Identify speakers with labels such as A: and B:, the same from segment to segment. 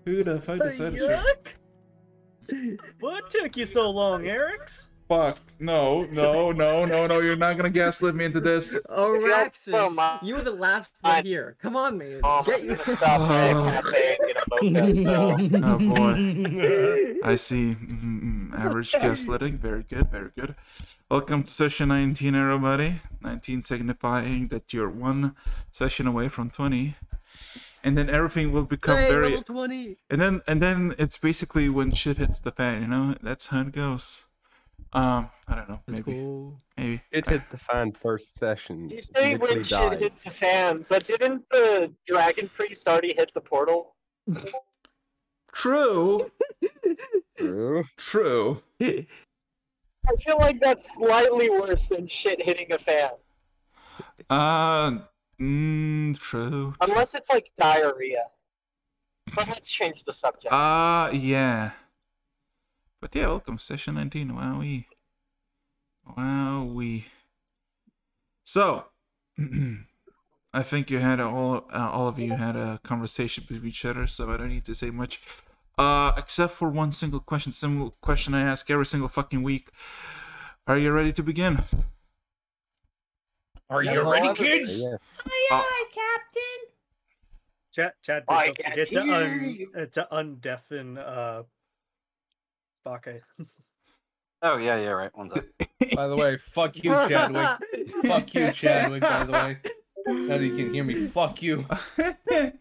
A: Who the fuck decided to?
B: What took you so long, Eric's?
A: Fuck. No. You're not gonna gaslit me into this.
C: Araxis, you were the last one here. Come on, man. Get you.
A: Oh boy. I see. Average gaslighting. Very good, very good. Welcome to session 19, everybody. 19 signifying that you're one session away from 20. And then everything will become very
C: level 20.
A: And then it's basically when shit hits the fan, you know? That's how it goes. I don't know. Maybe.
D: It hit the fan first session.
E: You say when shit hits the fan, but didn't the Dragon Priest already hit the portal?
A: True. True.
E: I feel like that's slightly worse than shit hitting a fan.
A: True.
E: Unless it's like diarrhea. But let's change the subject.
A: Yeah. But yeah, welcome, session 19. Wowee. So, I think you had all of you had a conversation with each other, so I don't need to say much. Except for one single question I ask every single fucking week. Are you ready to begin?
B: Are you ready, kids?
C: Yes. Aye, Captain.
B: Chad, don't forget to undeafen Spake.
F: Oh, yeah, right. One sec.
G: By the way, fuck you, Chadwick. Fuck you, Chadwick, by the way. Now that you can hear me, fuck you.
F: Hey,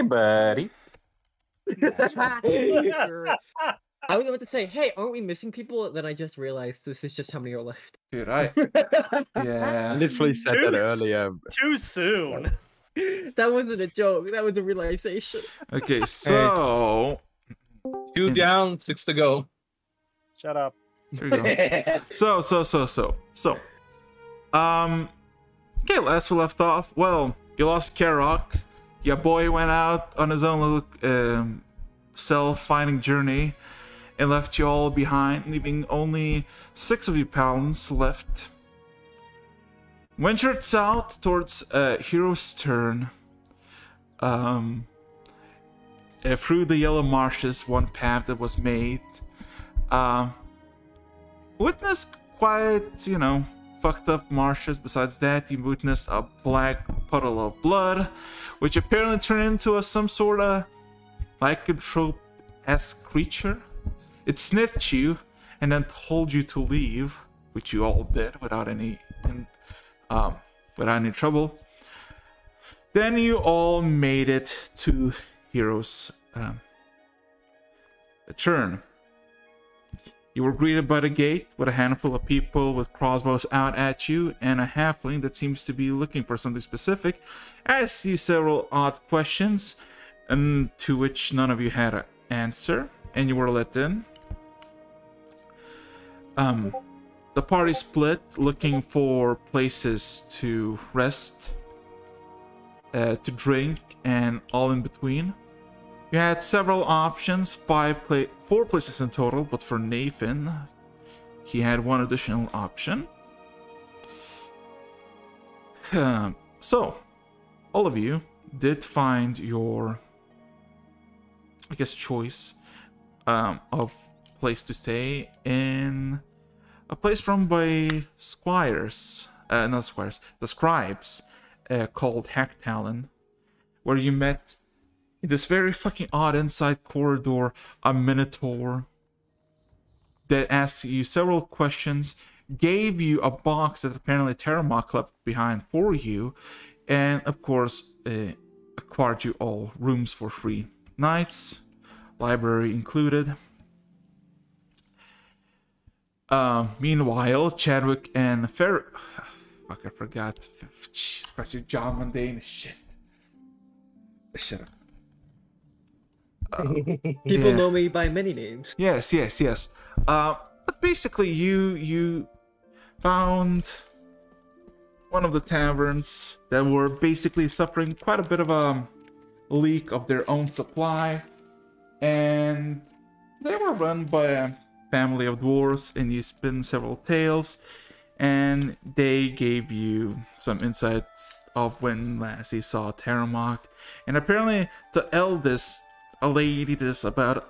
F: buddy.
C: I was about to say, hey, aren't we missing people? Then I just realized this is just how many are left.
A: Dude, yeah.
D: I literally said that earlier.
B: Too soon.
C: That wasn't a joke. That was a realization.
A: Okay, so
G: 2 down, 6 to go.
B: Shut up.
A: There you go. So. Okay, last we left off. Well, you lost Karok. Your boy went out on his own little self-finding journey and left you all behind, leaving only 6 of you paladins left. Ventured south towards Hero's Turn. Through the Yellow Marshes, one path that was made. Witnessed quite, fucked up marshes. Besides that, you witnessed a black puddle of blood, which apparently turned into some sort of lycanthrope-esque creature. It sniffed you and then told you to leave, which you all did without any trouble. Then you all made it to Hero's Turn. You were greeted by the gate with a handful of people with crossbows out at you and a halfling that seems to be looking for something specific. Asked you several odd questions, and to which none of you had an answer, and you were let in. The party split, looking for places to rest, to drink, and all in between. You had several options, 4 places in total, but for Nathan, he had one additional option. So, all of you did find your, choice of place to stay in a place run by squires, the scribes, called Hacktalon, where you met in this very fucking odd inside corridor a minotaur that asked you several questions, gave you a box that apparently Tarumak left behind for you, and of course acquired you all rooms for free nights, library included. Meanwhile, Chadwick and Fuck, I forgot. Jesus Christ, you're John Mundane. Shit. Shut up.
C: People know me by many names.
A: Yes. But basically, you found one of the taverns that were basically suffering quite a bit of a leak of their own supply, and they were run by a family of dwarves, and you spin several tales, and they gave you some insights of when last he saw Tarumak. And apparently the eldest, a lady that's about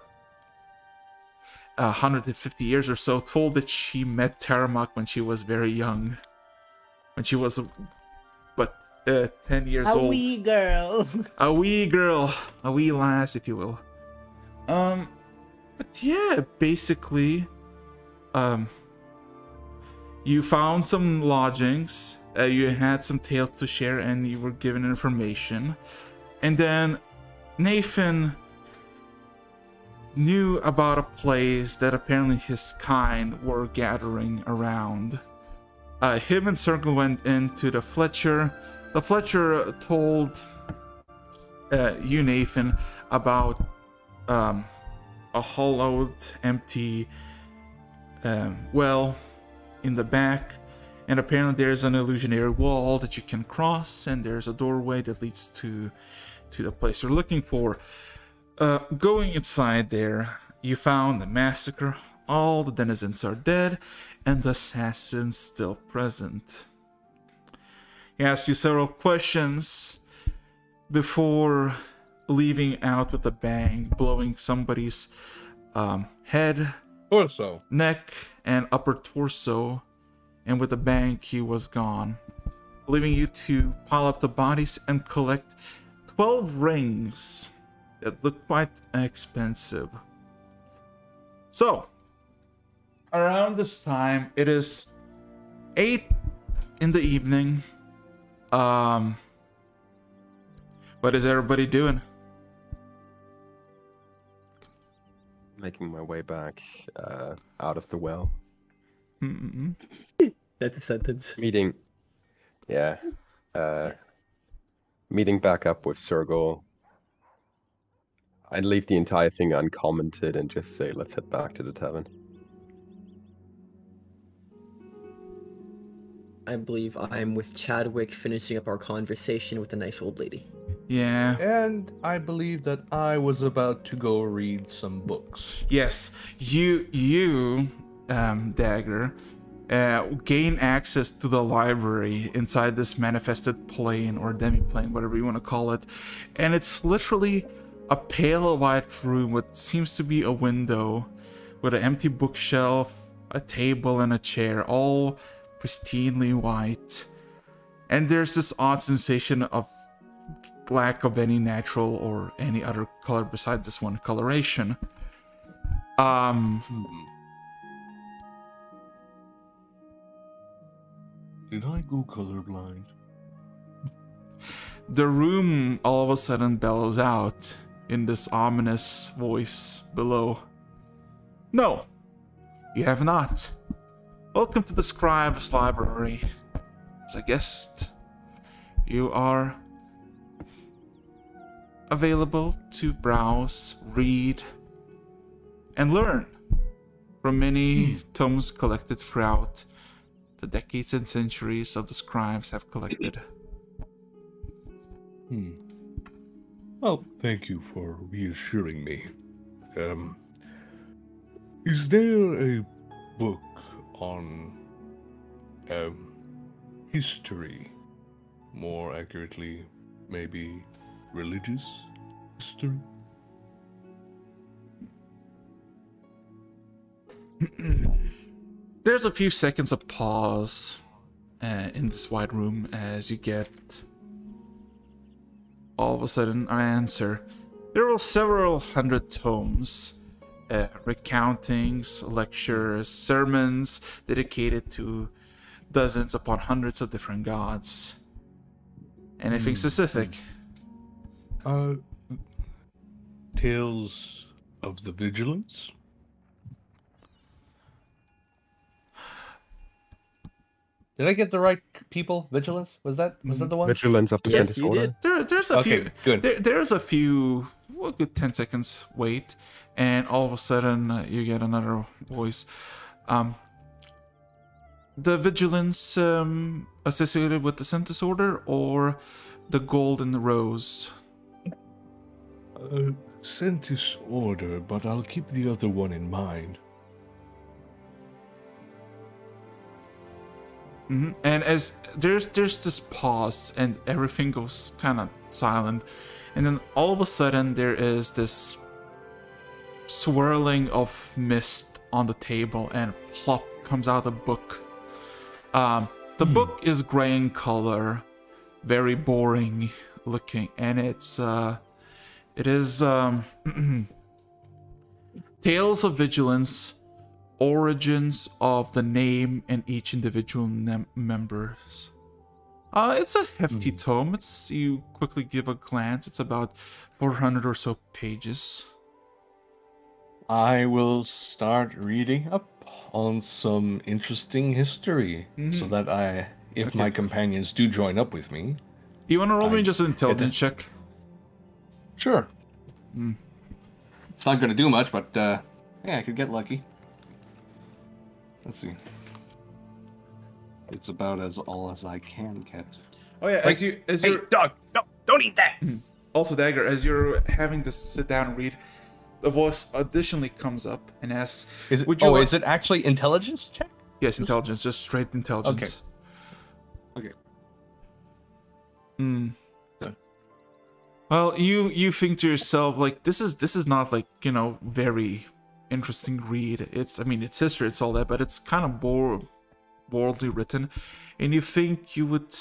A: 150 years or so, told that she met Tarumak when she was very young. When she was but 10 years old.
G: A wee girl.
A: A wee girl. A wee lass, if you will. But yeah, basically, you found some lodgings, you had some tales to share, and you were given information. And then Nathan knew about a place that apparently his kind were gathering around. Him and Circle went into the Fletcher. The Fletcher told you, Nathan, about a hollowed, empty well in the back, and apparently there's an illusionary wall that you can cross, and there's a doorway that leads to the place you're looking for. Going inside there, you found the massacre. All the denizens are dead, and the assassins still present. He asks you several questions before leaving out with a bang, blowing somebody's head,
G: Torso,
A: neck, and upper torso, and with a bang he was gone, leaving you to pile up the bodies and collect 12 rings that look quite expensive. So, around this time, it is 8 in the evening. What is everybody doing?
D: Making my way back out of the well.
A: Mm-mm.
C: That's a sentence.
D: Meeting back up with Sergol. I'd leave the entire thing uncommented and just say, let's head back to the tavern.
C: I believe I'm with Chadwick finishing up our conversation with a nice old lady.
A: Yeah.
G: and I believe that I was about to go read some books.
A: Yes, you, Dagger, gain access to the library inside this manifested plane or demi-plane, whatever you want to call it, and it's literally a pale white room with seems to be a window with an empty bookshelf, a table, and a chair, all pristinely white. And there's this odd sensation of lack of any natural or any other color besides this one coloration.
G: Did I go colorblind?
A: The room all of a sudden bellows out in this ominous voice below. No, you have not. Welcome to the Scribe's Library. As a guest, you are available to browse, read, and learn from many tomes collected throughout the decades and centuries of the scribes have collected.
G: Well, thank you for reassuring me. Is there a book on history? More accurately, maybe religious history?
A: There's a few seconds of pause in this wide room as you get all of a sudden an answer. There were several hundred tomes, recountings, lectures, sermons dedicated to dozens upon hundreds of different gods. Anything specific?
G: Tales of the Vigilance? Did I get the right people? Vigilance? Was that the one?
D: Vigilance of the
C: Yes,
D: Sentis
C: you
D: Order.
C: did.
A: There's a
G: Okay,
A: few.
G: good.
A: There's a few. Well, good 10 seconds wait, and all of a sudden you get another voice. The vigilance associated with the Sentis Order or the Golden Rose?
G: Sentis Order, but I'll keep the other one in mind.
A: And as there's this pause and everything goes kind of silent, and then all of a sudden there is this swirling of mist on the table, and plop comes out a book. The book is gray in color, very boring looking, and it is Tales of Vigilance, Origins of the Name and Each Individual Members. It's a hefty tome. You quickly give a glance. It's about 400 or so pages.
G: I will start reading up on some interesting history so that if my companions do join up with me.
A: You want to roll me just an intelligence check?
G: Sure. It's not going to do much, but yeah, I could get lucky. Let's see. It's about all as I can get.
A: Oh yeah,
B: Hey, dog, no, don't eat that.
A: Also, Dagger, as you're having to sit down and read, the voice additionally comes up and asks,
G: Is it,
A: would you
G: is it actually intelligence check?
A: Yes, intelligence, just straight intelligence.
G: Okay. So.
A: Well, you think to yourself, like, this is not, like, you know, very interesting read. It's history, it's all that, but it's kind of boldly written, and you think you would,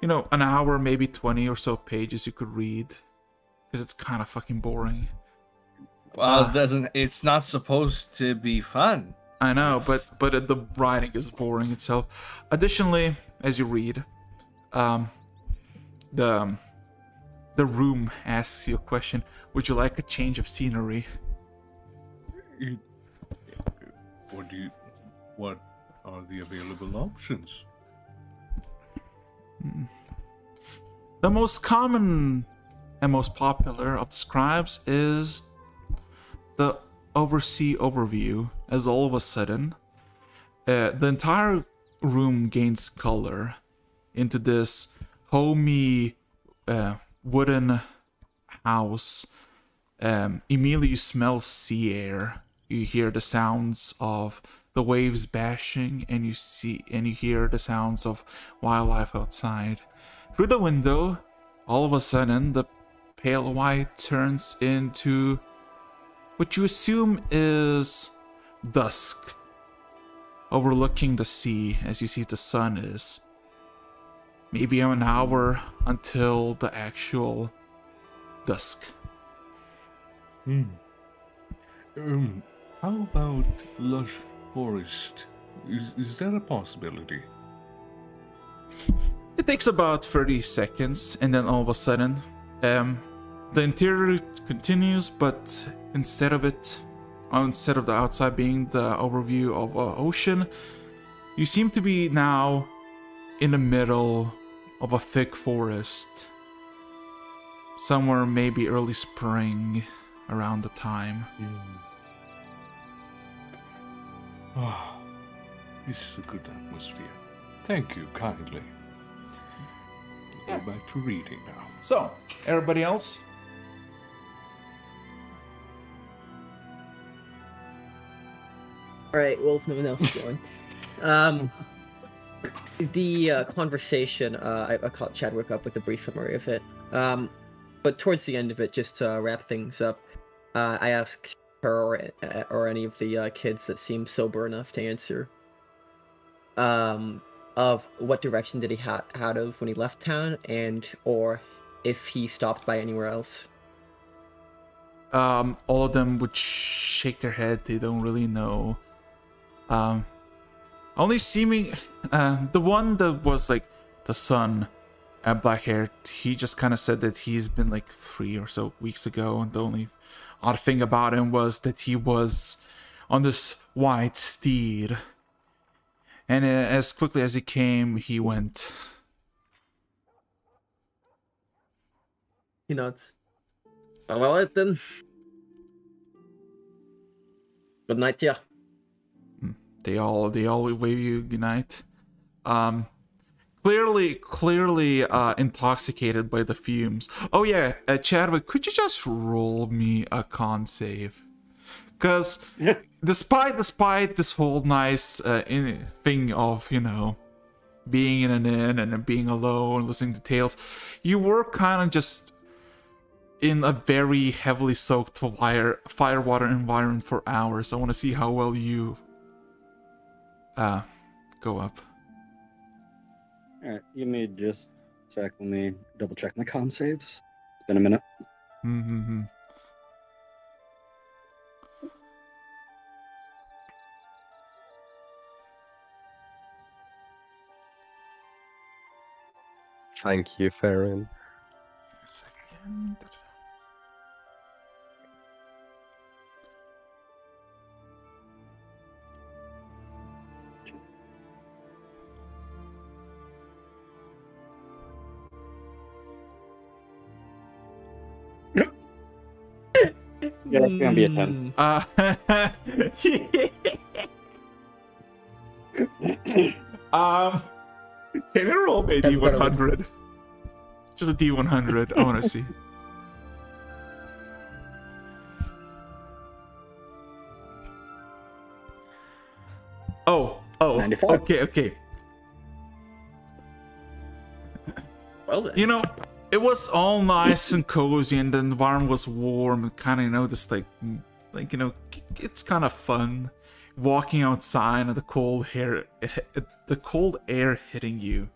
A: you know, an hour, maybe 20 or so pages you could read, because it's kind of fucking boring.
G: Well, it's not supposed to be fun.
A: I know, but the writing is boring itself. Additionally, as you read, the room asks you a question. Would you like a change of scenery?
G: What are the available options?
A: The most common and most popular of the scribes is the oversea overview, as all of a sudden the entire room gains color into this homey wooden house. Immediately you smell sea air. You hear the sounds of the waves bashing, and you hear the sounds of wildlife outside. Through the window, all of a sudden the pale white turns into what you assume is dusk, overlooking the sea as you see the sun is. Maybe an hour until the actual dusk.
G: How about lush forest? Is that a possibility?
A: It takes about 30 seconds, and then all of a sudden, the interior continues, but instead of the outside being the overview of ocean, you seem to be now in the middle of a thick forest. Somewhere maybe early spring around the time.
G: This is a good atmosphere. Thank you kindly. We'll go back to reading now.
A: So, everybody else?
C: Alright, well, if no one else is going. The conversation, I caught Chadwick up with a brief summary of it. But towards the end of it, just to wrap things up, I asked her or any of the kids that seemed sober enough to answer, of what direction did he head out of when he left town, or if he stopped by anywhere else.
A: All of them would shake their head. They don't really know. Only seeming, the one that was like the son, black hair, he just kind of said that he's been like 3 or so weeks ago, and the only odd thing about him was that he was on this white steed, and as quickly as he came, he went.
C: He nods. Well, then. Good night, yeah.
A: They all wave you good night. Clearly intoxicated by the fumes. Oh yeah, Chadwick, could you just roll me a con save? Because despite this whole nice thing of, you know, being in an inn and being alone, listening to tales, you were kind of just in a very heavily soaked firewater environment for hours. I want to see how well you go up.
H: Alright, give me just a sec. Let me double check my con saves. It's been a minute.
A: Mm-hmm.
D: Thank you, Farron.
A: A second.
H: Yeah, that's gonna be a 10.
A: Can you roll me a D100? Just a D100. I want to see. Oh,
H: 95.
A: okay.
C: Well then.
A: You know, it was all nice and cozy, and the environment was warm, and kind of, you know, this like you know, it's kind of fun walking outside and the cold air hitting you.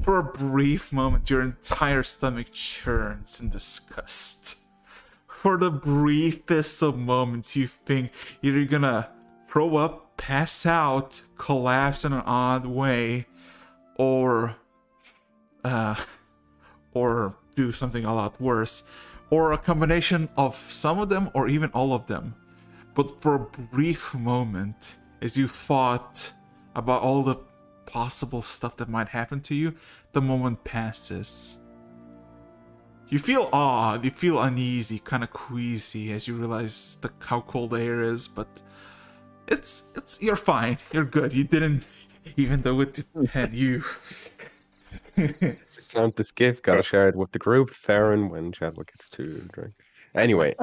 A: For a brief moment, your entire stomach churns in disgust. For the briefest of moments, you think you're gonna throw up, pass out, collapse in an odd way, or do something a lot worse, or a combination of some of them, or even all of them. But for a brief moment, as you thought about all the possible stuff that might happen to you, the moment passes. You feel odd, you feel uneasy, kind of queasy as you realize how cold the air is, but you're fine, you're good. You didn't, even though it had you.
D: Just found this gift, gotta share it with the group. Farron when Chadwick gets to drink. Anyway.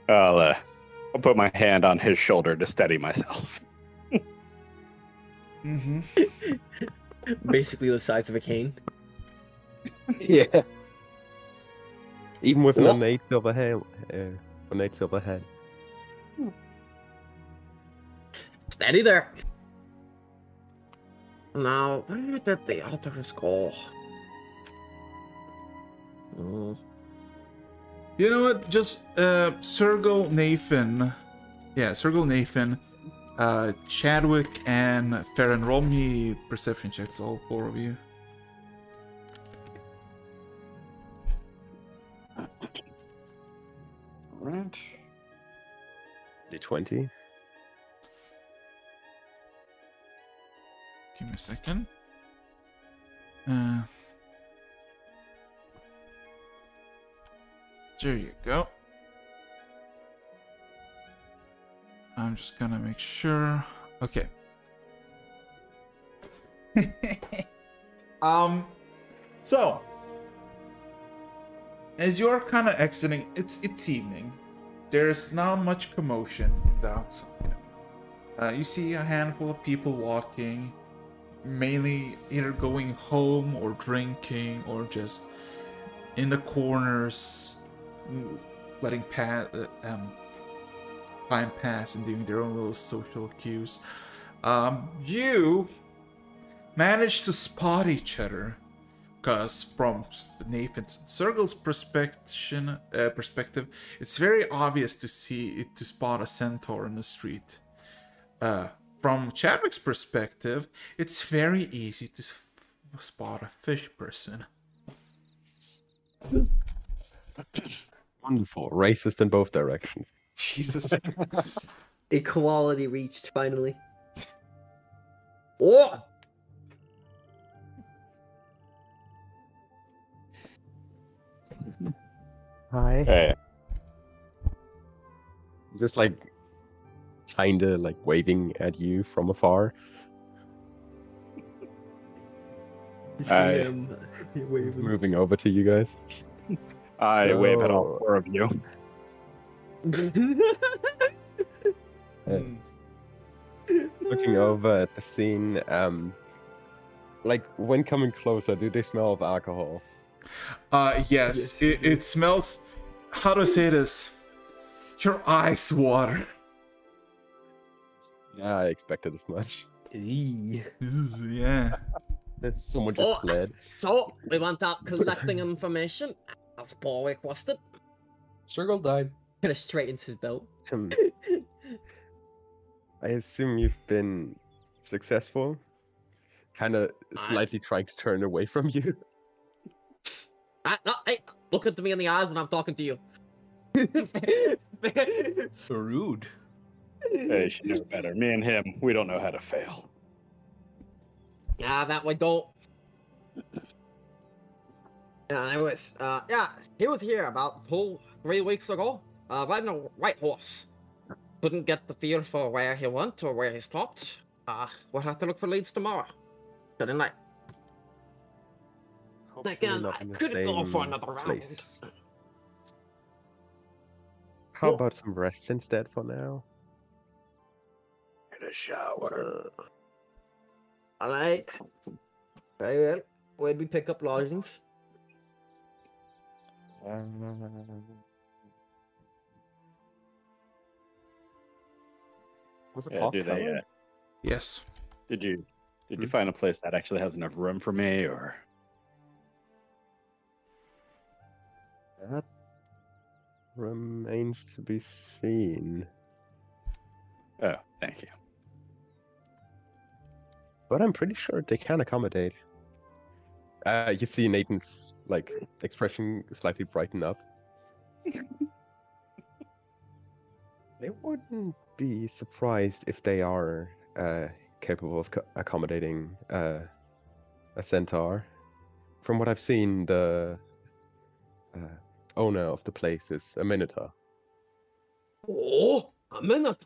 H: I'll put my hand on his shoulder to steady myself.
A: Mm-hmm.
C: Basically the size of a cane.
H: Yeah.
D: Even with an eighth of a head.
C: Steady there. Now, where did the others go? Oh.
A: You know what? Just Sergal, Nathan. Yeah, Sergal, Nathan, Chadwick, and Farron. Roll me perception checks, all four of you.
H: Alright.
D: D20.
A: Give me a second. There you go. I'm just gonna make sure. Okay. So as you're kind of exiting, it's evening. There's not much commotion in the outside. You see a handful of people walking, mainly either going home or drinking or just in the corners, letting time pass and doing their own little social cues. You managed to spot each other, because from Nathan's and Sergal's perspective, it's very obvious to spot a centaur in the street. From Chadwick's perspective, it's very easy to spot a fish person.
D: Wonderful. Racist in both directions.
A: Jesus.
C: Equality reached finally. Oh!
D: Hi.
H: Hey.
D: Just like kinda like waving at you from afar.
C: You see him waving.
D: Moving over to you guys.
F: I wave at all
D: So-
F: 4 of you.
D: Looking over at the scene, like when coming closer, do they smell of alcohol?
A: Yes,
C: Yes, you do.
A: it smells. How do I say this? Your eyes water.
D: Yeah, I expected as much.
A: Yeah.
D: That someone just
C: Oh.
D: fled.
C: So, we went out collecting information, as Paul requested.
G: Circle died.
C: Kind of straightens his belt.
D: I assume you've been successful. Kind of slightly trying to turn away from you.
C: No, hey, look at me in the eyes when I'm talking to you.
G: So rude.
F: They should know better. Me and him, we don't know how to fail.
C: That we don't. Anyways, he was here about 3 weeks ago, riding a white horse. Couldn't get the feel for where he went or where he stopped. We'll have to look for leads tomorrow. Good night.
D: Hopefully
C: Again,
D: not
C: I
D: in the
C: could go for
D: same
C: another round.
D: place. How about some rest instead for now?
B: In a shower.
C: Alright. Very well. Where'd we pick up lodgings?
D: Was it
F: Yeah,
D: Park
F: do they,
D: Tower?
A: Yes.
F: Did you find a place that actually has enough room for me, or?
D: That remains to be seen.
F: Oh, thank you.
D: But I'm pretty sure they can accommodate. You see Nathan's like expression slightly brighten up. I wouldn't be surprised if they are capable of accommodating a centaur. From what I've seen, the owner of the place is a minotaur.
C: Oh, a minute.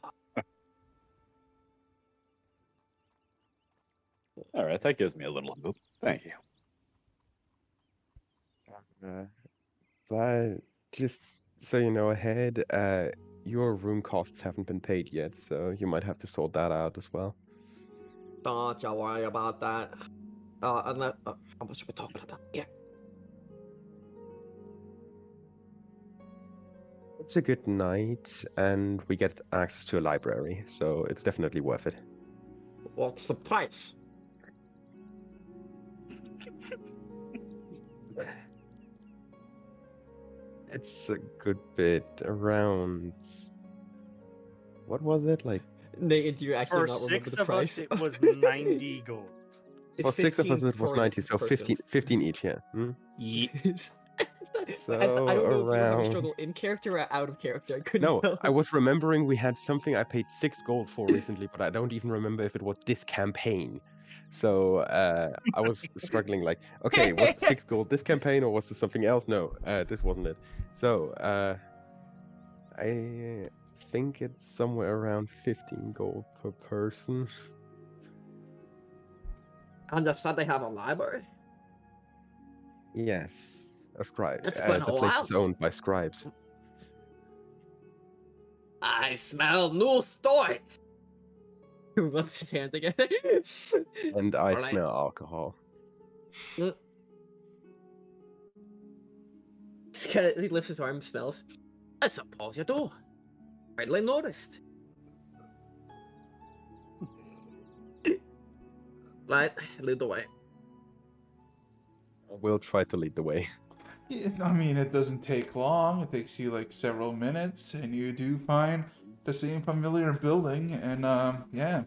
F: All right, that gives me a little hope. Thank you.
D: But just so you know ahead, your room costs haven't been paid yet, so you might have to sort that out as well.
C: Don't you worry about that. Unless, how much are we talking about? Yeah.
D: It's a good night, and we get access to a library, so it's definitely worth it.
C: What's the price?
D: It's a good bit around. What was it like?
C: Nathan, do you actually
I: For
C: not remember
I: 6
C: the
I: of
C: price?
I: us, it was 90 gold.
D: For 6 of us,
C: 15
D: it was
C: per
D: 90, so
C: person.
D: 15 each, yeah. Hmm?
C: I don't know if you were having
D: around-
C: struggle in character or out of character. I couldn't
D: No,
C: tell.
D: I was remembering we had something I paid 6 gold for recently, but I don't even remember if it was this campaign. So I was struggling like, okay, was the 6 gold this campaign or was this something else? No, this wasn't it. So I think it's somewhere around 15 gold per person.
C: And just said they have a library.
D: Yes, a scribe.
C: It's been
D: The
C: a
D: place
C: while.
D: is owned by scribes.
C: I smell new stories. He rubs his hand again.
D: And I
C: Alright.
D: smell alcohol.
C: He lifts his arm and smells. I suppose you do. Hardly noticed. Right, lead the way.
D: I will try to lead the way.
A: Yeah, I mean, it doesn't take long. It takes you like several minutes, and you do find the same familiar building. And yeah.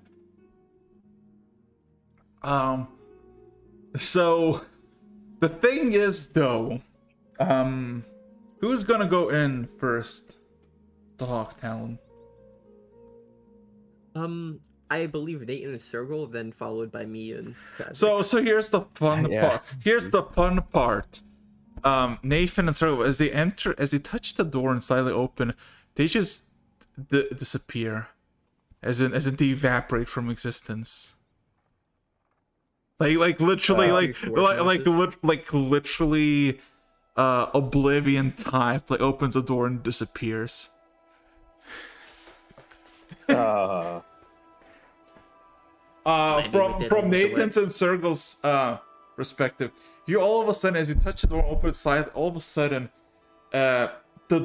A: So the thing is, though, who's gonna go in first? The Hawk Talon.
C: I believe Nathan and Sergel, then followed by me and Chad.
A: So here's the fun
D: Yeah.
A: part. Here's the fun part. Nathan and Sergel, as they touch the door and slightly open, they just disappear, as in they evaporate from existence. Like literally,
C: Reinforcements.
A: like literally, Oblivion type. Like opens the door and disappears.
F: Uh,
A: From Nathan's and Circle's perspective, you all of a sudden, as you touch the door, open side, all of a sudden, the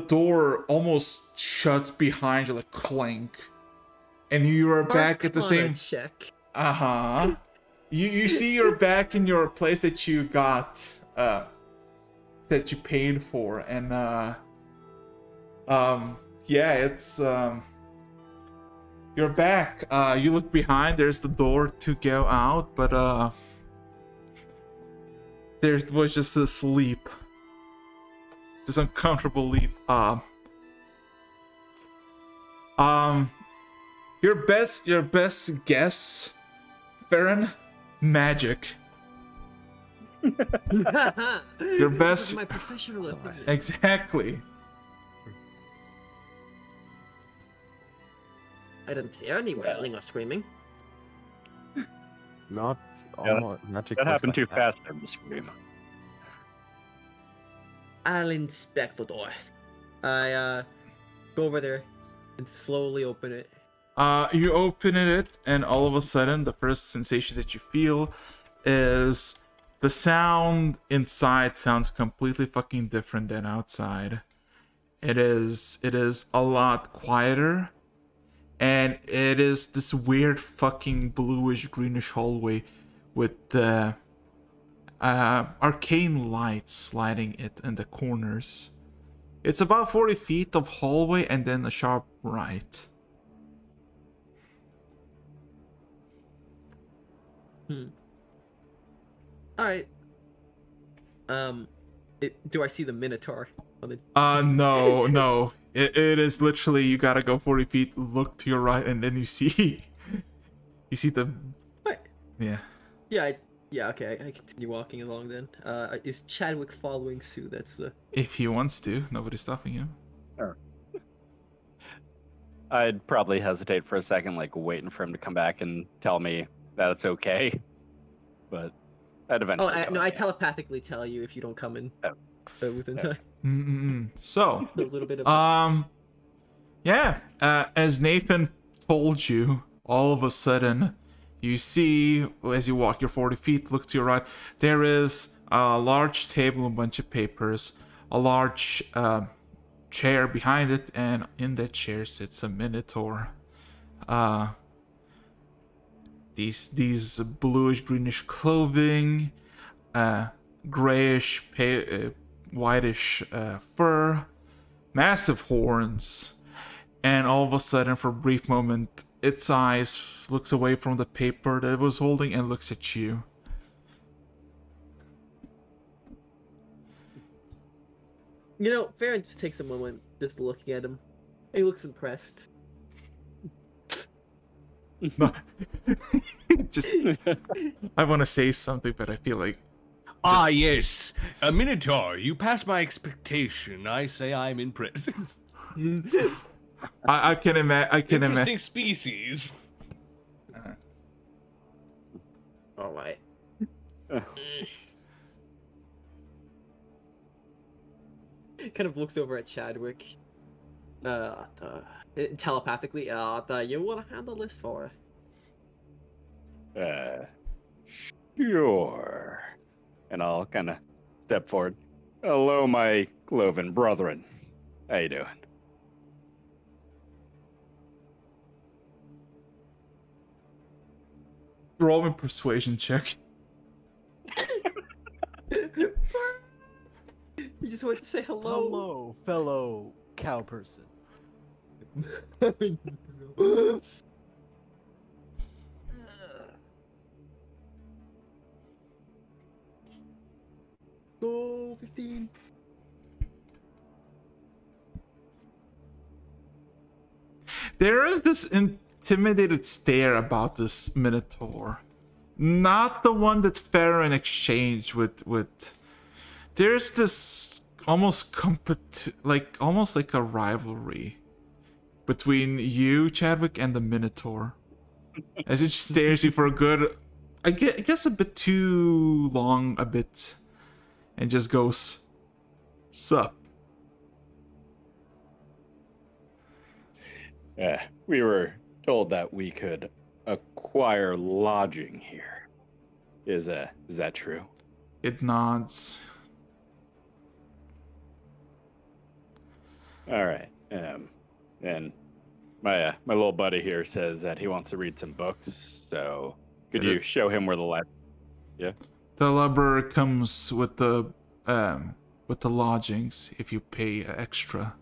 A: door almost shuts behind you, like clank, and you are back at the same.
C: Check.
A: You see you're back in your place that you got, that you paid for, and yeah, it's you're back. You look behind. There's the door to go out, but there was just this leap, this uncomfortable leap. Your best guess, Baron, magic. Your best.
C: My professional opinion.
A: Exactly.
C: I didn't hear any wailing or screaming.
D: Not
F: Yeah,
D: all magic.
F: that
D: works
F: happened too
D: like that.
F: fast for him to scream.
C: I'll inspect the door. I go over there and slowly open it.
A: You open it, and all of a sudden, the first sensation that you feel is the sound inside sounds completely fucking different than outside. It is a lot quieter, and it is this weird fucking bluish greenish hallway with the arcane lights lighting it in the corners. It's about 40 feet of hallway and then a sharp right.
C: Alright. Do I see the Minotaur on the...
A: No. It is literally, you gotta go 40 feet, look to your right, and then you see... you see the...
C: What?
A: Yeah.
C: Yeah, okay, I continue walking along then. Is Chadwick following suit? That's
A: If he wants to, nobody's stopping him.
F: Sure. I'd probably hesitate for a second, like waiting for him to come back and tell me that it's okay. But I'd eventually.
C: I telepathically tell you if you don't come in within time.
A: So,
C: A little bit of
A: yeah, as Nathan told you, all of a sudden, you see, as you walk your 40 feet, look to your right, there is a large table, a bunch of papers, a large chair behind it, and in that chair sits a Minotaur. These bluish greenish clothing, grayish whitish fur, massive horns, and all of a sudden, for a brief moment, its eyes looks away from the paper that it was holding and looks at you.
C: You know, Farron just takes a moment just looking at him. He looks impressed.
A: No. Just, I want to say something, but I feel like...
G: Ah, yes. A Minotaur, you pass my expectation. I say I'm impressed.
A: I can imagine.
G: Interesting species.
C: All right. Kind of looks over at Chadwick. Telepathically. You want to handle this for?
F: Sure. And I'll kind of step forward. Hello, my cloven brethren. How you doing?
A: Roll me persuasion check.
C: You just want to say hello.
J: Hello, fellow cow person.
C: Go 15.
A: There is this intimidated stare about this Minotaur. Not the one that Farron exchanged with. There's this almost almost like a rivalry between you, Chadwick, and the Minotaur. As it stares you for a good I guess a bit too long, a bit, and just goes, "Sup."
F: We were told that we could acquire lodging here. Is that true?
A: It nods.
F: All right. And my little buddy here says that he wants to read some books. So could you show him where the library? Yeah.
A: The library comes with the lodgings if you pay extra.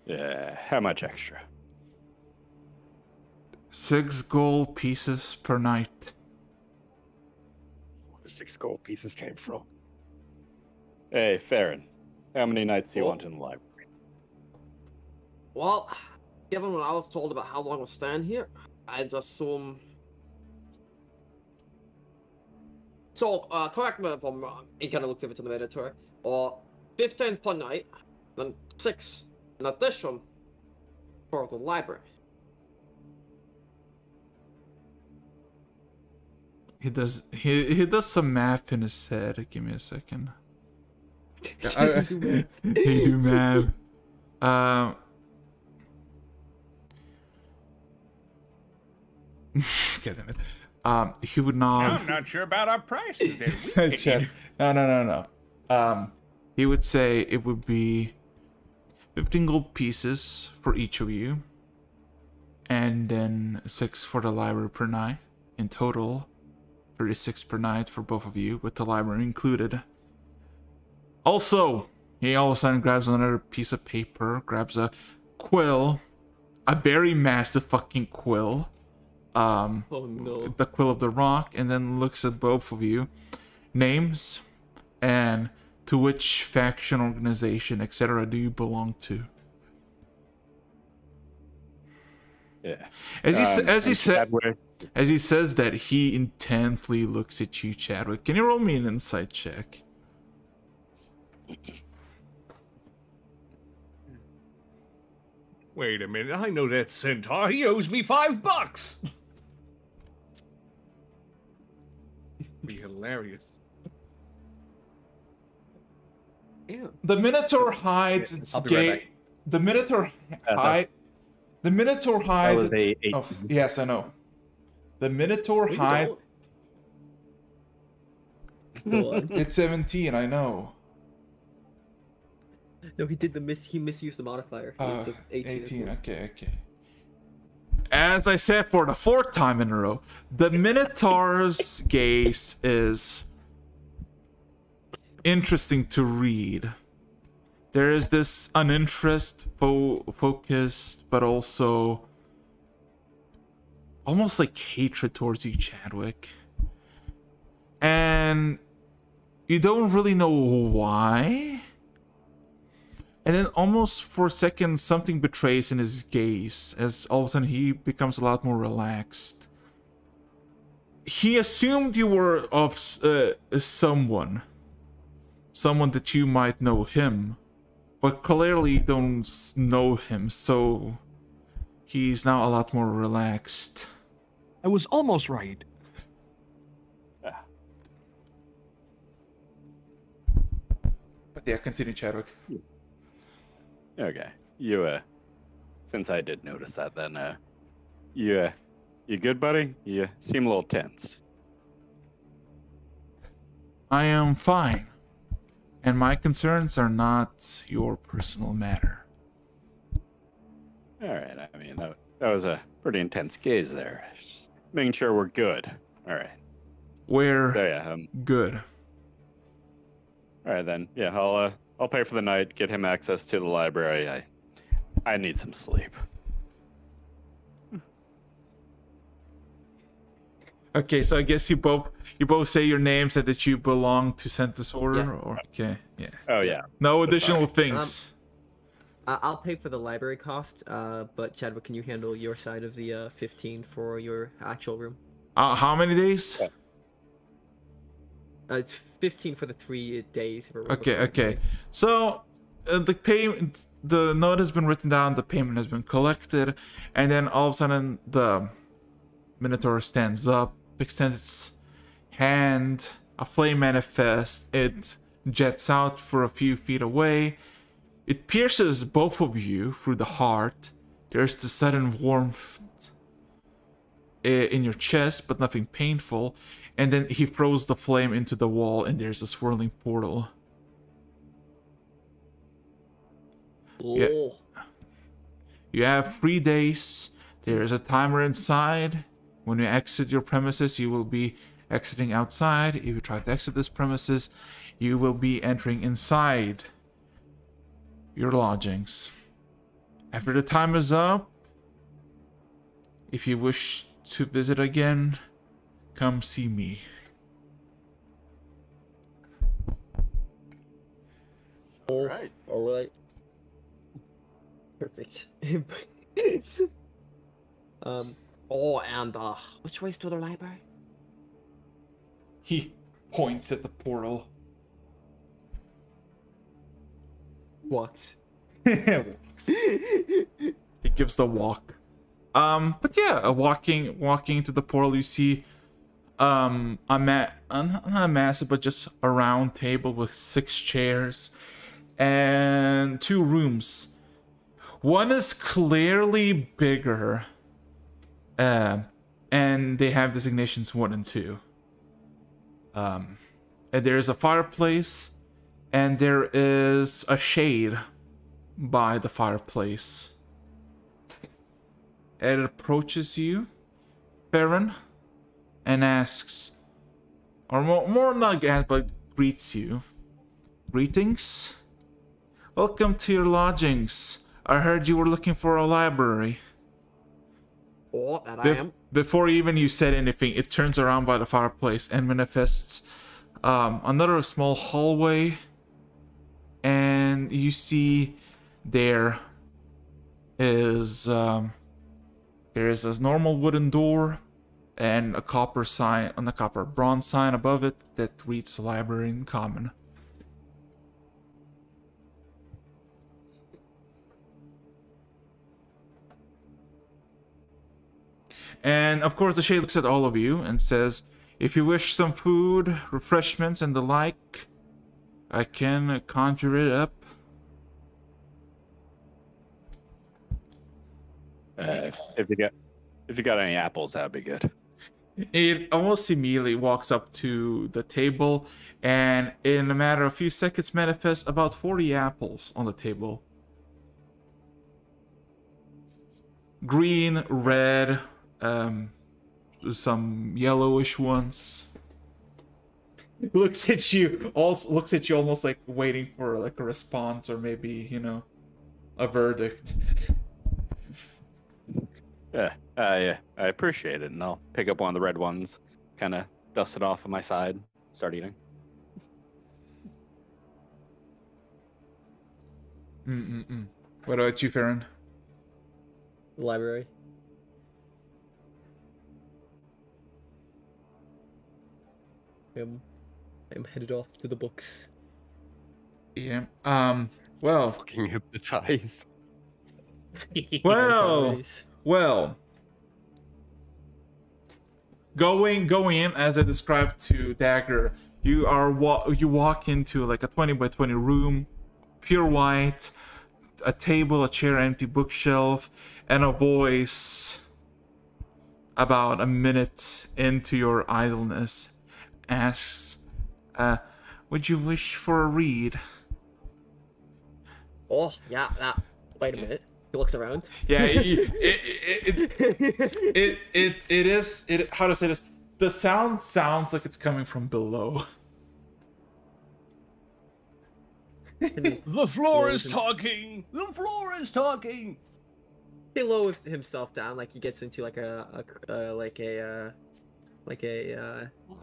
F: Yeah. How much extra?
A: 6 gold pieces per night.
D: Where the 6 gold pieces came from.
F: Hey, Farron. How many nights do you want in the library?
K: Well, given what I was told about how long we'll stand here, I'd assume. So, correct me if I'm wrong. He kind of looks over to the Minotaur. Or 15 per night, then 6 in addition for the library.
A: He does some math in his head. Give me a second. He do math. God damn it. He would not.
B: I'm not sure about our prices there.
A: No. He would say it would be 15 gold pieces for each of you, and then 6 for the library per night. In total, 36 per night for both of you, with the library included. Also, he all of a sudden grabs another piece of paper, grabs a quill, a very massive fucking quill.
K: Oh no.
A: The quill of the rock, and then looks at both of you. Names, and to which faction, organization, etc. do you belong to?
F: Yeah.
A: As he says that, he intently looks at you, Chadwick. Can you roll me an insight check?
B: Wait a minute, I know that centaur. He owes me $5. Be hilarious.
K: Yeah.
A: The Minotaur hides its gate.
F: Right,
A: the Minotaur hide. The Minotaur hides.
F: That was a 8.
A: Oh, yes, I know. The Minotaur hide.
C: Go on.
A: It's 17. I know.
C: No, he misused the modifier. It's 18.
A: Okay. As I said for the 4th time in a row, the Minotaur's gaze is interesting to read. There is this uninterest, focused, but also almost like hatred towards you, Chadwick. And you don't really know why. And then almost for a second, something betrays in his gaze, as all of a sudden he becomes a lot more relaxed. He assumed you were of someone that you might know him, but clearly you don't know him, so he's now a lot more relaxed.
G: I was almost right.
A: But yeah, continue, Chadwick.
F: Okay. You since I did notice that, then you good, buddy? You seem a little tense.
A: I am fine, and my concerns are not your personal matter.
F: All right. I mean, that was a pretty intense gaze there. Just making sure we're good. All right.
A: We're good.
F: All right then. Yeah, I'll pay for the night. Get him access to the library. I need some sleep.
A: Okay, so I guess you both say your names and that you belong to Sentinel's Order,
C: Yeah.
A: or okay, yeah.
F: Oh yeah.
A: No additional things.
C: I'll pay for the library cost, but Chadwick, can you handle your side of the 15 for your actual room?
A: How many days?
C: It's 15 for the 3 days. If I remember
A: Okay.
C: correctly.
A: So the note has been written down, the payment has been collected, and then all of a sudden Minotaur stands up, extends its hand. A flame manifests. It jets out for a few feet away. It pierces both of you through the heart. There's the sudden warmth in your chest, but nothing painful. And then he throws the flame into the wall, and there's a swirling portal.
C: Oh.
A: You have 3 days. There's a timer inside. When you exit your premises, you will be exiting outside. If you try to exit this premises, you will be entering inside your lodgings. After the time is up, if you wish to visit again, come see me.
C: Alright. Alright. Perfect. Oh, and which way's to the library?
A: He points at the portal.
C: Walks.
A: Walks. He gives the walk. But yeah, walking into the portal, you see not a massive, but just a round table with 6 chairs and 2 rooms. One is clearly bigger, and they have designations 1 and 2. And there's a fireplace, and there is a shade by the fireplace. It approaches you, Farron, and asks, or more not asks, but greets you. Greetings. Welcome to your lodgings. I heard you were looking for a library.
K: Oh, that I am.
A: Before even you said anything, it turns around by the fireplace and manifests another small hallway, and you see there is a normal wooden door and a copper sign, on the copper bronze sign above it that reads library in common. And of course the shade looks at all of you and says, if you wish some food, refreshments, and the like, I can conjure it up.
F: If you got any apples, that'd be good.
A: It almost immediately walks up to the table, and in a matter of a few seconds manifests about 40 apples on the table. Green, red, some yellowish ones. Looks at you almost like waiting for like a response, or maybe, you know, a verdict.
F: Yeah, I appreciate it, and I'll pick up one of the red ones, kind of dust it off on my side, start eating.
A: What about you, Farron?
C: Library. I'm headed off to the books.
A: Yeah. Well.
D: Fucking hypnotized.
A: Well. Going in, as I described to Dagger, you walk into like a 20 by 20 room, pure white, a table, a chair, empty bookshelf, and a voice about a minute into your idleness asks, would you wish for a read?
C: Oh, yeah, wait a minute. He looks around.
A: Yeah, it is, how to say this? The sound sounds like it's coming from below.
G: The floor is talking! The floor is talking!
C: He lowers himself down, like he gets into like a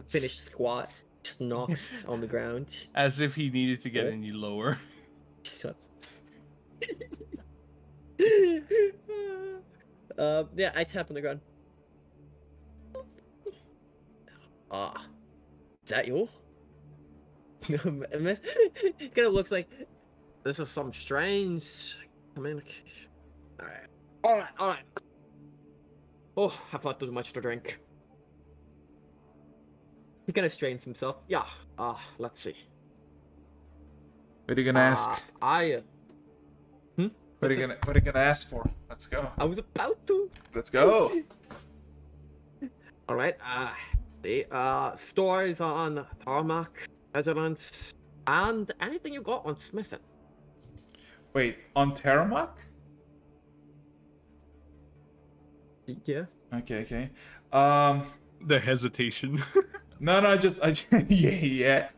C: finished squat. Just knocks on the ground.
G: As if he needed to get any lower.
C: Shut. Yeah, I tap on the ground. Is that you? It kind of looks like this is some strange communication. Alright.
K: Oh, I've had too much to drink. He kind of strains himself. Yeah. Let's see.
A: What are you gonna ask? What are you gonna ask for? Let's go.
K: I was about to.
A: Let's go.
K: All right. The stories on Tarumak, resonance, and anything you got on smithing.
A: Wait, on Tarumak?
K: Yeah.
A: Okay.
G: The hesitation.
A: No, I just yeah.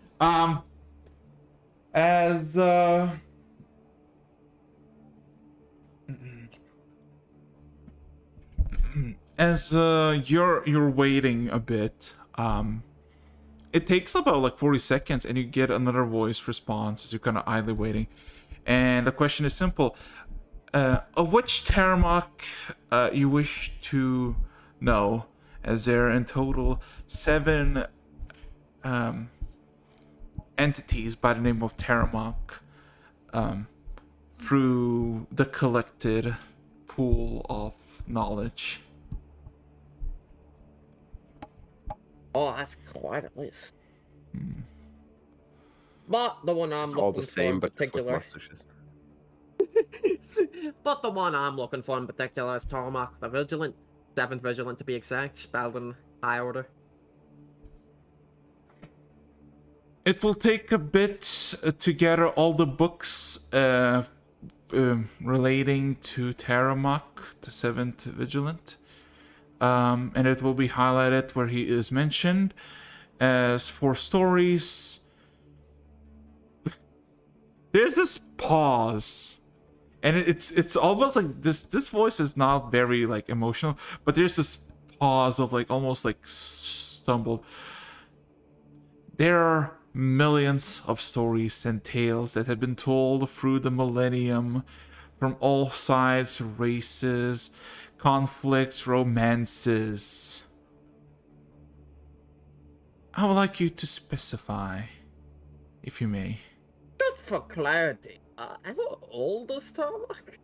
A: As you're waiting a bit, it takes about like 40 seconds and you get another voice response as you're kind of idly waiting. And the question is simple. Of which Tarumak you wish to know, as there are in total 7 entities by the name of Tarumak through the collected pool of knowledge.
K: Oh, that's quite a list. But the one I'm
D: It's
K: looking
D: all the
K: for
D: same,
K: in
D: but with
K: particular.
D: mustaches.
K: But the one I'm looking for in particular is Tarumak the Vigilant. 7th Vigilant to be exact, spelled in high order.
A: It will take a bit to gather all the books relating to Tarumak, the 7th Vigilant. And it will be highlighted where he is mentioned. As for stories, there's this pause, and it's almost like this voice is not very like emotional, but there's this pause of like almost like stumbled. There are millions of stories and tales that have been told through the millennium, from all sides, races, conflicts, romances. I would like you to specify, if you may.
K: Just for clarity, how old is Tarumak?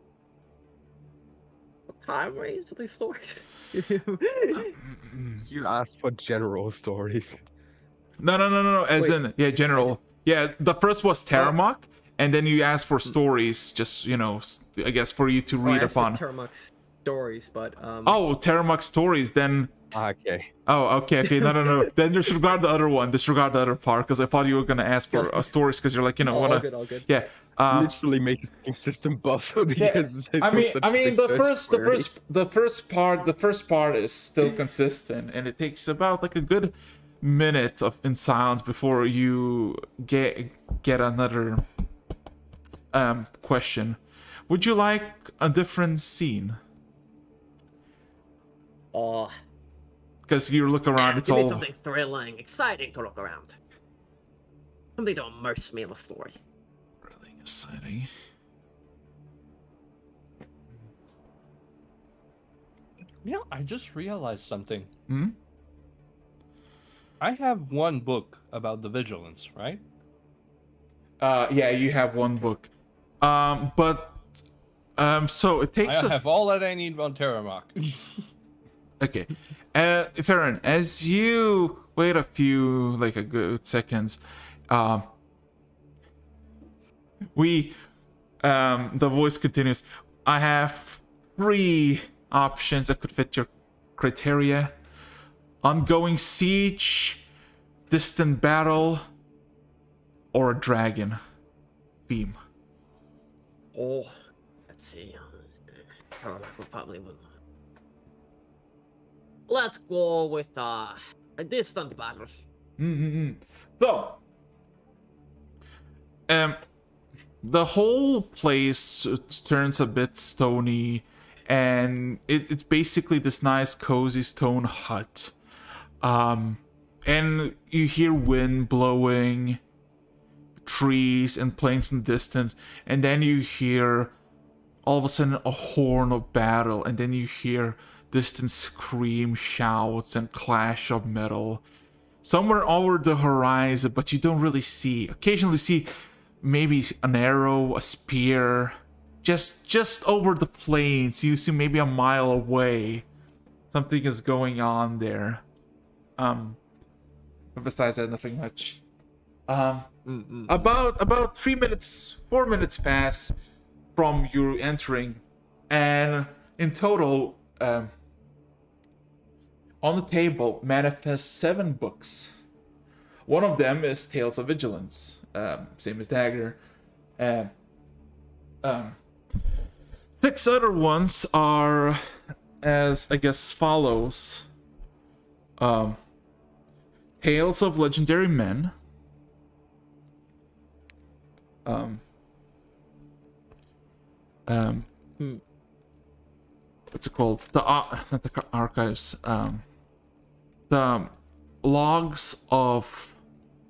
K: What time range of these stories?
D: You asked for general stories.
A: No. As
K: Wait.
A: in, yeah, general. Yeah, the first was Tarumak, and then you asked for stories, just, you know, I guess for you to read upon.
K: Tarumak's stories, but
A: Oh, Tarumak stories, then...
D: Okay.
A: Oh, okay, no. Then disregard the other one, disregard the other part, because I thought you were gonna ask for stories, because you're like, you know,
K: all
A: wanna...
K: good.
A: Yeah.
D: Literally make a system buffle because
A: I mean, the first part is still consistent, and it takes about like a good minute in silence before you get another question. Would you like a different scene?
K: Oh,
A: because you look around, it's
K: give me
A: all
K: something thrilling, exciting to look around. Something to immerse me in the story.
A: really exciting.
G: Yeah, I just realized something.
A: Hmm?
G: I have one book about the vigilance, right?
A: Yeah, you have one book. So it takes.
G: I have all that I need on Tarumak.
A: Okay. Farron, as you wait a good seconds, the voice continues. I have 3 options that could fit your criteria: ongoing siege, distant battle, or a dragon theme.
K: Oh, let's see. Probably will. Let's go with a distant battle.
A: So, the whole place turns a bit stony, and it's basically this nice cozy stone hut. And you hear wind blowing, trees and plains in the distance, and then you hear all of a sudden a horn of battle, and then you hear distant scream, shouts, and clash of metal somewhere over the horizon, but you don't really see. Occasionally see maybe an arrow, a spear, just over the plains. You see maybe a mile away. something is going on there. But besides that, nothing much. About 4 minutes pass from you entering, and in total, on the table manifests 7 books. One of them is Tales of Vigilance, same as Dagger. 6 other ones are as I guess follows. Tales of Legendary Men. What's it called? Not the archives. The logs of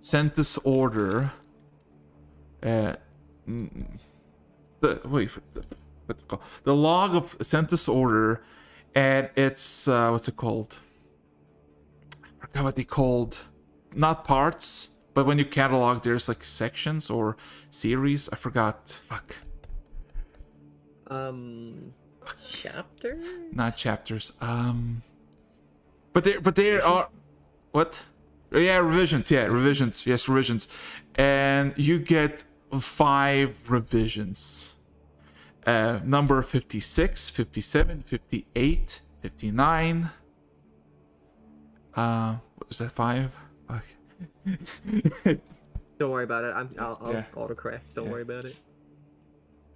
A: Centus Order. The log of Centus Order, and it's what's it called? I forgot what they called. Not parts, but when you catalog, there's like sections or series. I forgot. Fuck.
C: Chapter?
A: Not chapters. But there are what? Yeah, revisions. Yeah, revisions. Yes, revisions. And you get 5 revisions. Number 56, 57, 58, 59. What was that, 5? Fuck.
C: Don't worry about it. I'll autocorrect. Don't worry about it.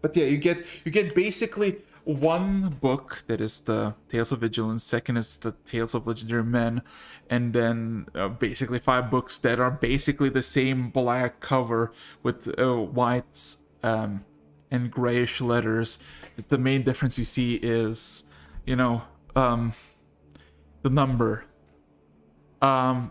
A: But yeah, you get basically one book that is the Tales of Vigilance, second is the Tales of Legendary Men, and then basically 5 books that are basically the same black cover with white and grayish letters. The main difference you see is, you know, the number. The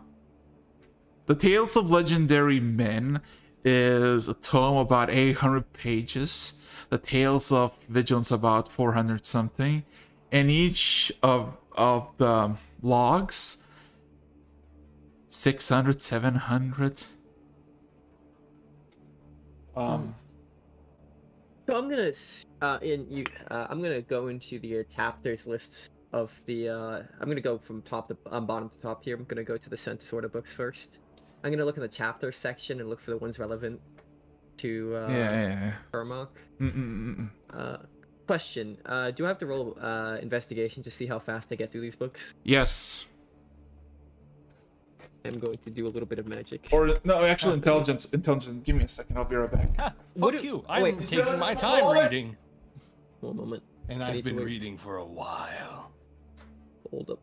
A: Tales of Legendary Men is a tome about 800 pages. The Tales of Vigilance about 400 something, and each of the logs 600, 700.
C: So I'm gonna I'm gonna go into the chapters list of the I'm gonna go from top to bottom to top here. I'm gonna go to the Centus Order books first. I'm gonna look in the chapter section and look for the ones relevant to Tarumak. Question: do I have to roll investigation to see how fast I get through these books?
A: Yes.
C: I'm going to do a little bit of magic.
A: Or no, actually, intelligence. Intelligence. Give me a second. I'll be right back.
G: Fuck you! I'm taking my time reading.
C: One moment.
G: And I've been reading for a while.
C: Hold up.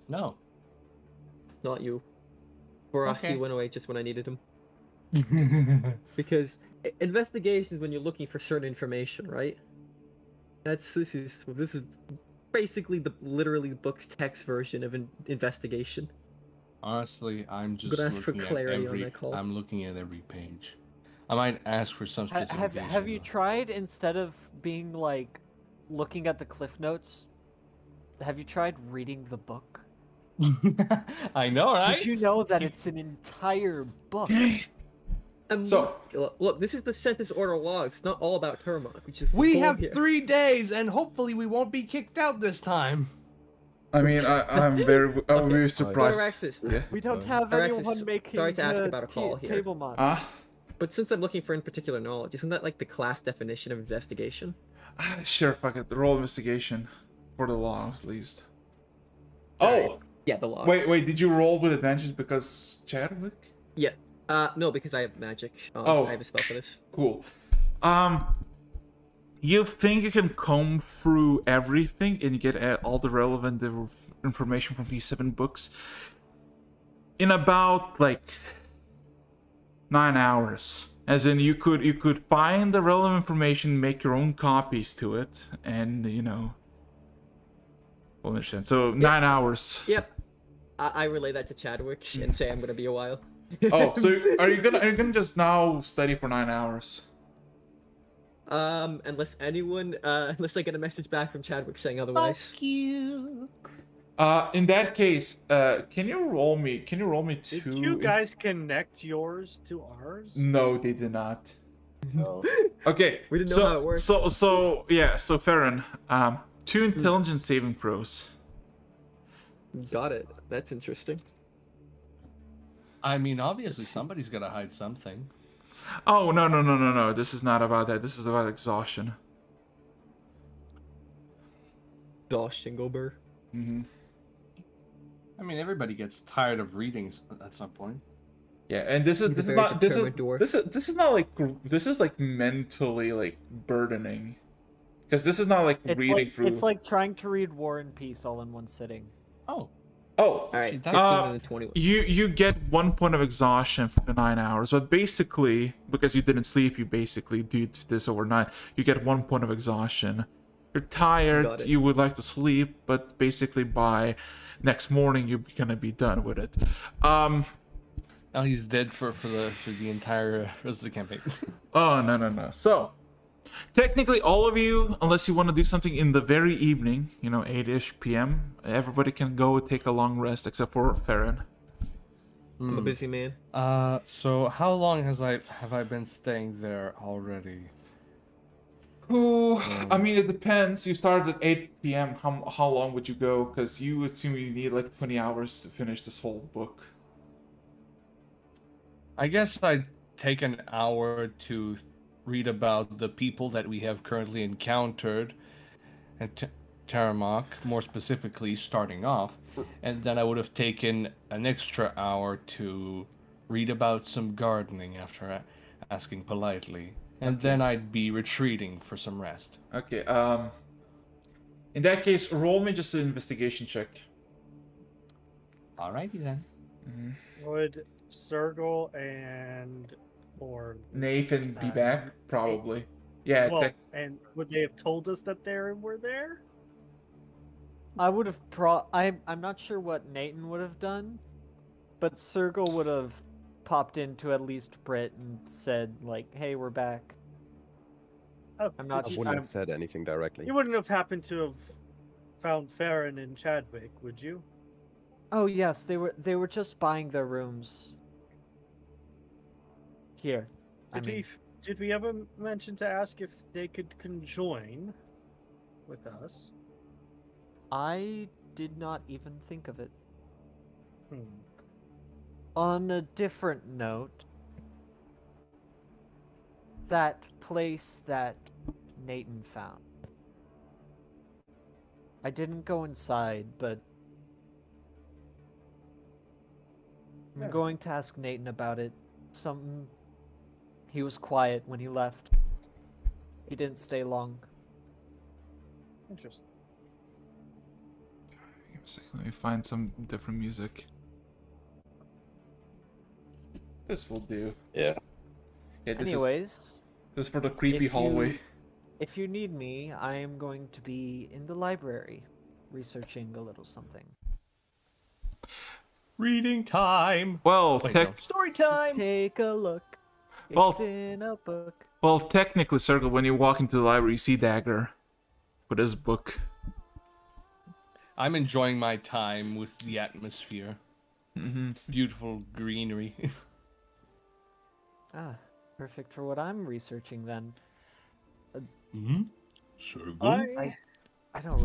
G: No.
C: Not you. He went away just when I needed him. Because investigation is when you're looking for certain information, right? This is basically literally the book's text version of investigation.
G: Honestly, I'm just
C: gonna ask for clarity on that call.
G: I'm looking at every page. I might ask for some specific.
J: Have you tried, instead of being like looking at the cliff notes, have you tried reading the book?
G: I know, right?
J: Did you know that it's an entire book?
A: So
C: look, this is the Centus Order logs. It's not all about Tarumak.
B: We have 3 days, and hopefully we won't be kicked out this time.
A: I mean, I'm very surprised.
C: Yeah.
J: We don't have anyone making
C: sorry to ask about a call here.
J: Table mods.
C: But since I'm looking for in particular knowledge, isn't that like the class definition of investigation?
A: Sure, fuck it. The roll investigation for the logs, at least.
C: Yeah, the log.
A: Wait, did you roll with advantage because Chadwick?
C: Yeah. No, because I have magic. I have a spell for this.
A: Cool. You think you can comb through everything and get all the relevant information from these 7 books in about like 9 hours. As in, you could find the relevant information, make your own copies to it, and you know. We'll understand. So 9 hours.
C: Yep. I relay that to Chadwick and say I'm gonna be a while.
A: Oh, so are you gonna just now study for 9 hours?
C: Unless I get a message back from Chadwick saying otherwise.
J: Fuck you.
A: In that case, can you roll me 2?
I: Did you guys connect yours to ours?
A: No, they did not.
I: No.
A: Okay.
C: We didn't know how it worked.
A: So Farron, 2 intelligence saving throws.
C: Got it. That's interesting.
G: I mean, obviously somebody's got to hide something.
A: Oh, no. This is not about that. This is about exhaustion.
C: Exhaustion, Gober.
A: Mm-hmm.
G: I mean, everybody gets tired of reading at some point.
A: Yeah, and this is not like mentally like burdening, because this is not like reading through.
J: It's like trying to read War and Peace all in one sitting.
A: Oh.
C: All right.
A: You get 1 point of exhaustion for the 9 hours, but basically, because you didn't sleep, you basically did this overnight. You get 1 point of exhaustion. You're tired. You would like to sleep, but basically by next morning you're gonna be done with it.
G: Now he's dead for the entire rest of the campaign.
A: Oh no. So technically, all of you, unless you want to do something in the very evening, 8-ish p.m., everybody can go take a long rest except for Farron.
C: I'm a busy man.
G: So how long have I been staying there already?
A: Oh, I mean, it depends. You started at 8 p.m. How long would you go? Because you assume you need like 20 hours to finish this whole book.
G: I guess I'd take an hour to read about the people that we have currently encountered at Tarumak, more specifically starting off, and then I would have taken an extra hour to read about some gardening after asking politely, and then I'd be retreating for some rest.
A: Okay, in that case, roll me just an investigation check.
G: Alrighty then.
I: Would Sergal or
A: Nathan be back? Probably. Yeah.
I: Well, and would they have told us that they were there?
J: I would have I'm not sure what Nathan would have done, but Sergal would have popped into at least Brit and said like, "Hey, we're back."
I: Oh,
J: I'm not
D: I
J: sure.
D: wouldn't have said anything directly.
I: You wouldn't have happened to have found Farron and Chadwick, would you?
J: Oh yes, they were just buying their rooms. Here.
I: Did we ever mention to ask if they could conjoin with us?
J: I did not even think of it.
I: Hmm.
J: On a different note, that place that Nathan found. I didn't go inside, but I'm going to ask Nathan about it. He was quiet when he left. He didn't stay long.
I: Interesting.
A: Give me a second, let me find some different music. This will do.
F: Yeah.
J: Anyways,
A: this is for the creepy hallway.
J: If you need me, I am going to be in the library, researching a little something.
G: Reading time.
A: Well,
J: story time. Just take a look. It's in a book.
A: Well, technically, Circle, when you walk into the library, you see Dagger with his book.
G: I'm enjoying my time with the atmosphere.
A: Mm-hmm.
G: Beautiful greenery.
J: Perfect for what I'm researching then.
G: Circle?
J: I don't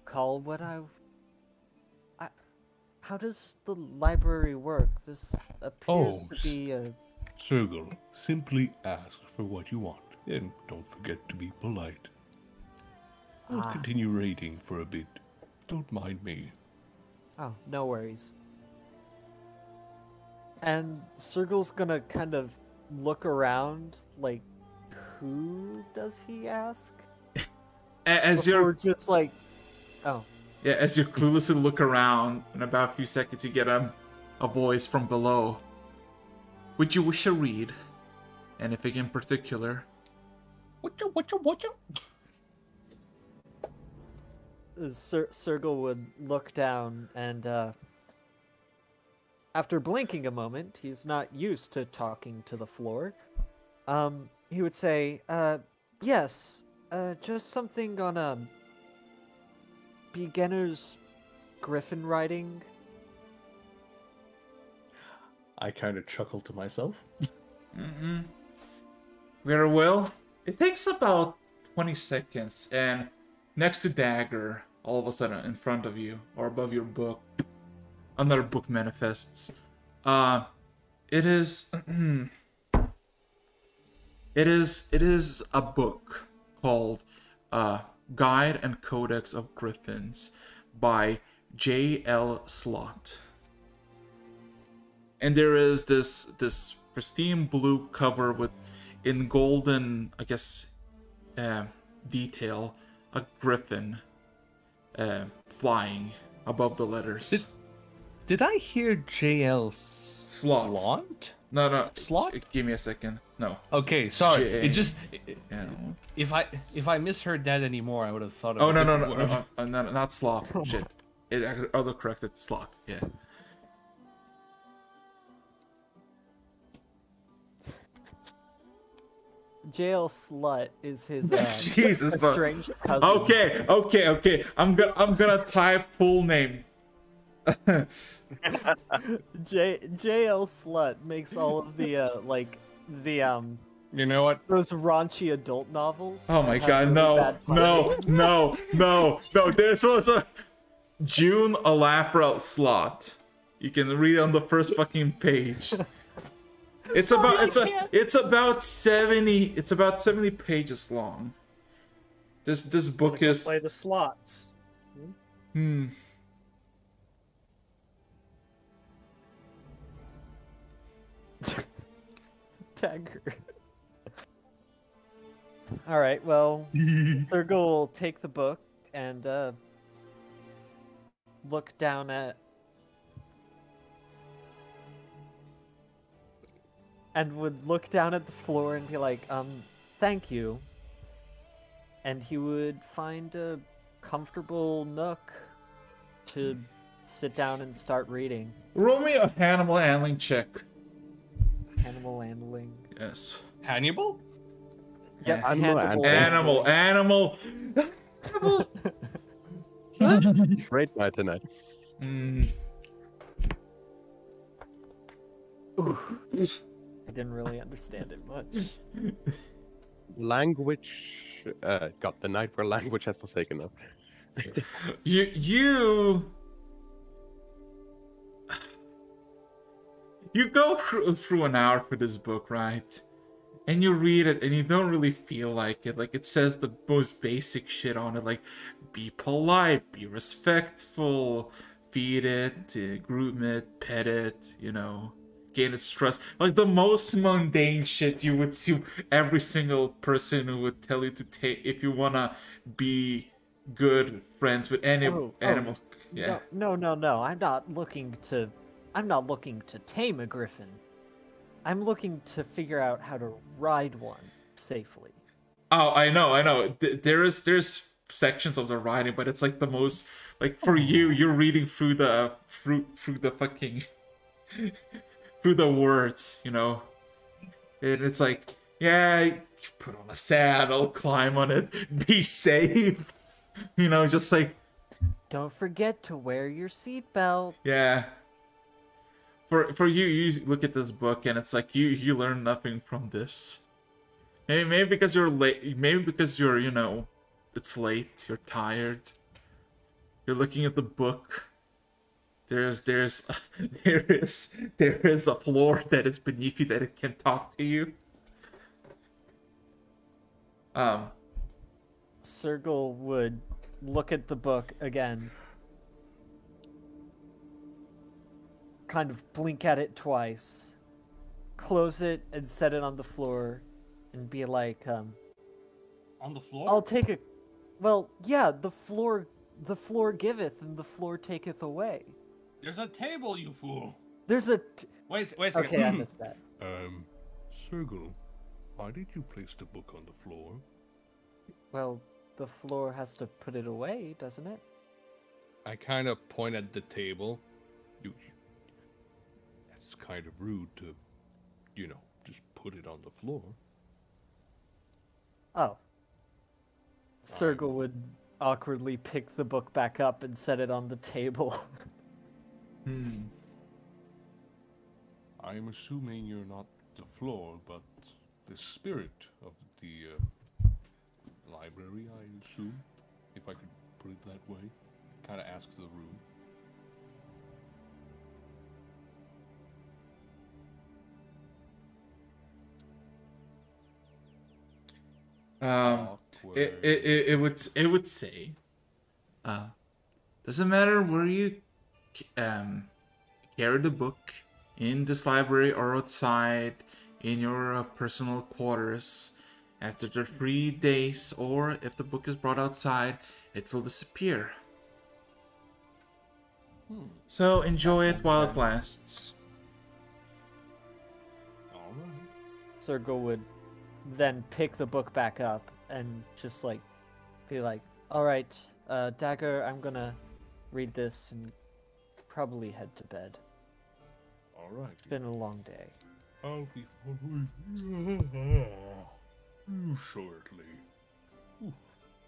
J: recall what how does the library work? This appears to be a...
G: Circle, simply ask for what you want, and don't forget to be polite. I'll continue reading for a bit. Don't mind me.
J: Oh, no worries. And Circle's gonna kind of look around, like, who does he ask?
A: As you're
J: just like, oh.
A: Yeah, as you cluelessly look around, in about a few seconds you get a voice from below. Would you wish a read? Anything in particular?
J: What Sergal would look down and, after blinking a moment, he's not used to talking to the floor, he would say, yes, just something on, beginner's griffin riding.
G: I kind of chuckle to myself.
A: Very well. It takes about 20 seconds, and next to Dagger, all of a sudden in front of you or above your book, another book manifests. It is it is a book called Guide and Codex of Griffins by J.L. Slott. And there is this pristine blue cover with, in golden, I guess, detail, a griffin flying above the letters.
G: Did I hear JL
A: Slot?
G: Slot?
A: No.
G: Slot?
A: Give me a second. No.
G: Okay, sorry.
A: J-
G: It just
A: Yeah.
G: if I misheard that anymore, I would have thought of
A: Oh
G: a
A: no,
G: different word.
A: not sloth. Shit. It autocorrected slot. Yeah.
J: Jail Slut is his
A: Jesus.
J: estranged cousin.
A: Okay. I'm gonna type full name.
J: JL Slut makes all of the
G: You know what?
J: those raunchy adult novels.
A: Oh my
J: that have
A: god,
J: really
A: no,
J: bad
A: no. This was a June Alafra slot. You can read it on the first fucking page. It's about 70 pages long. This book
I: Go
A: is
I: play the slots.
J: Dagger. All right, well, Sergil will take the book and look down at the floor and be like, thank you. And he would find a comfortable nook to sit down and start reading.
A: Roll me a animal handling check.
J: Animal handling.
A: Yes.
G: Hannibal?
J: Yeah,
A: Animal.
D: Great night tonight.
J: Ooh. I didn't really understand it much.
D: Language. God, the night where language has forsaken us.
A: You go through an hour for this book, right? And you read it and you don't really feel like it. Like, it says the most basic shit on it, like be polite, be respectful, feed it, groom it, pet it, gain its trust. Like the most mundane shit you would see every single person who would tell you to take if you wanna be good friends with any animal. Yeah.
J: No. I'm not looking to tame a griffin. I'm looking to figure out how to ride one safely.
A: Oh, I know. There's sections of the writing, but it's like the most, like, for you're reading through the fucking through the words, and it's like, yeah, put on a saddle, climb on it, be safe, just like,
J: don't forget to wear your seatbelt.
A: Yeah. For you look at this book and it's like you learn nothing from this. Maybe because you're late. Maybe because you're it's late. You're tired. You're looking at the book. There is a floor that is beneath you that it can talk to you.
J: Sergil would look at the book again. Kind of blink at it twice, close it and set it on the floor, and be like,
G: On the floor?
J: I'll take a... Well, yeah, the floor giveth and the floor taketh away.
G: There's a table, you fool.
J: There's a...
G: Wait a second.
J: Okay, I missed that.
L: Sergil, why did you place the book on the floor?
J: Well, the floor has to put it away, doesn't it?
L: I kind of point at the table. That's kind of rude to, just put it on the floor.
J: Oh. Sergil would awkwardly pick the book back up and set it on the table.
L: I'm assuming you're not the floor, but the spirit of the library, I assume. if I could put it that way. Kind of asks the room.
A: It would say, doesn't matter where you carry the book, in this library or outside in your personal quarters. After the 3 days, or if the book is brought outside, it will disappear. So enjoy it while it lasts.
J: Sergal would then pick the book back up and just like be like, all right, Dagger, I'm gonna read this and probably head to bed.
L: All right.
J: It's been a long day.
L: I'll be following you shortly.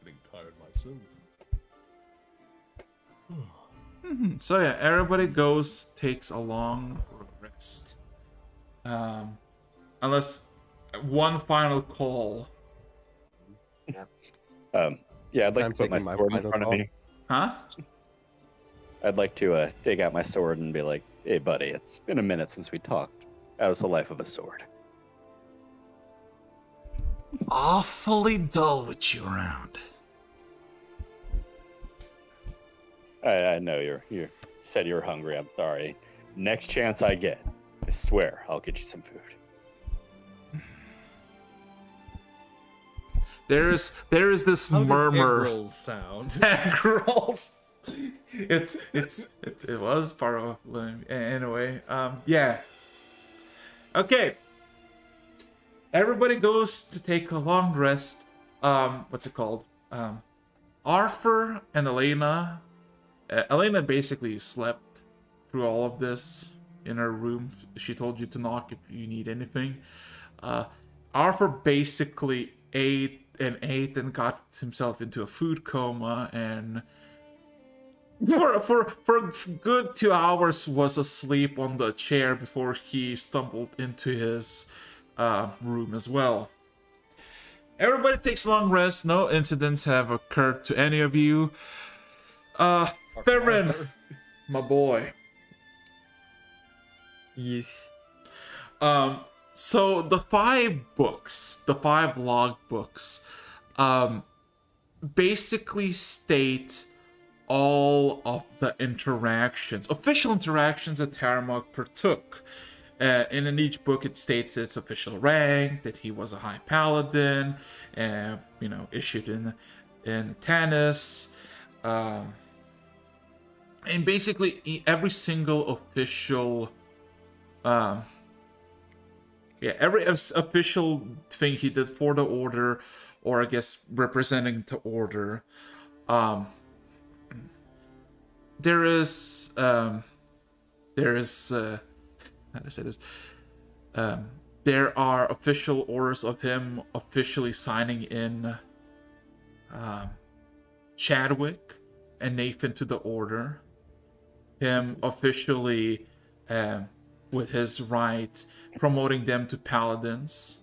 L: Getting tired myself.
A: So yeah, everybody takes a long rest. Unless one final call.
F: Yeah, I'd like to put my sword in front of me.
A: Huh?
F: I'd like to take out my sword and be like, hey buddy, it's been a minute since we talked. How's the life of a sword?
A: Awfully dull with you around.
F: I know you said you were hungry. I'm sorry. Next chance I get, I swear I'll get you some food.
A: There is this
B: How
A: murmur.
B: Does egg rolls sound?
A: Egg rolls. It was part of anyway. Yeah. Okay. Everybody goes to take a long rest. What's it called? Arthur and Elena. Elena basically slept through all of this in her room. She told you to knock if you need anything. Arthur basically ate and got himself into a food coma, and for a good 2 hours was asleep on the chair before he stumbled into his room as well. Everybody takes a long rest. No incidents have occurred to any of you. Theron, my boy.
C: Yes.
A: So the 5 books, the 5 log books, basically state all of the interactions, official interactions that Tarumak partook. And in each book it states its official rank, that he was a high paladin, issued in Tanis. And basically every single official every official thing he did for the order, or I guess representing the order. There is how to say this? There are official orders of him officially signing in Chadwick and Nathan to the order. Him officially, with his right, promoting them to paladins.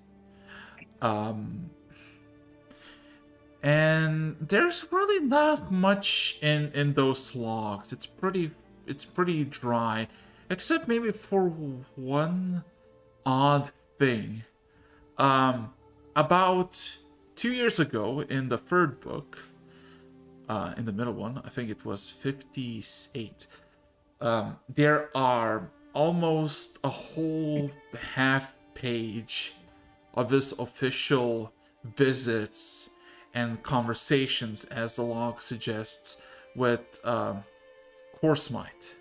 A: And there's really not much in those logs. It's pretty dry, except maybe for one odd thing. About 2 years ago, in the 3rd book, in the middle one, I think it was 58. There are almost a whole half page of his official visits and conversations, as the log suggests, with Corsmite,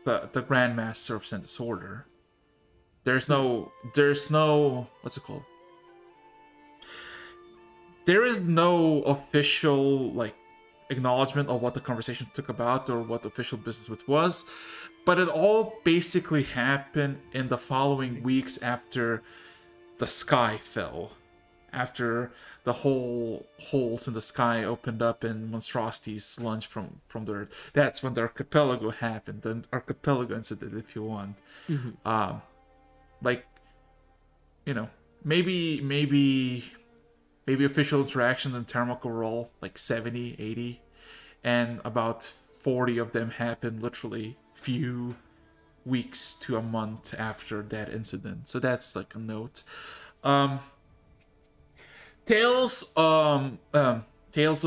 A: the Grand Master of Sentis Order. There's no what's it called? There is no official acknowledgement of what the conversation took about or what the official business it was, but it all basically happened in the following weeks after the sky fell. After the whole holes in the sky opened up and monstrosities lunged from the earth. That's when the archipelago happened, the archipelago incident, if you want.
C: Mm-hmm.
A: Maybe maybe official interactions in Tarumak overall, like 70, 80. And about 40 of them happened literally few weeks to a month after that incident. So that's like a note. Tales of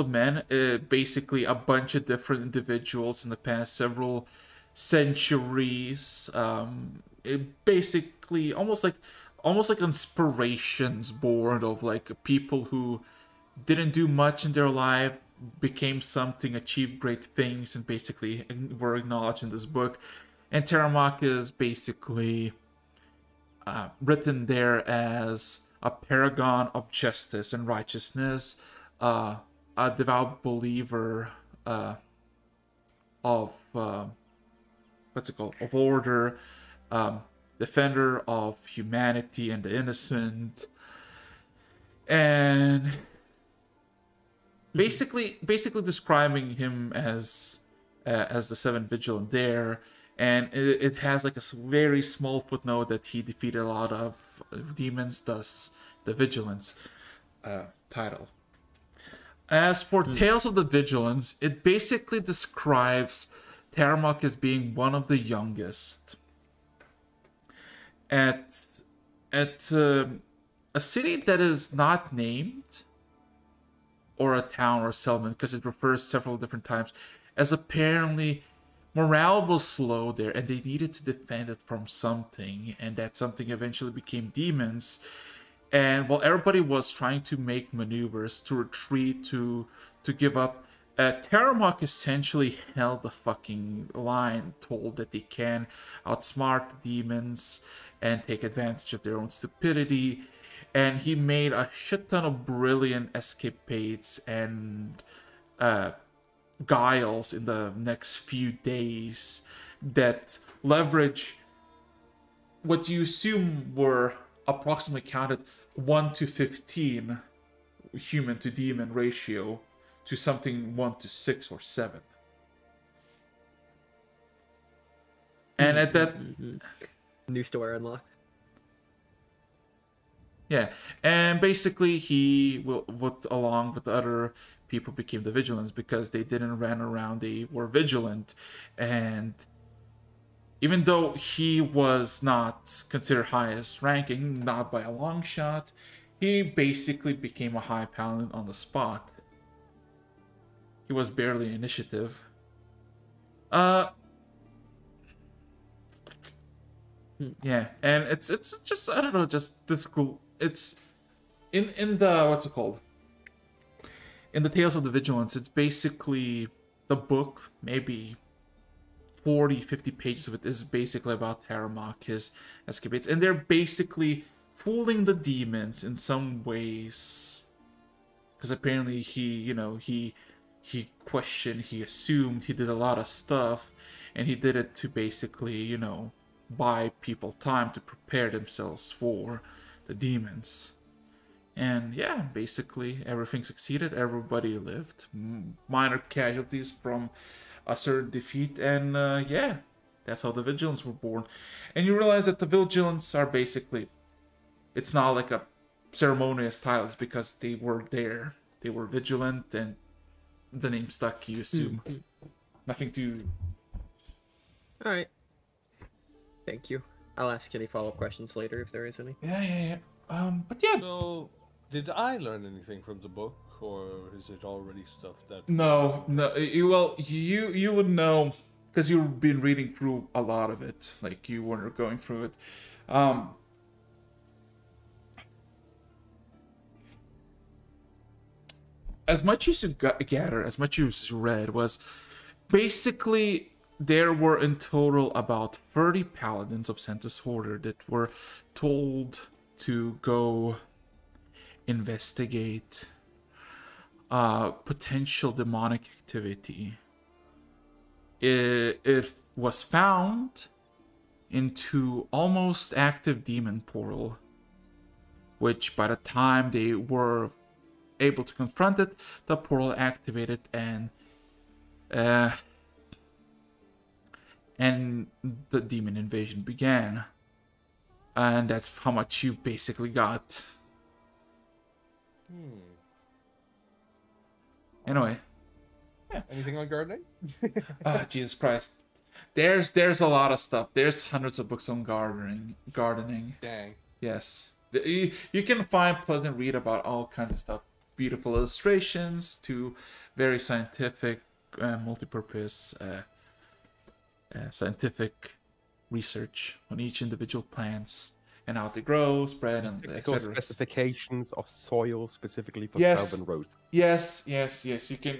A: Men, basically a bunch of different individuals in the past several centuries. It basically almost like inspirations born of like people who didn't do much in their life, became something, achieved great things, and basically were acknowledged in this book. And Tarumak is basically written there as a paragon of justice and righteousness, a devout believer of what's it called, of order, defender of humanity and the innocent, and basically describing him as the seventh vigilant there. And it has like a very small footnote that he defeated a lot of demons, thus the Vigilance title. As for Tales of the Vigilance, it basically describes Tarumak as being one of the youngest at a city that is not named, or a town or a settlement, because it refers several different times, as apparently morale was low there, and they needed to defend it from something, and that something eventually became demons. And while everybody was trying to make maneuvers to retreat, to give up, Tarumak essentially held the fucking line, told that they can outsmart the demons and take advantage of their own stupidity. And he made a shit ton of brilliant escapades and guiles in the next few days that leverage what you assume were approximately counted 1 to 15 human to demon ratio to something 1 to 6 or 7. And at that
C: new story unlocked.
A: Yeah, and basically he along with the other people became the Vigilants because they didn't run around, they were vigilant. And even though he was not considered highest ranking, not by a long shot, he basically became a high paladin on the spot. He was barely initiative. Yeah, and it's just, I don't know, just this cool. It's in the, what's it called? In the Tales of the Vigilance, it's basically the book, maybe 40-50 pages of it is basically about Tarumak, his escapades, and they're basically fooling the demons in some ways, because apparently he questioned, he assumed, he did a lot of stuff, and he did it to basically buy people time to prepare themselves for the demons. And yeah, basically everything succeeded, everybody lived, minor casualties from a certain defeat, and yeah, that's how the Vigilants were born. And you realize that the Vigilants are basically, it's not like a ceremonious title, it's because they were there, they were vigilant, and the name stuck, you assume. Nothing to...
C: Alright. Thank you. I'll ask any follow-up questions later if there is any.
A: Yeah. But yeah.
G: So, did I learn anything from the book, or is it already stuff that...
A: No. Well, you would know, because you've been reading through a lot of it. Like, you were going through it. As much as you gather, as much as you read, was basically there were in total about 30 paladins of Sentus Order that were told to go investigate potential demonic activity. It was found into almost active demon portal, which by the time they were able to confront it, the portal activated and the demon invasion began. And that's how much you basically got. Anyway.
G: Anything on gardening?
A: Oh, Jesus Christ. There's a lot of stuff. There's hundreds of books on gardening.
G: Dang.
A: Yes. You can find pleasant read about all kinds of stuff. Beautiful illustrations to very scientific, multi-purpose, scientific research on each individual plants and how they grow, spread, and etc.
D: Specifications of soil specifically for Southern Rose.
A: Yes. You can.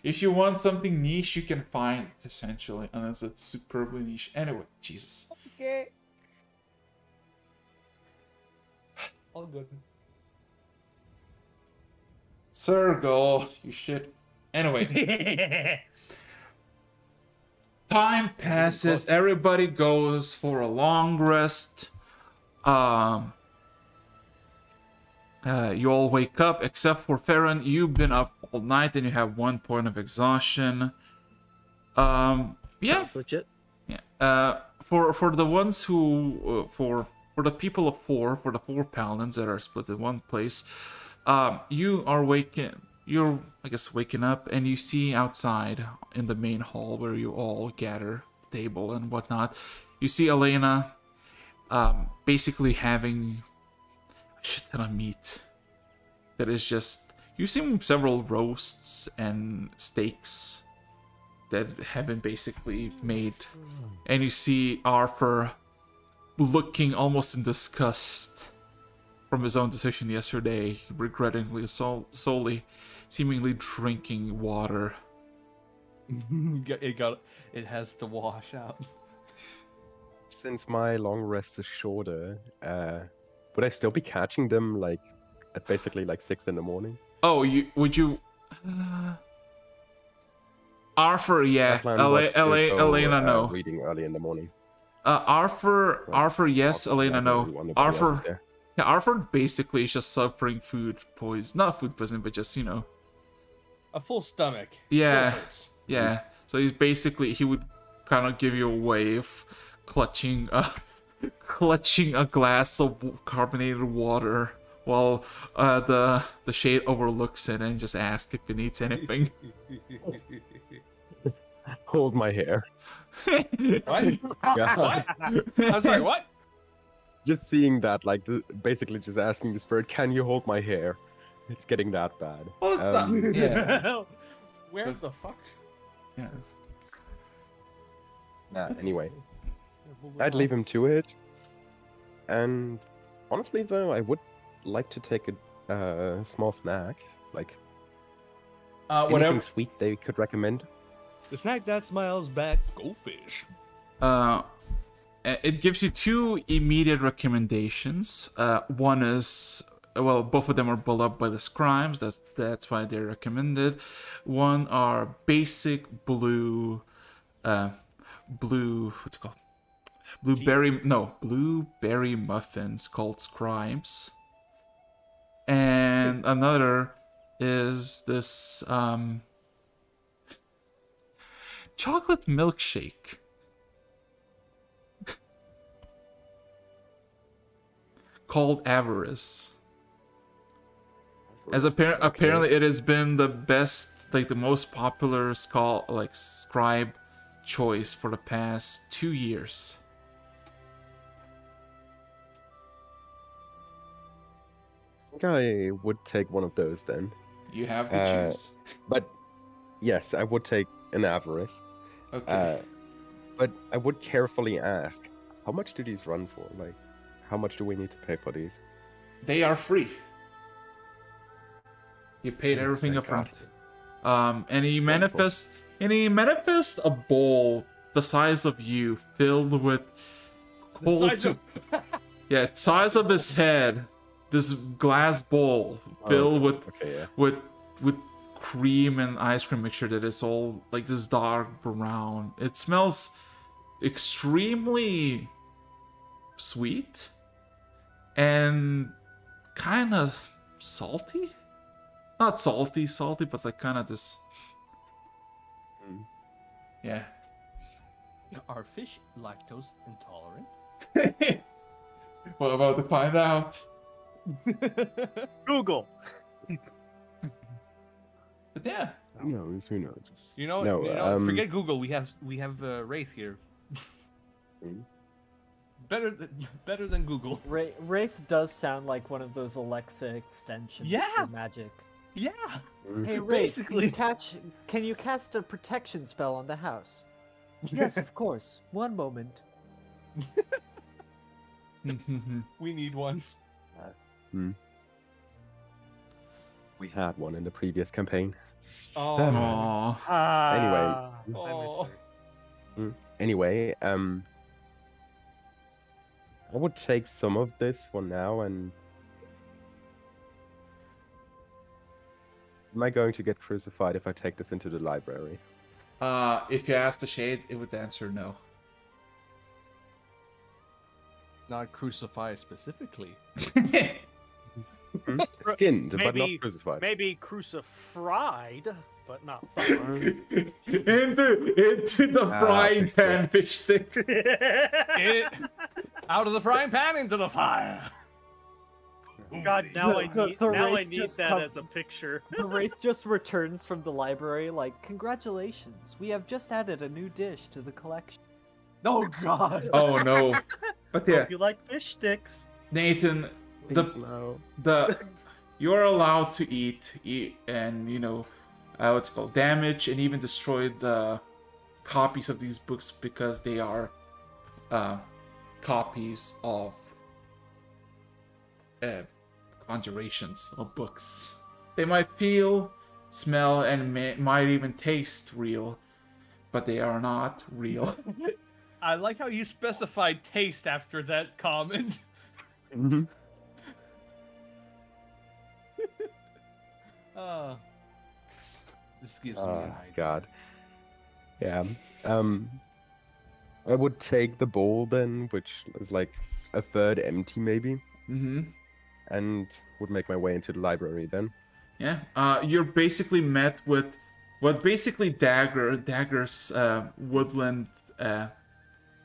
A: If you want something niche, you can find it, essentially, unless it's superbly niche. Anyway, Jesus.
G: Okay. All good.
A: Sergo, you shit. Anyway. Time passes. Everybody goes for a long rest. You all wake up, except for Farron. You've been up all night and you have 1 point of exhaustion. Yeah.
C: That's legit.
A: Yeah. For the ones who for the people of 4, for the 4 paladins that are split in one place, you are you're I guess waking up and you see outside in the main hall where you all gather, table and whatnot. You see Elena basically having a shit ton of meat. That is just, you see several roasts and steaks that have been basically made, and you see Arthur looking almost in disgust from his own decision yesterday, regrettingly solely seemingly drinking water.
G: It has to wash out.
D: Since my long rest is shorter, would I still be catching them like at basically like 6 in the morning?
A: Oh, would you? Arthur, yeah. Elena, no.
D: Reading early in the morning.
A: Arthur, yes. Elena, no. Arthur, yeah. Arthur basically is just suffering food poison, not food poisoning, but just
G: a full stomach.
A: Yeah, yeah. So he's basically, he would kind of give you a wave, clutching a glass of carbonated water while the shade overlooks it and just asks if it needs anything.
D: Hold my hair.
G: What?
D: Yeah.
G: What? I'm sorry, what?
D: Just seeing that, like, basically just asking the spirit, can you hold my hair? It's getting that bad.
A: Well, it's not. Yeah.
G: Where the fuck?
A: Yeah.
D: Nah, anyway. I'd leave him to it. And honestly, though, I would like to take a small snack. Like, anything sweet they could recommend.
L: The snack that smiles back, goldfish.
A: It gives you 2 immediate recommendations. One is, well, both of them are built up by the scribes. That's why they're recommended. One are basic blue, what's it called? Blueberry muffins called scribes. And another is this chocolate milkshake. Called Avarice. As apparently it has been the best, like the most popular scribe choice for the past 2 years.
D: I think I would take one of those then.
A: You have to choose.
D: But yes, I would take an Avarice.
A: Okay.
D: But I would carefully ask, how much do these run for? Like, how much do we need to pay for these?
A: They are free. You paid everything up front. And he manifests a bowl the size of you, filled with cold. Yeah, size of his head. This glass bowl filled with cream and ice cream mixture that is all like this dark brown. It smells extremely sweet and kind of salty. Not salty, but like kind of this. Yeah.
G: Are fish lactose intolerant?
A: We're about to find out.
I: Google.
A: But yeah,
D: Who knows? Who knows?
G: You know,
D: No,
G: forget Google. We have Wraith here. Better than Google.
J: Wraith does sound like one of those Alexa extensions for magic.
G: Yeah.
J: Hey, Wraith,
G: Basically.
J: can you cast a protection spell on the house? Yes, of course. One moment.
G: We need one.
D: We had one in the previous campaign.
G: Oh.
D: Anyway, I would take some of this for now, and am I going to get crucified if I take this into the library?
A: If you ask the Shade, it would answer no.
G: Not crucify specifically.
D: Skinned, but not
I: Maybe,
D: crucified.
I: maybe crucified, but not fired.
A: into the frying pan, fish stick.
G: Out of the frying pan into the fire.
I: God, now I need
J: Wraith
I: that as a picture.
J: The Wraith just returns from the library like, congratulations, we have just added a new dish to the collection.
G: Oh God.
A: Oh no. But yeah,
I: Hope you like fish sticks.
A: Nathan, you're allowed to eat and what's it called, damage and even destroy the copies of these books because they are copies of conjurations of books. They might feel, smell, and might even taste real, but they are not real.
G: I like how you specified taste after that comment. This gives me an idea.
D: God. Yeah. I would take the bowl then, which is like a third empty maybe. And would make my way into the library then.
A: Yeah. You're basically met with what basically Dagger's woodland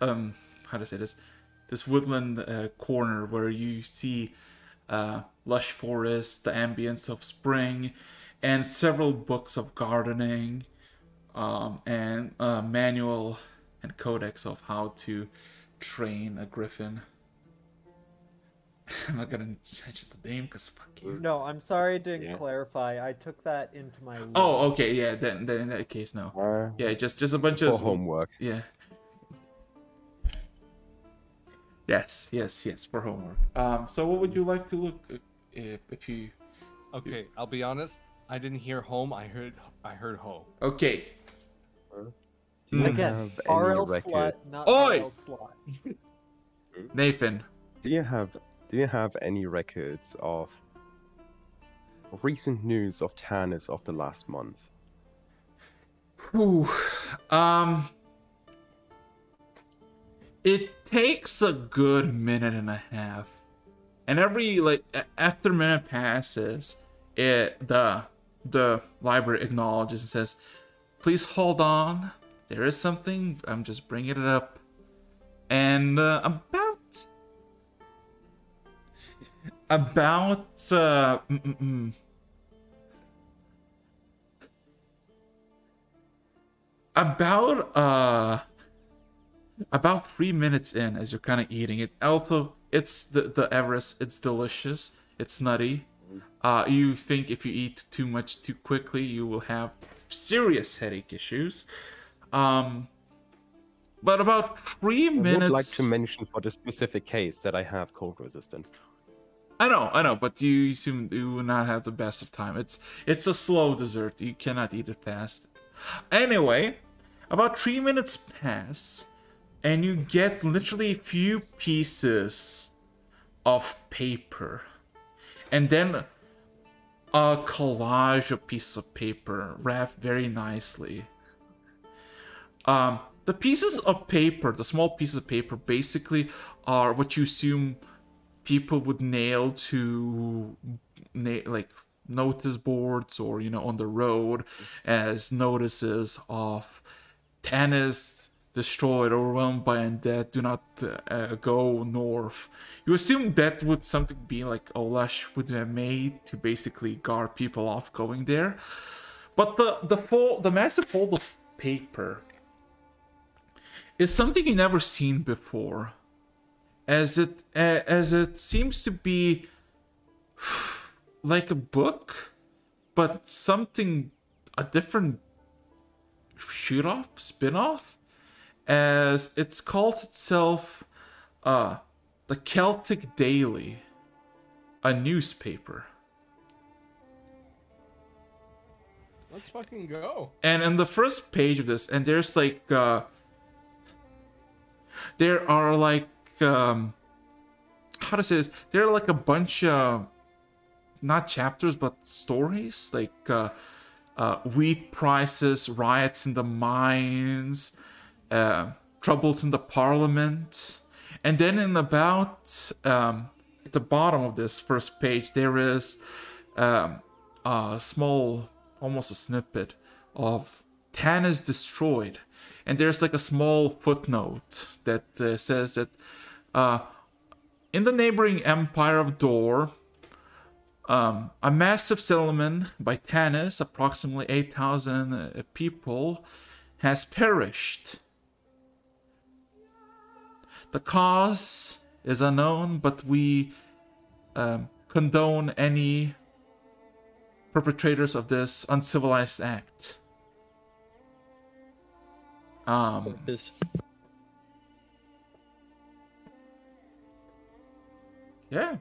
A: how to say this? This woodland corner where you see lush forest, the ambience of spring, and several books of gardening, and manual and codex of how to train a griffin. I'm not gonna say the name because fuck you.
J: No, I'm sorry I didn't clarify. I took that into my.
A: Oh, okay, yeah. Then in that case, no. Yeah, just a bunch of
D: homework.
A: Yeah. Yes, for homework. So what would you like to look if you?
G: Okay, I'll be honest. I didn't hear home. I heard ho.
A: Okay.
J: Again, RL slut, not
A: Oi!
J: RL slut.
A: Nathan.
D: Do you have any records of recent news of Tannis of the last month?
A: Whew. It takes a good minute and a half, and every after a minute passes, the library acknowledges and says, "Please hold on. There is something. I'm just bringing it up." And about about 3 minutes in, as you're kind of eating it. Also, it's the Everest. It's delicious. It's nutty. You think if you eat too much too quickly, you will have serious headache issues. But about 3 minutes.
D: I would like to mention for the specific case that I have cold resistance.
A: I know, but you assume you will not have the best of time. It's a slow dessert. You cannot eat it fast. Anyway, about 3 minutes pass, and you get literally a few pieces of paper, and then a collage of pieces of paper wrapped very nicely. The pieces of paper, the small pieces of paper, basically are what you assume people would nail to like notice boards or on the road as notices of Tannis destroyed, overwhelmed by undead, do not go north. You assume that would something be like Olash would have made to basically guard people off going there. But the massive fold of paper is something you never seen before, as it seems to be like a book, but a different spin-off, as it calls itself the Celtic Daily, a newspaper.
G: Let's fucking go.
A: And in the first page of this, and there's like there are like how to say this? There are like a bunch of not chapters but stories, like wheat prices, riots in the mines, troubles in the parliament, and then in about at the bottom of this first page there is a small, almost a snippet of Tanis destroyed, and there's like a small footnote that says that in the neighboring empire of Dor, a massive settlement by Tanis, approximately 8,000 people, has perished. The cause is unknown, but we condone any perpetrators of this uncivilized act. Yeah.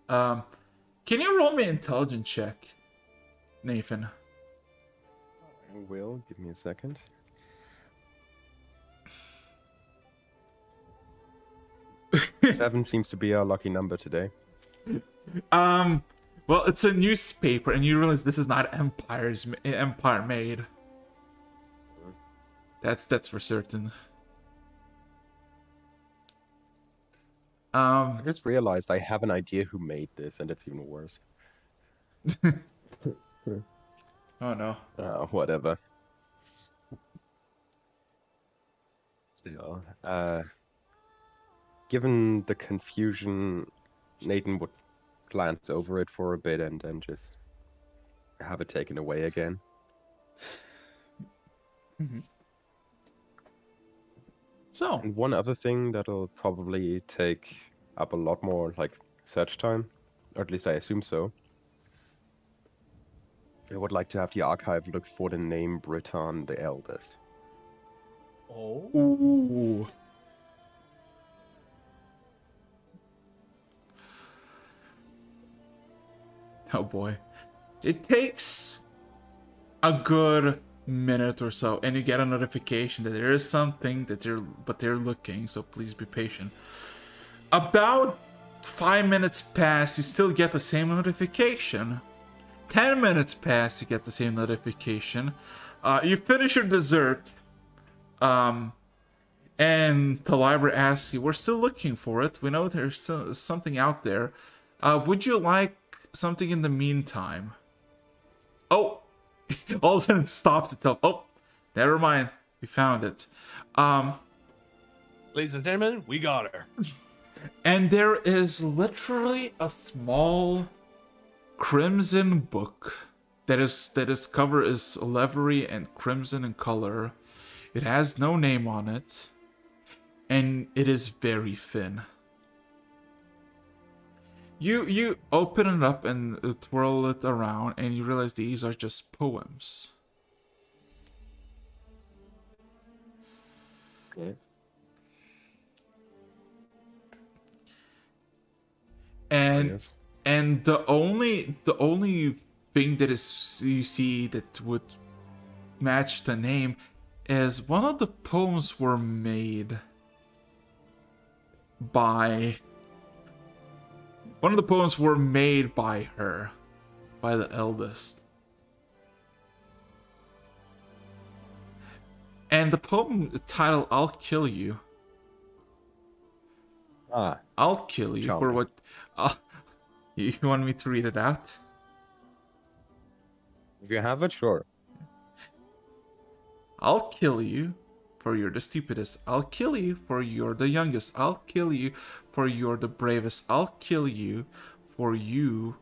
A: Can you roll me an intelligence check, Nathan?
D: I will. Give me a second. Seven seems to be our lucky number today.
A: Well, it's a newspaper, and you realize this is not Empire made. That's for certain.
D: I just realized I have an idea who made this, and it's even worse.
A: Oh no.
D: Whatever. Still, given the confusion, Nathan would glance over it for a bit and then just have it taken away again.
A: Mm-hmm. So,
D: and one other thing that'll probably take up a lot more search time, or at least I assume so. I would like to have the archive look for the name Briton the Eldest.
G: Oh.
A: Ooh. Oh boy. It takes a good minute or so, and you get a notification that there is something that they're looking, so please be patient. About 5 minutes pass, you still get the same notification. 10 minutes pass, you get the same notification. You finish your dessert, and the library asks you, we're still looking for it. We know there's still something out there. Would you like something in the meantime? Oh, all of a sudden it stops itself. Oh, never mind. We found it.
G: Ladies and gentlemen, we got her.
A: And there is literally a small crimson book that is cover is leathery and crimson in color. It has no name on it, and it is very thin. You open it up and twirl it around, and you realize these are just poems.
D: Okay.
A: And the only thing that is you see that would match the name is one of the poems were made by her, by the eldest. And the poem titled "I'll Kill You." I'll kill you for what? You want me to read it out?
D: If you have it, sure.
A: I'll kill you for you're the stupidest. I'll kill you for you're the youngest. I'll kill you for you're the bravest. I'll kill you for you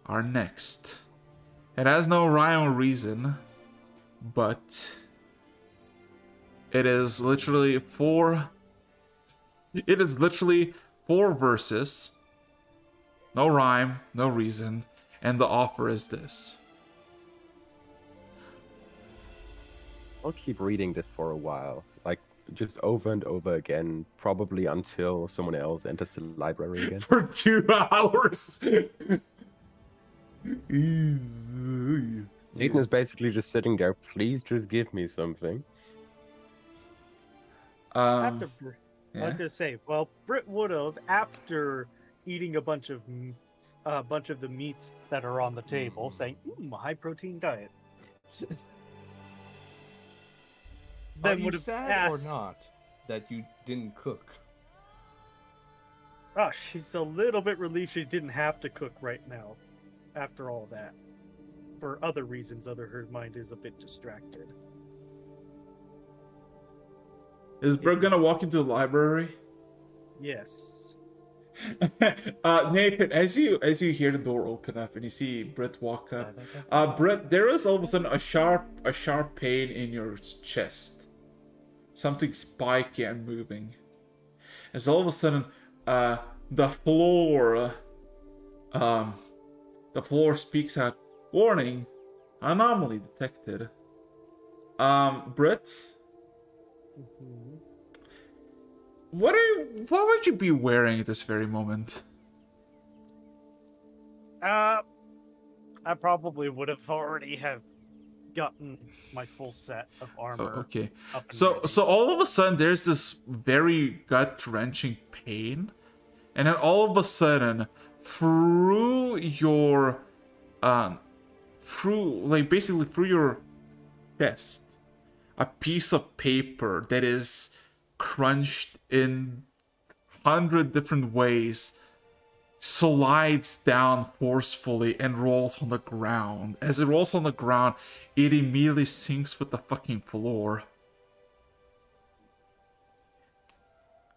A: are next. It has no rhyme or reason, but it is literally four verses. No rhyme, no reason, and the offer is this.
D: I'll keep reading this for a while, like just over and over again, probably until someone else enters the library again.
A: For 2 hours.
D: Ethan is basically just sitting there. Please just give me something.
I: I was
A: Yeah.
I: gonna say, well, Britt would have after eating a bunch of the meats that are on the table, saying, a high protein diet.
G: Are
I: Then
G: you
I: would have
G: sad
I: asked,
G: or not that you didn't cook?
I: Oh, she's a little bit relieved she didn't have to cook right now, after all that. For other reasons, her mind is a bit distracted.
A: Is Brooke gonna walk into the library?
I: Yes.
A: Nathan, as you hear the door open up and you see Britt walk up, Britt, there is all of a sudden a sharp pain in your chest. Something spiky and moving. As all of a sudden, the floor speaks out. Warning, anomaly detected. Britt, what would you be wearing at this very moment?
I: I probably would have already have gotten my full set of armor.
A: Oh, okay.
I: up and
A: So
I: ready.
A: all of a sudden there's this very gut-wrenching pain, and then all of a sudden through your through your chest, a piece of paper that is crunched in 100 different ways slides down forcefully and rolls on the ground. As it rolls on the ground, it immediately sinks with the fucking floor.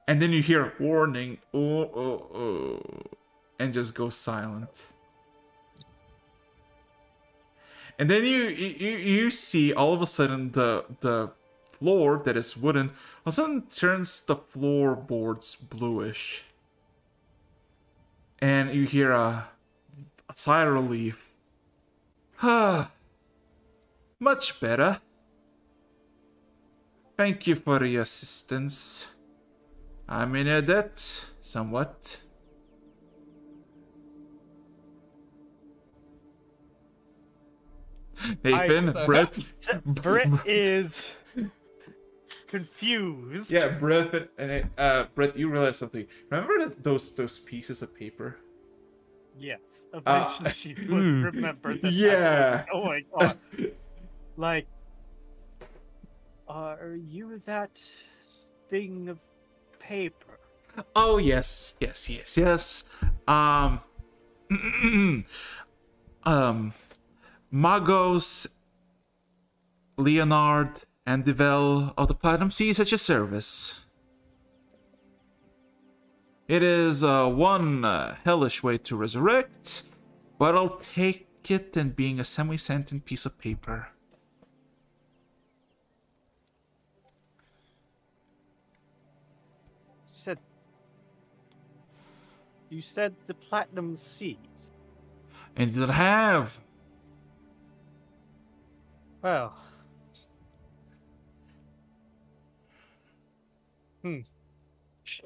A: And then you hear warning, and just go silent. And then you see all of a sudden the floor that is wooden all of a sudden turns the floorboards bluish. And you hear a sigh of relief. Much better. Thank you for your assistance. I'm in your debt, somewhat. Nathan, Brett.
I: Britt is confused.
A: Yeah, Brett, Brett, you realize something. Remember those pieces of paper?
I: Yes. Eventually she would remember that.
A: Yeah.
I: Oh my god. Like, are you that thing of paper?
A: Oh yes. Magos, Leonard, and Devel of the Platinum Sea is at your service. It is one hellish way to resurrect, but I'll take it in being a semi-sentient piece of paper.
I: You said the Platinum Seas.
A: And did I have?
I: Well.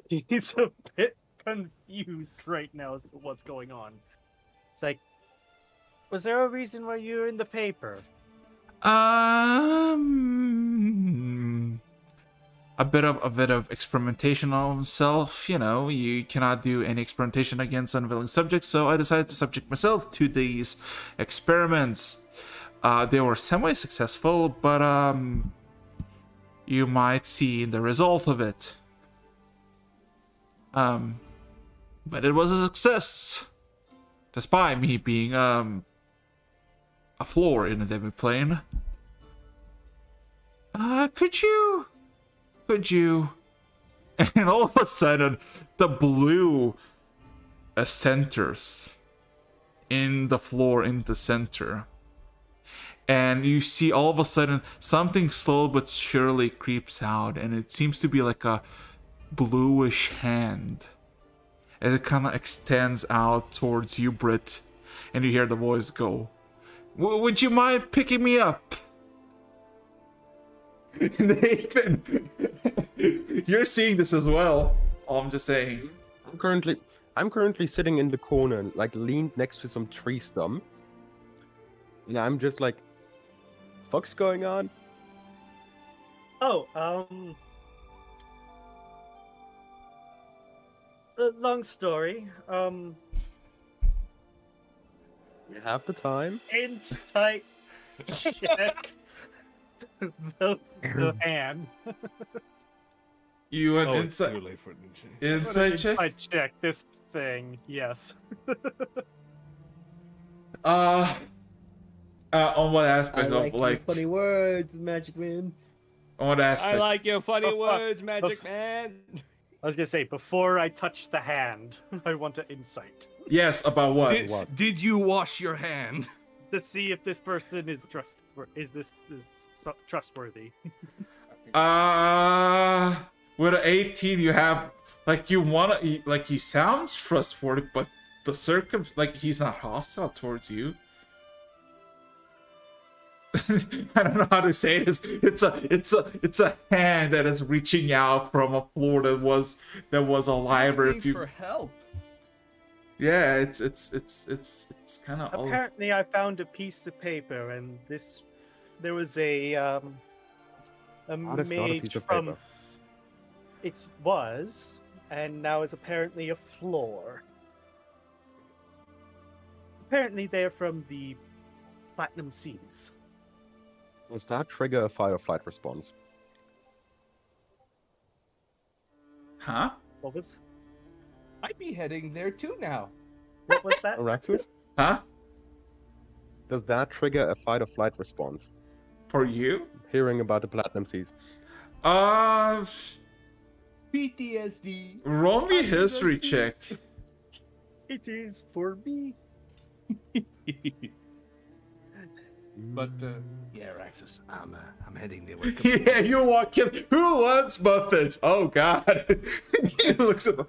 I: He's a bit confused right now as to what's going on. It's like, was there a reason why you were in the paper?
A: A bit of experimentation on himself. You know, you cannot do any experimentation against unwilling subjects, so I decided to subject myself to these experiments. They were semi-successful, but you might see the result of it. But it was a success, despite me being a floor in a demi-plane. Could you? And all of a sudden, the blue centers in the floor in the center. and you see all of a sudden something slow but surely creeps out, and it seems to be like a bluish hand as it kind of extends out towards you, Brit, and you hear the voice go, "Would you mind picking me up?" Nathan, you're seeing this as well. I'm just saying.
D: I'm currently sitting in the corner, like leaned next to some tree stump. And I'm just like, fuck's going on?
I: Oh, long story.
D: You have the time?
I: Insight check. the hand.
A: You an
L: It's
A: insight
L: too late for an insight.
A: insight check?
I: Insight check this thing. Yes.
A: On what aspect
C: I like
A: of
C: your
A: like?
C: funny words, Magic Man.
A: On what aspect?
G: I like your funny
I: Oh, fuck.
G: words, Magic Man.
I: I was gonna say, before I touch the hand, I want to insight
A: Yes, about what?
G: Did you wash your hand?
I: to see if this person is trustworthy.
A: With an 18, you have like you wanna like he sounds trustworthy, but the like he's not hostile towards you. I don't know how to say this. It's a hand that is reaching out from a floor that was alive. Or if you
G: for help.
A: Yeah, it's kind of.
I: Apparently, I found a piece of paper, and there was a
D: That is not a
I: mage
D: piece of
I: from.
D: paper.
I: It was, and now is apparently a floor. Apparently, they're from the Platinum Seas.
D: Does that trigger a fight or flight response?
A: Huh?
I: What was?
G: I'd be heading there too now.
I: What was that?
D: Araxis?
A: Huh?
D: Does that trigger a fight or flight response?
A: For you?
D: Hearing about the Platinum Seas.
G: PTSD.
A: Roll me a history check.
I: It is for me.
G: But yeah, Raxus, I'm heading there.
A: Yeah, you're walking. Who wants muffins? Oh God! He looks at the.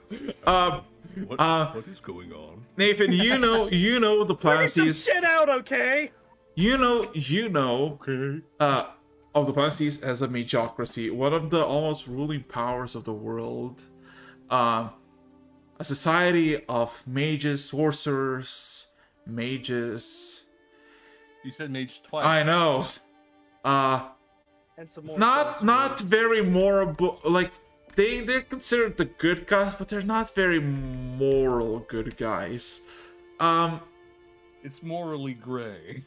L: What is going on?
A: Nathan, you know the Platinum Seas.
I: Shit out, okay?
A: You know. Of the Platinum Seas as a magocracy, one of the almost ruling powers of the world. A society of mages, sorcerers, mages.
G: You said mage twice.
A: I know.
I: And some more.
A: Not very moral. Like they're considered the good guys, but they're not very moral good guys.
G: It's morally gray.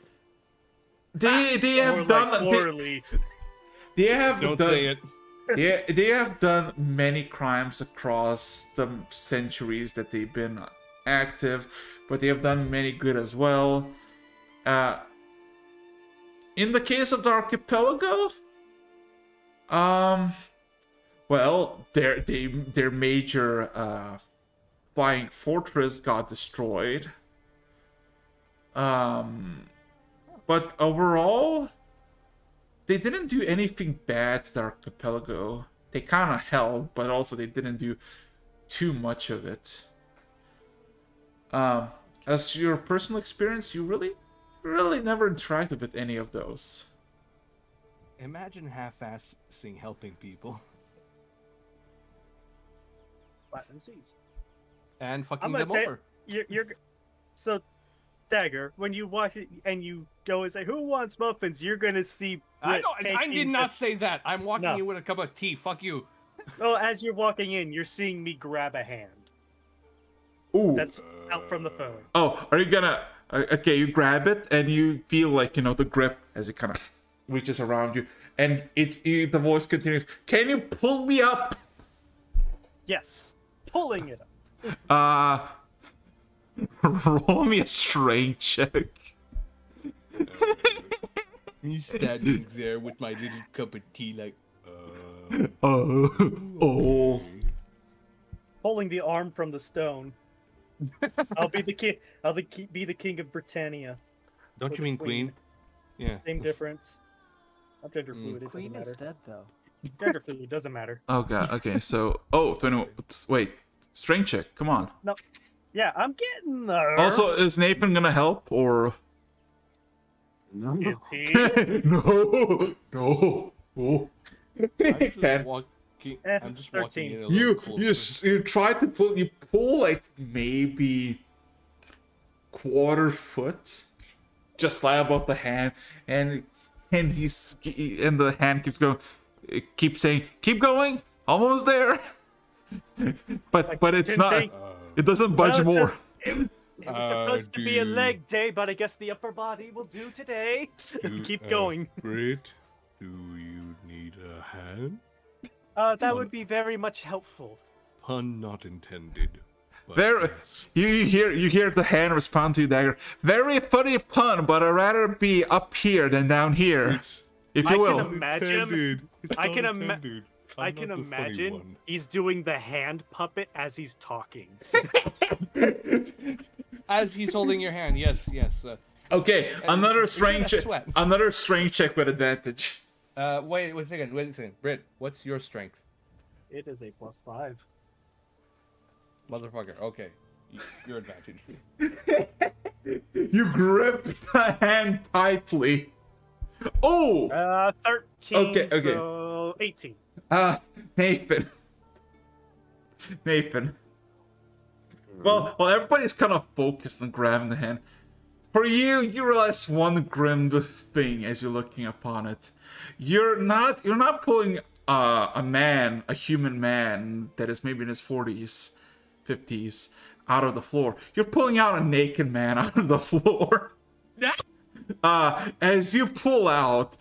A: They have done.
I: Morally.
A: They have
G: Don't
A: done.
G: say it.
A: They have done many crimes across the centuries that they've been active, but they have done many good as well. In the case of the archipelago, well, their major flying fortress got destroyed. But overall, they didn't do anything bad to the archipelago. They kind of held, but also they didn't do too much of it. As your personal experience, you really never interacted with any of those.
G: Imagine half-assing helping people.
I: Platinum Seas.
G: And fucking
I: I'm
G: them
I: gonna
G: over.
I: You're so Dagger, when you watch it and you go and say, "Who wants muffins?" You're gonna see.
G: I
I: Brit
G: did not say that. I'm walking
I: No.
G: in with a cup of tea. Fuck you.
I: Oh, as you're walking in, you're seeing me grab a hand.
A: Ooh.
I: That's out from the phone.
A: Oh, are you gonna? Okay, you grab it and you feel like the grip as it kind of reaches around you, and the voice continues. Can you pull me up?
I: Yes, pulling it up.
A: Roll me a strength check.
G: Me standing there with my little cup of tea, like,
A: oh.
I: Pulling the arm from the stone. I'll be the king. Be the king of Britannia.
G: Don't you mean queen? Yeah.
I: Same difference. I'm gender fluid. It
J: Queen
I: doesn't
J: is
I: matter.
J: dead though.
I: Gender fluid doesn't matter.
A: Oh god. Okay. So 21. Wait. Strength check. Come on.
I: No. Yeah, I'm getting there.
A: Also, is Nathan gonna help or?
H: No.
I: Is he?
A: No. No. Oh.
G: I'm just walking in a little
A: You
G: closer.
A: try to pull like maybe quarter foot, just lie above the hand, and the hand keeps going, keeps saying, keep going, almost there. but it's not. It doesn't budge more.
I: It was supposed to be a leg day, but I guess the upper body will do today. Keep going.
L: Brit, do you need a hand?
I: That would be very much helpful.
L: Pun not intended. but
A: Very,
L: yes.
A: you hear the hand respond to you, Dagger. Very funny pun, but I'd rather be up here than down here, if you will.
I: I can imagine he's doing the hand puppet as he's talking.
G: As he's holding your hand, yes.
A: Okay, another strength check.
G: sweat.
A: Another strength check with advantage.
G: Wait a second. Britt, what's your strength?
I: It is a +5.
G: Motherfucker, okay. Your advantage.
A: You grip the hand tightly. Oh!
I: 13,
A: Okay.
I: so 18.
A: Nathan. Well, everybody's kind of focused on grabbing the hand. For you realize one grim thing as you're looking upon it. You're not pulling a human man that is maybe in his 40s, 50s, out of the floor. You're pulling out a naked man out of the floor. As you pull out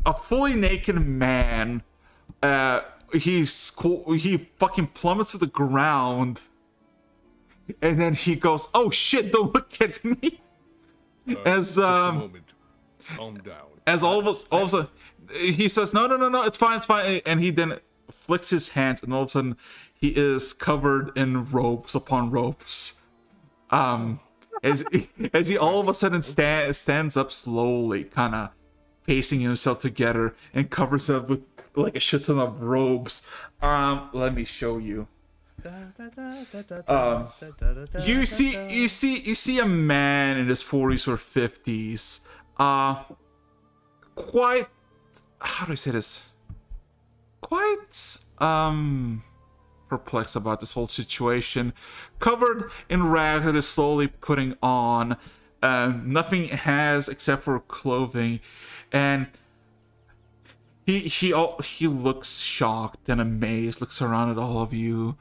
A: a fully naked man, he fucking plummets to the ground, and then he goes, "Oh shit! Don't look at me."
L: Just a moment. Calm down.
A: As all of a sudden, he says, "No, it's fine, and he then flicks his hands, and all of a sudden, he is covered in ropes upon ropes. As he all of a sudden stands up slowly, kind of pacing himself together, and covers up with like a shit ton of ropes. Let me show you. You see a man in his 40s or 50s. Quite, how do I say this? Quite perplexed about this whole situation. Covered in rags that is slowly putting on. Nothing has except for clothing, and he looks shocked and amazed. Looks around at all of you.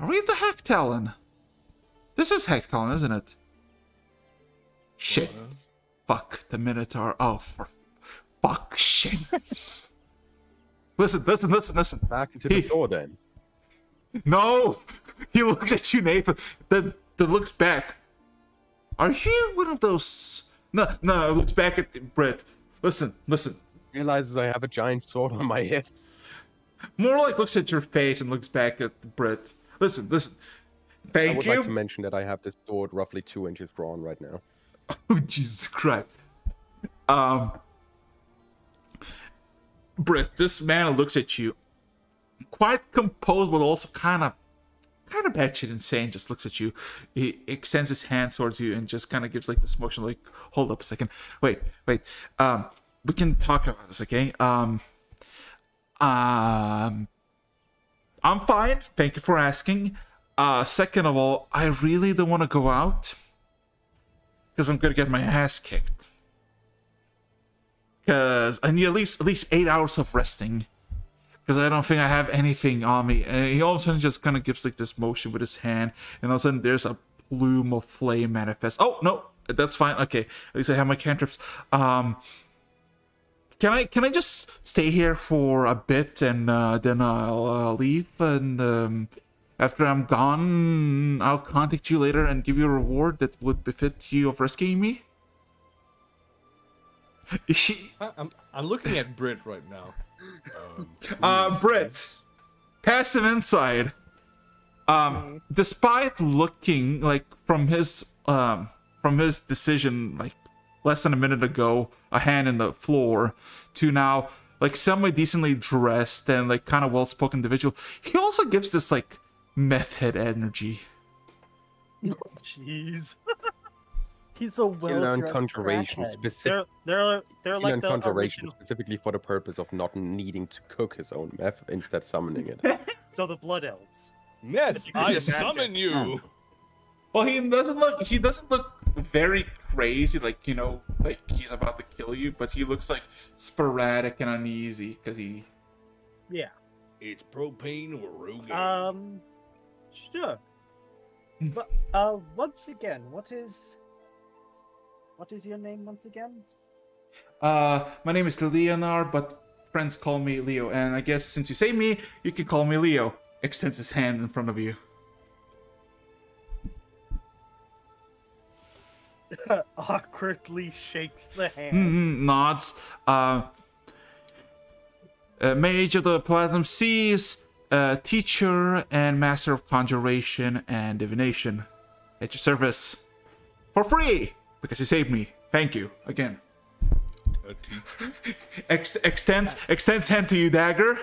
A: Are we at the Hektalon? This is Hektalon, isn't it? Shit. Fuck the Minotaur. Oh, for fuck shit. Listen.
D: Back into the door then.
A: No! He looks at you, Nathan. That looks back. Are you one of those... No, looks back at Britt. Listen.
D: Realizes I have a giant sword on my hip.
A: More like looks at your face and looks back at Britt. Listen. Thank you.
D: I would like to mention that I have this sword roughly 2 inches drawn right now.
A: Oh, Jesus Christ. Britt, this man looks at you. Quite composed, but also kind of batshit insane. Just looks at you. He extends his hand towards you and just kind of gives like this motion, like, hold up a second. Wait. We can talk about this, okay? I'm fine. Thank you for asking. Second of all, I really don't want to go out because I'm gonna get my ass kicked. Because I need at least 8 hours of resting. Because I don't think I have anything on me. And he all of a sudden just kind of gives like this motion with his hand, and all of a sudden there's a plume of flame manifest. Oh no, that's fine. Okay, at least I have my cantrips. Can I just stay here for a bit and then I'll leave, and after I'm gone, I'll contact you later and give you a reward that would befit you of rescuing me?
G: I'm looking at Britt right now.
A: Britt, passive insight. Despite looking like from his decision, like less than a minute ago, a hand in the floor, to now like semi-decently dressed and like kind of well-spoken individual. He also gives this like meth head energy.
I: Jeez.
J: He's a well-dressed
D: conjuration
J: crackhead.
I: They're like the
D: conjuration
I: original.
D: specifically for the purpose of not needing to cook his own meth, instead summoning it.
I: So the blood elves.
G: Yes,
I: You can
G: I
I: imagine.
G: summon you.
A: Well, he doesn't look very crazy, like, you know, like he's about to kill you, but he looks like sporadic and uneasy because he.
I: Yeah.
L: It's propane or Rogaine.
I: Sure. But once again, what is your name once again?
A: My name is Leonard, but friends call me Leo, and I guess since you say me, you can call me Leo. Extends his hand in front of you.
I: Awkwardly shakes the hand.
A: Nods. Mage of the Platinum Seas, teacher and master of conjuration and divination. At your service. For free! Because you saved me. Thank you. Again.
L: A teacher?
A: Extends hand to you, dagger.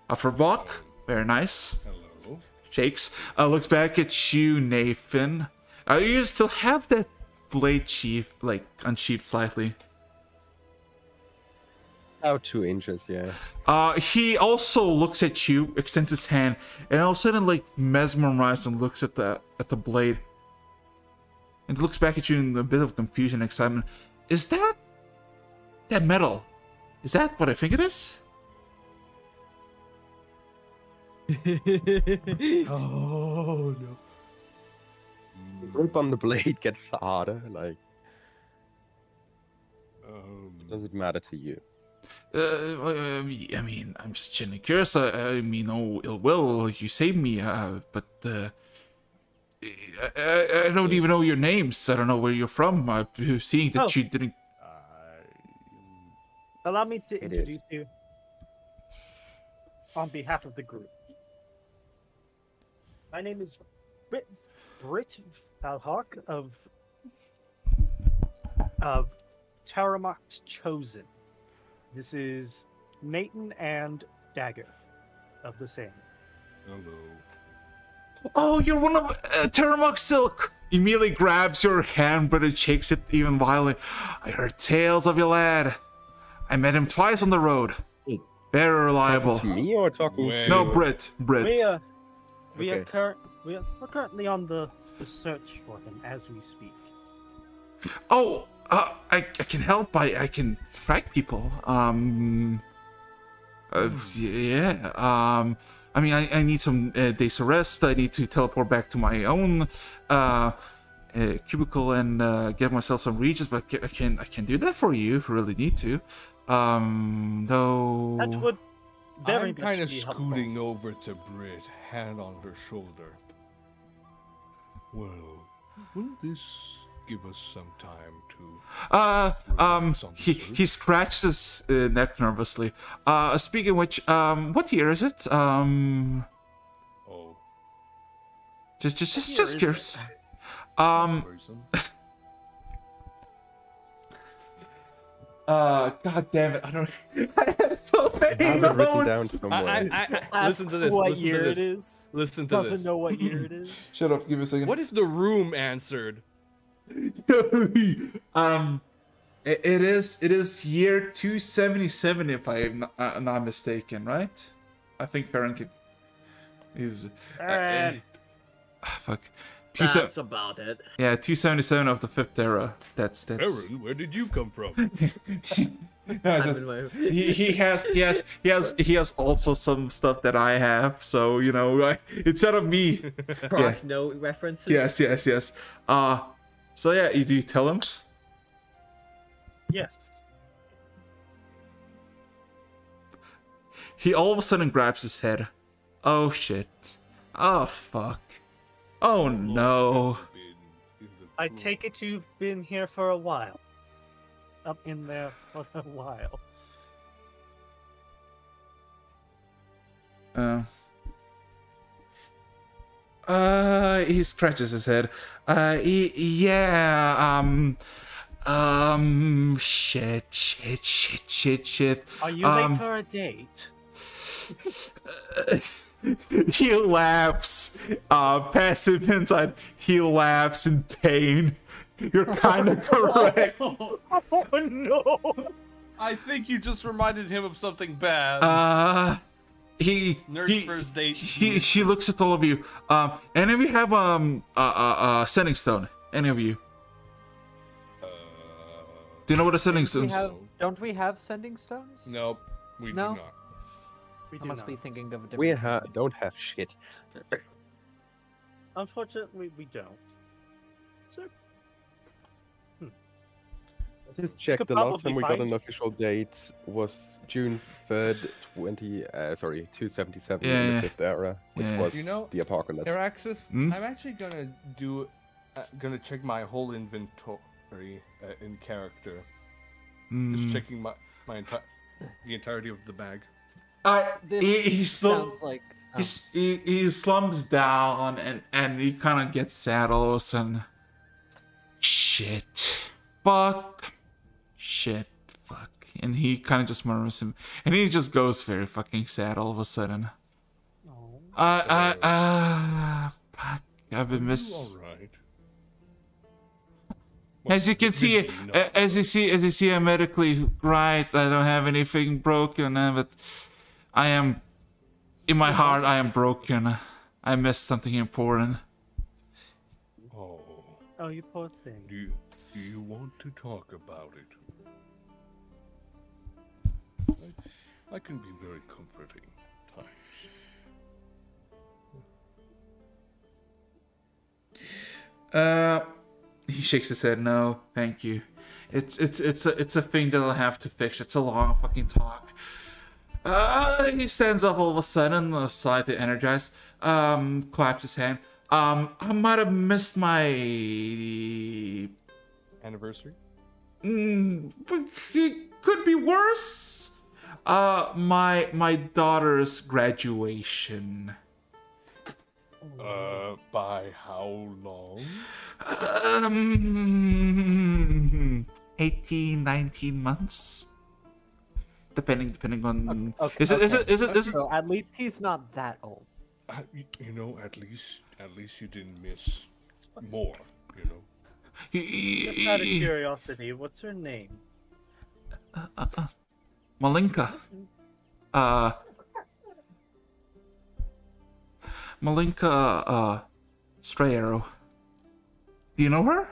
A: Upward walk. Very nice.
L: Hello.
A: Shakes. Looks back at you, Nathan. You still have that blade sheath, like, unsheathed slightly.
D: About 2 inches, yeah.
A: He also looks at you, extends his hand, and all of a sudden, like, mesmerized and looks at the blade. And looks back at you in a bit of confusion and excitement. Is that metal? Is that what I think it is?
L: Oh no.
D: The grip on the blade gets harder, like. Does it matter to you?
A: I mean, I'm just genuinely curious. I mean, no ill will. You saved me, but I don't even know your names. I don't know where you're from. Seeing that you didn't.
I: Allow me to introduce you on behalf of the group. My name is Britt Valhawk of Tarumak's Chosen. This is Nathan and Dagger of the same.
L: Hello.
A: Oh, you're one of Tarumak Silk. Immediately grabs your hand, but it shakes it even violently. I heard tales of your lad. I met him twice on the road. Very reliable.
D: Talking to me or talking to
A: No, Britt.
I: We're currently on the search for him as we speak.
A: Oh, I can help. I can track people. Yeah. I mean, I need some days of rest. I need to teleport back to my own cubicle and get myself some regions. But I can do that for you if you really need to. Though.
I: That would very
G: I'm
I: much
G: kind of
I: be
G: scooting over to Brit, hand on her shoulder.
L: Well, wouldn't this give us some time to...
A: He scratches his neck nervously. Speaking of which, what year is it?
L: Oh.
A: Just curious. God damn it! I don't. I have so many
D: I have it written
A: notes.
D: down somewhere.
G: Listen to this.
J: What
G: listen
J: year
G: to this.
J: it is.
G: Listen to
J: Doesn't
G: this.
J: know what year it is.
A: Shut up. Give me a second.
G: What if the room answered?
A: It is year 277 if I'm not mistaken, right? I think Fahrenheit is. Fuck.
K: That's about it.
A: Yeah, 277 of the 5th era. That's.
L: Aaron, where did you come from?
A: No, he has also some stuff that I have, so you know, instead of me.
K: Cross note references.
A: Yes. So yeah, do you tell him?
I: Yes.
A: He all of a sudden grabs his head. Oh shit. Oh fuck. Oh no.
I: I take it you've been here for a while. Up in there for a while.
A: He scratches his head. Yeah, Shit.
I: Are you late for a date?
A: He laughs. Passive inside. He laughs in pain. You're kind of correct.
I: Oh no!
G: I think you just reminded him of something bad. Nerd's first date.
A: She looks at all of you. Any of you have sending stone? Any of you? Do you know what a sending stone is?
J: Don't we have sending stones?
G: Nope, we do
J: No?
G: not.
J: I must be thinking of a different.
D: We don't have shit.
I: Unfortunately, we don't. So,
D: Just check.
I: Could
D: The last
I: probably
D: time we got
I: find-
D: an official date was June 3rd, 277
A: Yeah,
D: in
A: yeah.
D: the 5th era, which
A: Yeah.
D: was
G: You know,
D: the apocalypse.
G: Araxis,
A: Hmm?
G: I'm actually gonna check my whole inventory in character. Just checking the entirety of the bag.
J: This sounds like.
A: He slumps down and he kind of gets sad all of a sudden. Shit. Fuck. Shit. Fuck. And he kind of just murmurs him. And he just goes very fucking sad all of a sudden. Fuck. I've been
L: All right.
A: As you can see, as you see, I'm medically right. I don't have anything broken, but I am, in my heart, I am broken. I missed something important.
I: oh, you poor thing.
L: Do you want to talk about it? I can be very comforting at times.
A: He shakes his head. No, thank you. It's a thing that I'll have to fix. It's a long fucking talk. He stands up all of a sudden, slightly energized. Claps his hand. I might have missed my
G: Anniversary?
A: it could be worse. My daughter's graduation.
L: By how long?
A: 18, 19 months. Depending on.
J: Okay,
A: Is it?
J: So at least he's not that old.
L: You know, at least you didn't miss more. You know.
I: Just out of curiosity, what's her name?
A: Malinka. Malinka, Stray Arrow. Do you know her?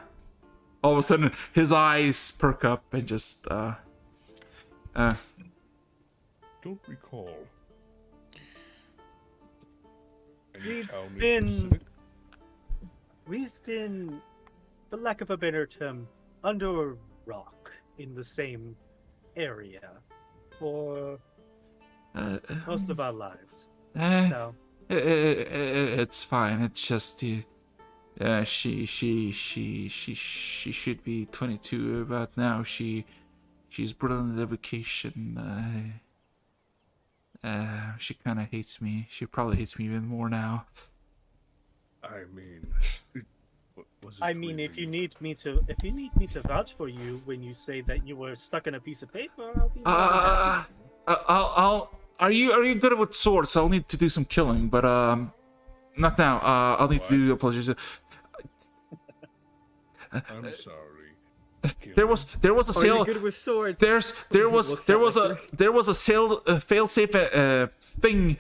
A: All of a sudden, his eyes perk up and just,
L: Don't recall. Any town in specific?
I: We've been, for lack of a better term, under a rock in the same area for most of our lives. So
A: it's fine. It's just she should be 22 about now. She's brought on the vacation. She kind of hates me. She probably hates me even more now.
L: I mean, was it
I: I mean,
L: really...
I: if you need me to vouch for you when you say that you were stuck in a piece of paper, I'll be.
A: Are you good with swords? I'll need to do some killing, but not now. I'll need to do apologies.
L: I'm sorry.
A: There was a
C: Are you
A: sale.
C: good with swords?
A: There was a sale fail-safe thing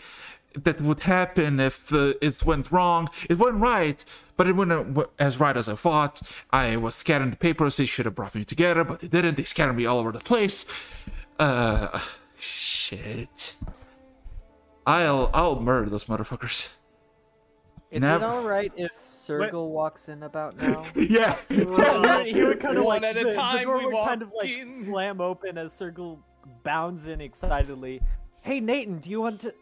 A: that would happen if it went wrong. It went right, but it went as right as I thought. I was scattering the papers. They should have brought me together, but they didn't. They scattered me all over the place. Shit. I'll murder those motherfuckers.
J: Is it alright if Sergal walks in about now?
A: Yeah.
J: He would kind of
G: One
J: like
G: at a time
J: the door
G: we
J: would kind
G: walk
J: of like
G: in.
J: slam open as Sergal bounds in excitedly. Hey Nathan, do you want to?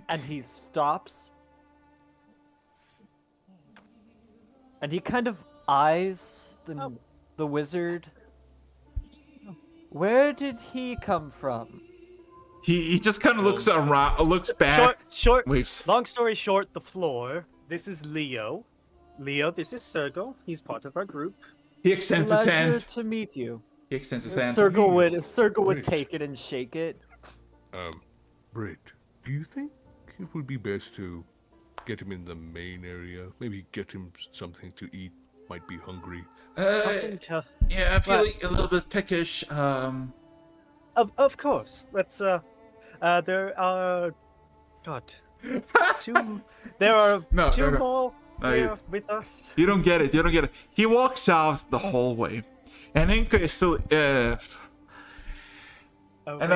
J: And he stops. And he kind of eyes the wizard. Where did he come from?
A: He just kind of looks around, looks back.
I: Short.
A: Waves.
I: Long story short, the floor. This is Leo. Leo, this is Sergo. He's part of our group.
A: He extends his
J: Pleasure
A: hand.
J: to meet you.
A: He extends his hand.
J: Circle would
L: Great.
J: take it and shake it.
L: Brett, do you think it would be best to get him in the main area? Maybe get him something to eat. Might be hungry.
I: Something to.
A: Yeah, I'm feeling a little bit peckish.
I: Of course. Let's there are God. There are two more here with us.
A: You don't get it. You don't get it. He walks out the hallway, and Inka is still and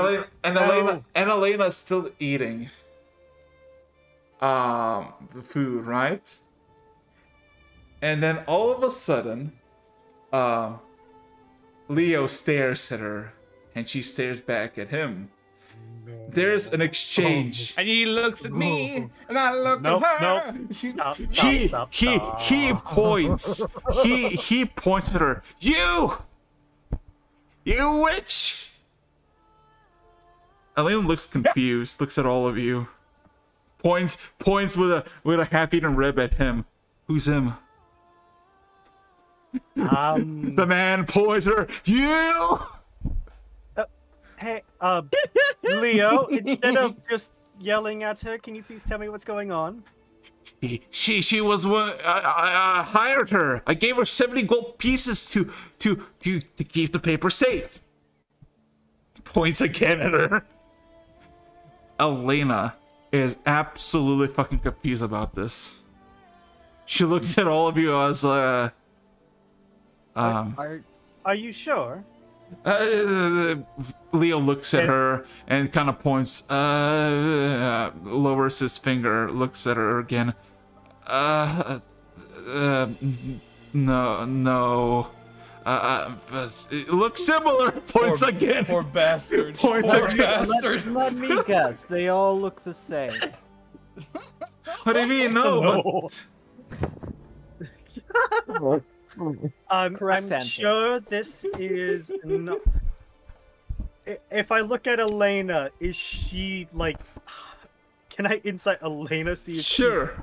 A: Elena is still eating the food, right? And then all of a sudden, Leo stares at her, and she stares back at him. There's an exchange.
G: And he looks at me, and I look at her.
I: Stop.
A: He points. He points at her. You witch! Elena looks confused. Looks at all of you. Points with a half-eaten rib at him. Who's him? The man points at her. You.
I: Hey, Leo, instead of just yelling at her, can you please tell me what's going on?
A: She was one. I hired her. I gave her 70 gold pieces to keep the paper safe. Points again at her. Elena is absolutely fucking confused about this. She looks at all of you as
I: Are you sure?
A: Leo looks at her and kind of points, lowers his finger, looks at her again. No. It looks similar. Points again.
G: Poor bastard.
A: Points
G: Poor
A: again.
G: bastard.
J: Let me guess. They all look the same.
A: What do you mean? No.
J: Correct
I: I'm
J: answer.
I: sure this is not. If I look at Elena, is she like? Can I insight Elena? See if
A: Sure.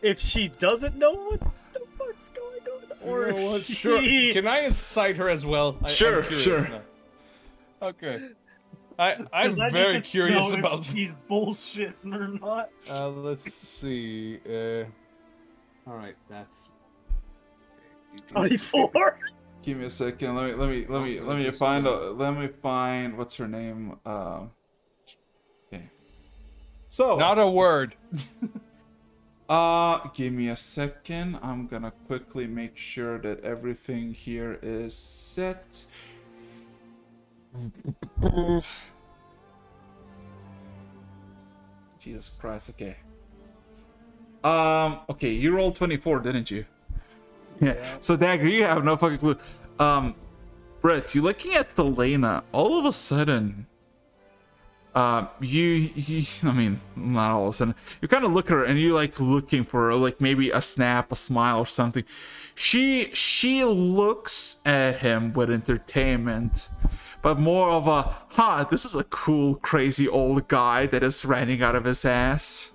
I: if she doesn't know what the fuck's going on, or
G: You know what?
I: if she...
G: Sure. Can I incite her as well?
A: Sure,
G: I'm curious
A: sure.
G: now. Okay.
I: 'Cause
G: I'm
I: I need
G: very
I: to
G: curious
I: know if
G: about.
I: she's bullshitting or not.
G: Let's see. All right, that's
I: 24.
A: Give me a second. Let me find what's her name. Okay. So
G: not a word.
A: Give me a second. I'm gonna quickly make sure that everything here is set. Jesus Christ. Okay. Okay, you rolled 24, didn't you? Yeah. So Dagger, you have no fucking clue. Brett, you looking at Elena, all of a sudden, you I mean, not all of a sudden, you kind of look at her and you like looking for like maybe a snap, a smile or something. She looks at him with entertainment, but more of a, this is a cool, crazy old guy that is ranting out of his ass.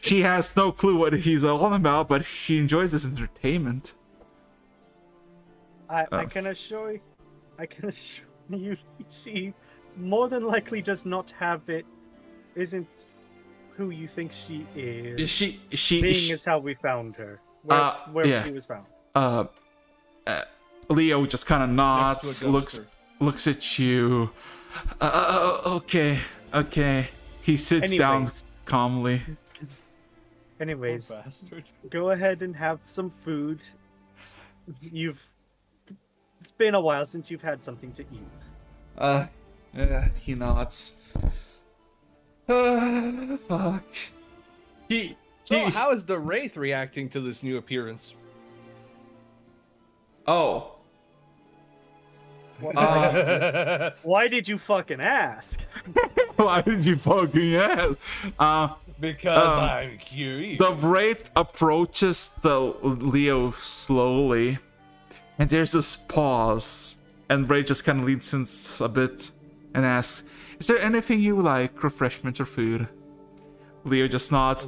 A: She has no clue what he's all about, but she enjoys this entertainment.
I: I can assure you, she more than likely does not have it. Isn't who you think she is.
A: She
I: being is how we found her. Where
A: yeah.
I: she was found.
A: Leo just kind of nods, looks at you. Okay. He sits down calmly.
I: Anyways, go ahead and have some food. It's been a while since you've had something to eat.
A: Yeah, he nods. Fuck.
G: So, how is the Wraith reacting to this new appearance?
A: Oh.
I: Why did you fucking ask?
A: Why did you fucking ask?
G: Because I'm curious.
A: The Wraith approaches the Leo slowly, and there's this pause, and Wraith just kind of leans in a bit and asks, "Is there anything you like, refreshments or food?" Leo just nods.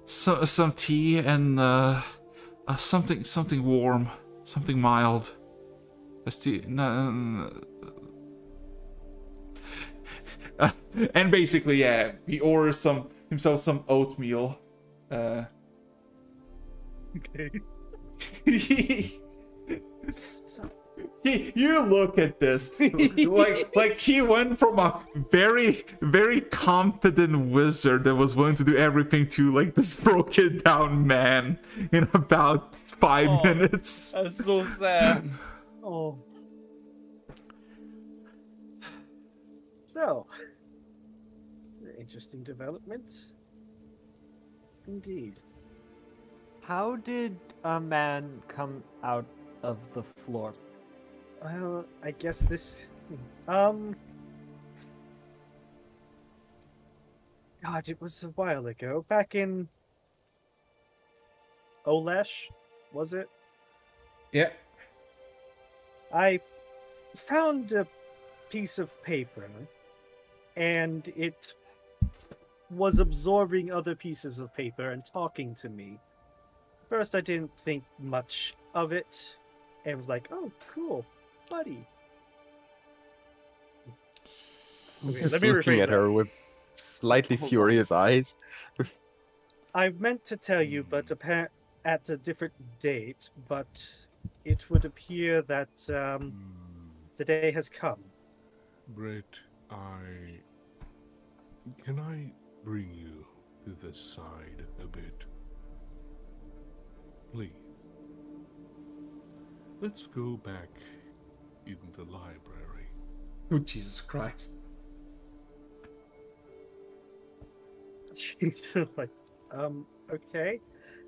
A: Some tea and Something warm, something mild. And basically, yeah, he orders himself some oatmeal.
I: Okay.
A: You look at this, like he went from a very, very confident wizard that was willing to do everything to like this broken down man in about 5 minutes.
G: That's so sad.
I: Oh. So, interesting development. Indeed.
J: How did a man come out of the floor?
I: Well, I guess this. God, it was a while ago. Back in. Olesh, was it?
A: Yeah.
I: I found a piece of paper, and it was absorbing other pieces of paper and talking to me. First, I didn't think much of it, and was like, "Oh, cool, buddy." Okay,
D: Just
I: let me
D: looking
I: rephrase
D: at her
I: that.
D: with slightly furious eyes.
I: I meant to tell you, but at a different date, but it would appear that the day has come.
L: Brett, can I bring you to the side a bit? Please. Let's go back in the library.
A: Oh, Jesus Christ.
I: She's like, okay.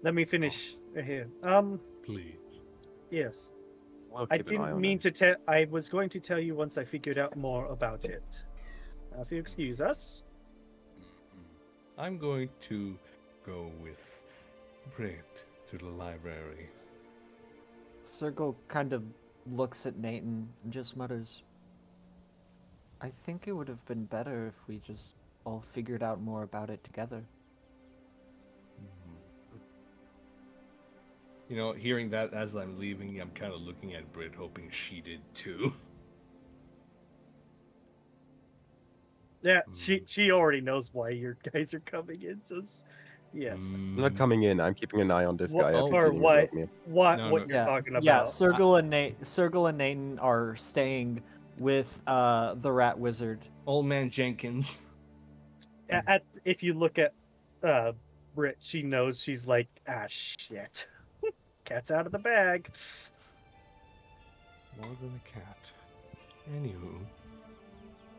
I: Let me finish here.
L: Please.
I: Yes.
D: I'll
I: I
D: keep an eye
I: didn't
D: on
I: mean
D: it.
I: to tell. I was going to tell you once I figured out more about it. If you excuse us.
L: I'm going to go with Brett to the library.
J: Circle kind of looks at Nathan and just mutters, I think it would have been better if we just all figured out more about it together.
G: You know, hearing that as I'm leaving, I'm kind of looking at Brit, hoping she did too.
I: Yeah, she already knows why your guys are coming in. So, yes.
D: I'm not coming in. I'm keeping an eye on this guy as he's
I: Or
D: eating his
I: what?
D: oatmeal.
I: What you're
J: Yeah,
I: talking about?
J: yeah. Circle and Nathan are staying with the Rat Wizard.
G: Old Man Jenkins.
I: If you look at Brit, she knows. She's like, shit. Cat's out of the bag.
L: More than a cat. Anywho,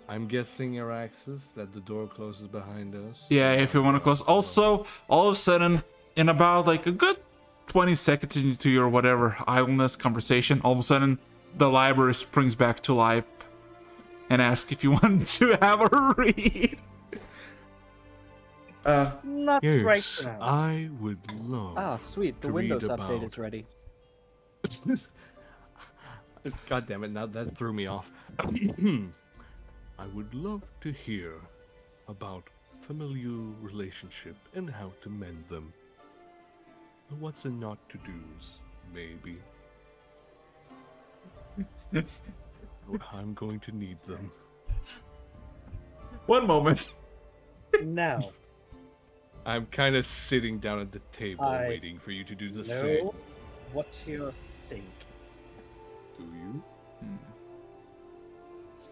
L: I'm guessing, Araxis, that the door closes behind us.
A: Yeah, if you want to close. Also, all of a sudden, in about like a good 20 seconds into your whatever idleness conversation, all of a sudden the library springs back to life and asks if you want to have a read.
I: Not
L: yes,
I: right now.
L: I would love.
J: Ah, sweet. The
L: to
J: Windows
L: read
J: update
L: about-
J: is ready.
G: God damn it! Now that threw me off.
L: I would love to hear about familial relationship and how to mend them. The what's and not to do's, maybe. I'm going to need them.
A: One moment.
I: Now.
G: I'm kind of sitting down at the table
I: I
G: waiting for you to do the
I: know
G: same.
I: what you're thinking.
L: Do you?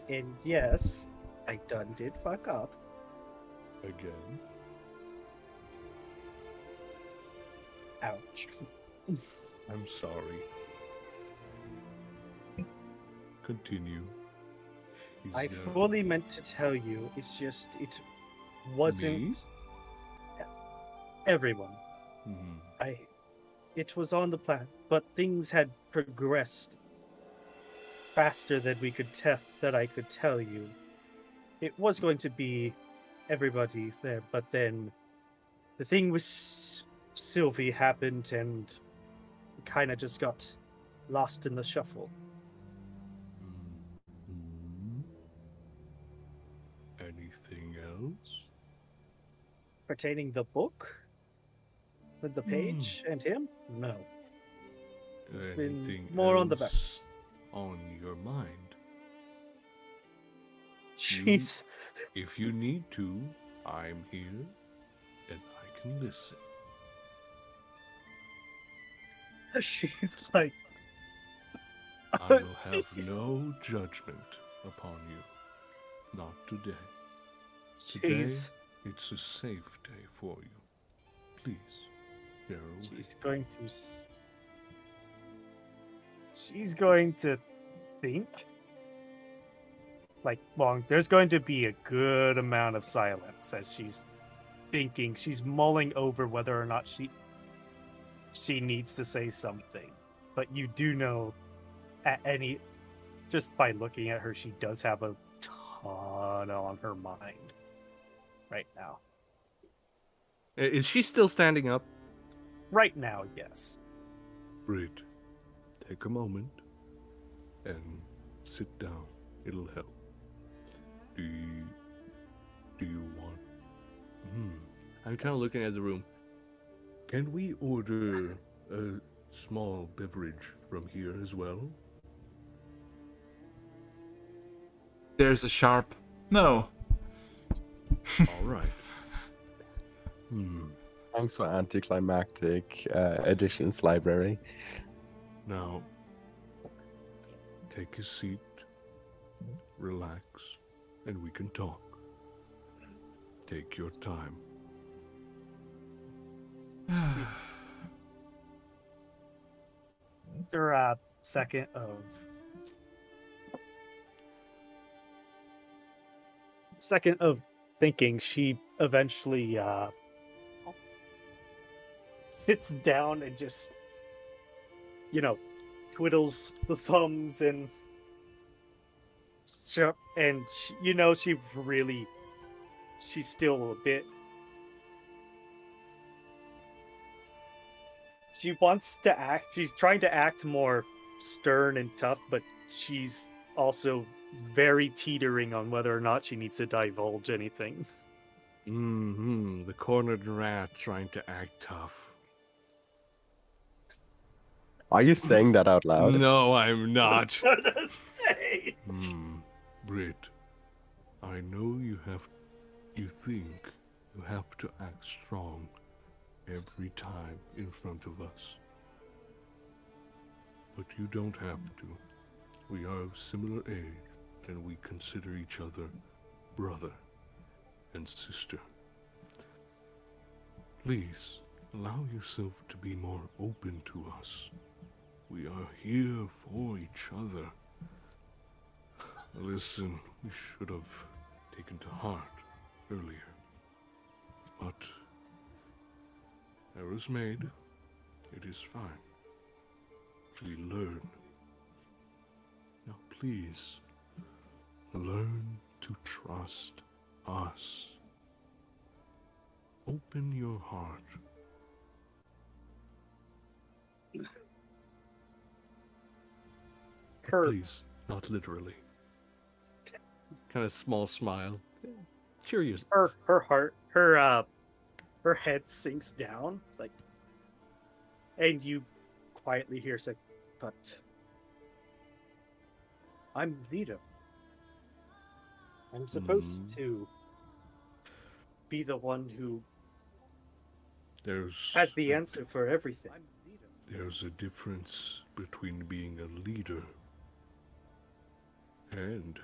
I: And yes, I did fuck up.
L: Again?
I: Ouch.
L: I'm sorry. Continue.
I: I fully meant to tell you, it's just, it wasn't
L: Me?
I: everyone.
L: Mhm.
I: It was on the plan, but things had progressed faster than I could tell you. It was going to be everybody there, but then the thing with Sylvie happened and kind of just got lost in the shuffle.
L: Mhm. Anything else?
I: Pertaining the book? With the page and him? No. It's been
L: Anything
I: more on the back.
L: else on your mind?
I: Jeez.
L: If you need to, I'm here and I can listen.
I: She's like,
L: I will have no judgment upon you. Not today. Today,
I: Jeez.
L: it's a safe day for you. Please, bear away.
I: She's going to think. Like, there's going to be a good amount of silence as she's thinking. She's mulling over whether or not she needs to say something. But you do know, just by looking at her, she does have a ton on her mind right now.
G: Is she still standing up?
I: Right now, yes.
L: Brit, take a moment and sit down. It'll help. Do you want...
G: I'm kind of looking at the room.
L: Can we order a small beverage from here as well?
A: There's a sharp no.
L: All right.
D: Thanks for anticlimactic additions library.
L: Now, take a seat, relax, and we can talk. Take your time.
I: After a second of thinking, she eventually sits down and just, twiddles the thumbs and she's still a bit. She wants to act. She's trying to act more stern and tough, but she's also very teetering on whether or not she needs to divulge anything.
L: The cornered rat trying to act tough.
D: Are you saying that out loud?
L: No, I'm not.
I: I was gonna say.
L: Brit, I know you think you have to act strong every time in front of us. But you don't have to. We are of similar age, and we consider each other brother and sister. Please, allow yourself to be more open to us. We are here for each other. Listen, we should have taken to heart earlier. But errors made. It is fine. We learn. Now please, learn to trust us. Open your heart. Please, not literally.
G: Kind of small smile. Curious.
I: Her head sinks down. It's like, and you quietly hear say, "But I'm Vito. I'm supposed to be the one who has the answer for everything."
L: There's a difference between being a leader and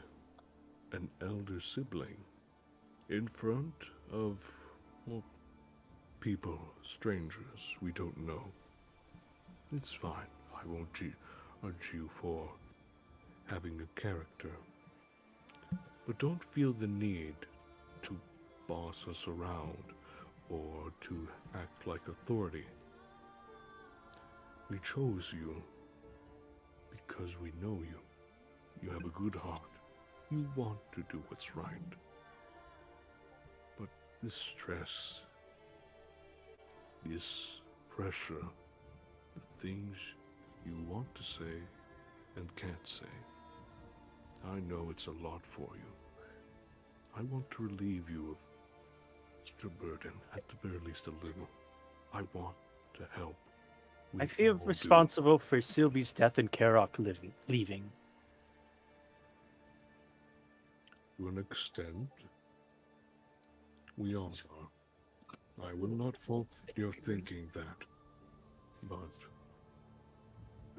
L: an elder sibling in front of, well, people, strangers we don't know. It's fine. I won't judge you for having a character. But don't feel the need to boss us around or to act like authority. We chose you because we know you. You have a good heart. You want to do what's right. But this stress, this pressure, the things you want to say and can't say, I know it's a lot for you. I want to relieve you of such a burden, at the very least a little. I want to help.
I: I
L: We
I: feel
L: can all do.
I: responsible for Sylvie's death and Karok leaving.
L: To an extent, we all are. I will not fault your thinking that, but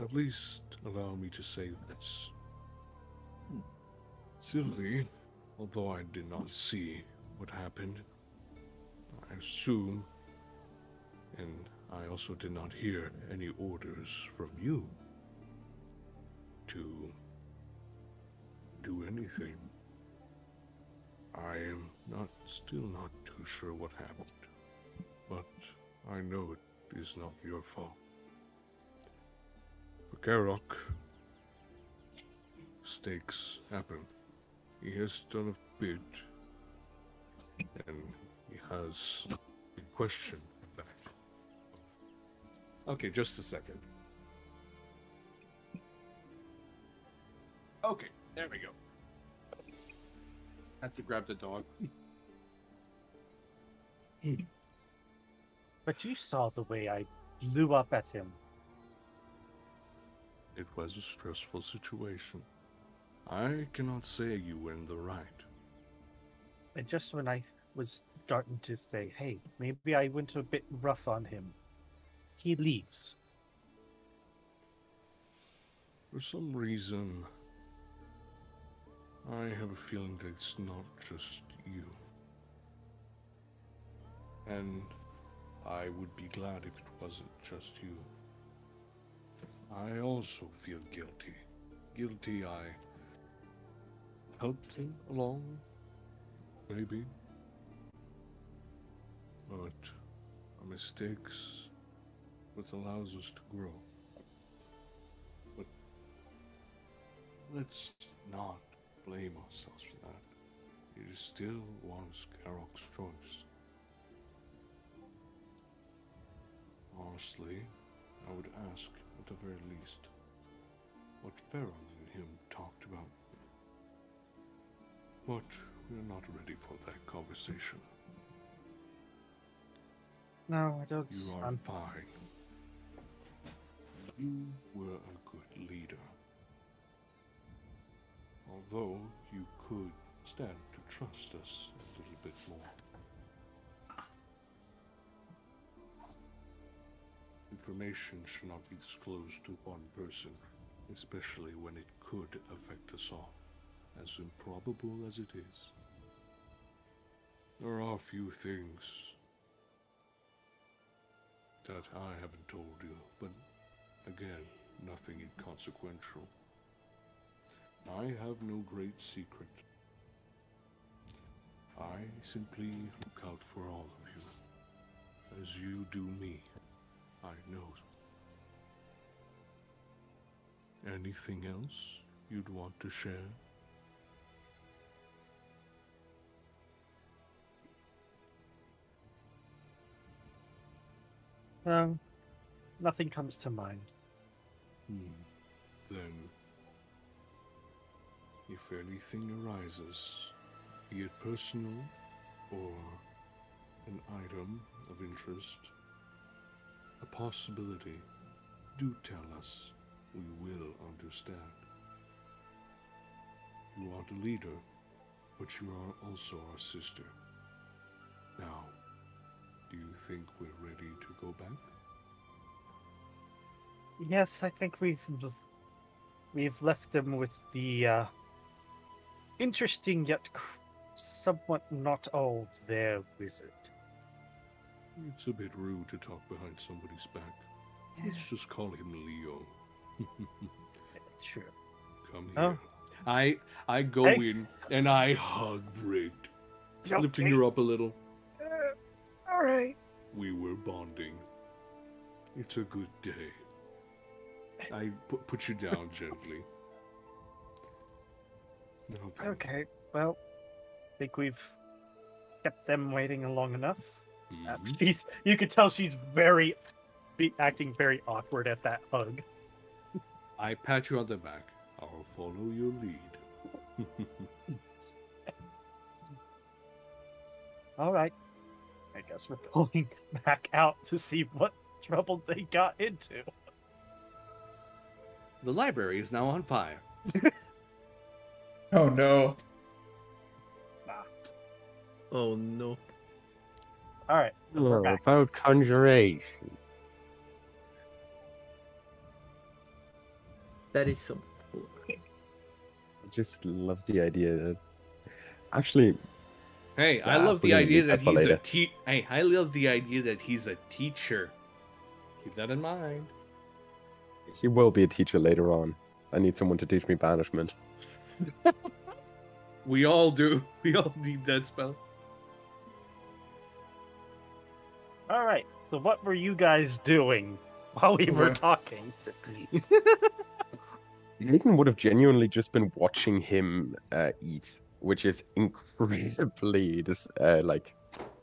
L: at least allow me to say this. Sylvie, although I did not see what happened, I assume, and I also did not hear any orders from you to do anything. I am still not too sure what happened, but I know it is not your fault. For Karok, mistakes happen. He has done a bit, and he has been questioned that. Okay, just a second. Okay, there we go. Have to grab the dog.
I: But you saw the way I blew up at him.
L: It was a stressful situation. I cannot say you were in the right.
I: And just when I was starting to say, hey, maybe I went a bit rough on him, he leaves.
L: For some reason, I have a feeling that it's not just you. And I would be glad if it wasn't just you. I also feel guilty. Guilty I helped him along, maybe. But our mistakes, what allows us to grow. But let's not blame ourselves for that. It still was Karok's choice. Honestly, I would ask, at the very least, what Farron and him talked about. But we're not ready for that conversation.
I: No, I don't.
L: You are fine. You were a good leader. Although you could stand to trust us a little bit more. Information should not be disclosed to one person, especially when it could affect us all, as improbable as it is. There are a few things that I haven't told you, but again, nothing inconsequential. I have no great secret. I simply look out for all of you, as you do me. I know. Anything else you'd want to share?
I: Nothing comes to mind.
L: Then, if anything arises, be it personal or an item of interest, a possibility, do tell us. We will understand. You are the leader, but you are also our sister. Now, do you think we're ready to go back?
I: Yes, I think we've left them with the interesting yet somewhat not all there wizard.
L: It's a bit rude to talk behind somebody's back. Let's just call him Leo.
I: True.
L: Come here. I go in and I hug Brit, lifting her up a little.
I: All right.
L: We were bonding. It's a good day. I put you down gently. Now then.
I: Okay. Well, I think we've kept them waiting long enough. You could tell she's acting very awkward at that hug.
L: I pat you on the back. I'll follow your lead.
I: All right. I guess we're going back out to see what trouble they got into.
G: The library is now on fire.
A: Oh no.
C: Oh no.
I: All right. We're
D: Oh,
I: back.
D: about conjuration.
C: That is some.
D: I just love the idea that actually.
G: Hey, I
D: Nah,
G: love
D: we're
G: the
D: gonna
G: idea
D: leave
G: that
D: that for
G: he's a
D: later.
G: Hey, I love the idea that he's a teacher. Keep that in mind.
D: He will be a teacher later on. I need someone to teach me banishment.
G: We all do. We all need that spell.
I: All right. So what were you guys doing while we were
A: Okay.
I: talking?
D: Nathan would have genuinely just been watching him eat, which is incredibly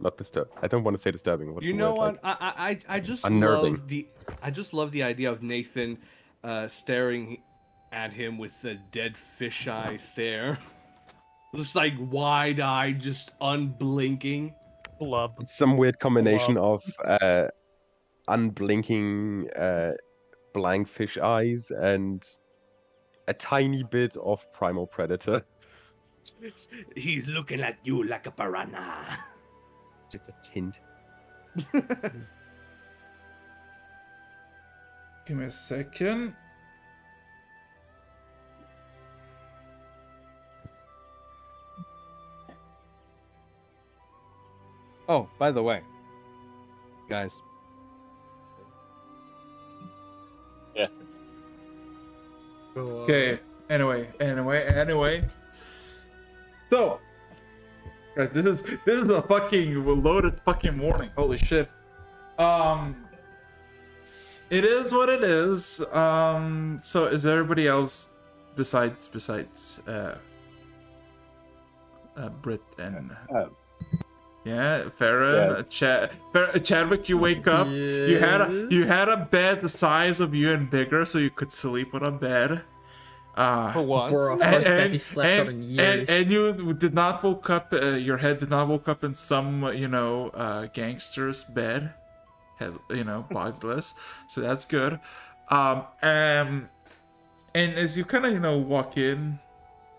D: not disturb. I don't want to say disturbing. What's
G: You
D: the
G: know
D: word?
G: what? I just
D: unnerving.
G: love the idea of Nathan staring at him with the dead fisheye stare. Just like wide-eyed, just unblinking.
I: Blub.
D: It's some weird combination of unblinking blank fish eyes and a tiny bit of primal predator.
G: He's looking at you like a piranha.
D: Just a tint.
A: Give me a second.
G: Oh, by the way, guys.
F: Yeah.
A: Okay. Anyway. So, right, this is a fucking loaded fucking morning. Holy shit. It is what it is. So is everybody else besides Brit and yeah, Farron, Chadwick, you wake up. You had a bed the size of you and bigger, so you could sleep on a bed.
G: For once.
C: For a horse that he slept on in years.
A: And you did not woke up. Your head did not woke up in some gangster's bed. Head, bodiless. So that's good. And as you kind of walk in,